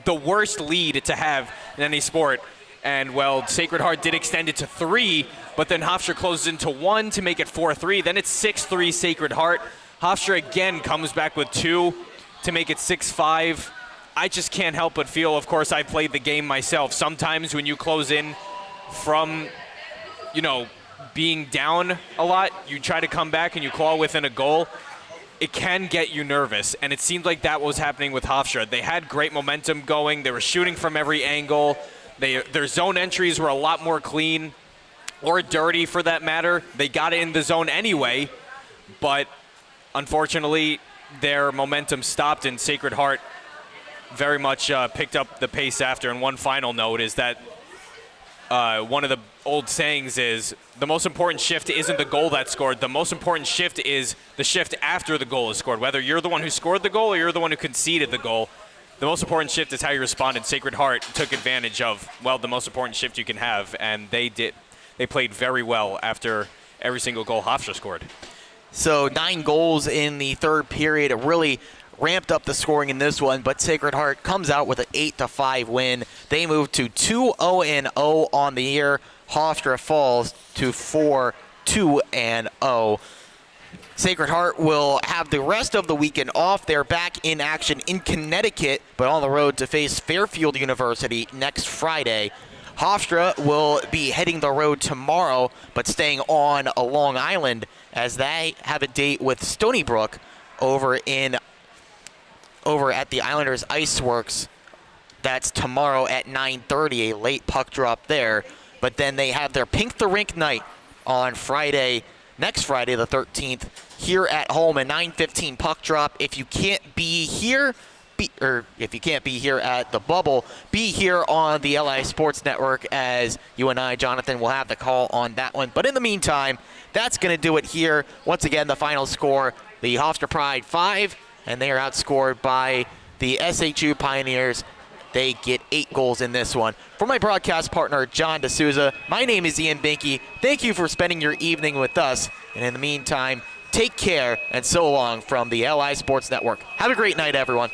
worst lead to have in any sport. And, well, Sacred Heart did extend it to 3, but then Hofstra closes into 1 to make it 4-3. Then it's 6-3 Sacred Heart. Hofstra again comes back with 2 to make it 6-5. I just can't help but feel, of course, I played the game myself. Sometimes when you close in from, being down a lot, you try to come back and you claw within a goal. It can get you nervous, and it seemed like that was happening with Hofstra. They had great momentum going. They were shooting from every angle. Their zone entries were a lot more clean, or dirty for that matter. They got it in the zone anyway, but unfortunately, their momentum stopped, and Sacred Heart very much picked up the pace after. And one final note is that one of the old sayings is the most important shift isn't the goal that's scored. The most important shift is the shift after the goal is scored. Whether you're the one who scored the goal or you're the one who conceded the goal, the most important shift is how you responded. Sacred Heart took advantage of, the most important shift you can have, and they did. They played very well after every single goal Hofstra scored. So 9 goals in the third period. It really ramped up the scoring in this one, but Sacred Heart comes out with an 8-5 win. They move to 2-0-0 on the year. Hofstra falls to 4-2-0. Sacred Heart will have the rest of the weekend off. They're back in action in Connecticut, but on the road to face Fairfield University next Friday. Hofstra will be heading the road tomorrow, but staying on Long Island as they have a date with Stony Brook over at the Islanders Iceworks. That's tomorrow at 9:30, a late puck drop there. But then they have their Pink the Rink night on Friday, next Friday the 13th, here at home, a 9:15 puck drop. If you can't be here, if you can't be here at the Bubble, be here on the LI Sports Network, as you and I, Jonathan, will have the call on that one. But in the meantime, that's going to do it here. Once again, the final score, the Hofstra Pride 5, and they are outscored by the SHU Pioneers. They get 8 goals in this one. For my broadcast partner, John D'Souza, my name is Ian Binky. Thank you for spending your evening with us. And in the meantime, take care and so long from the LI Sports Network. Have a great night, everyone.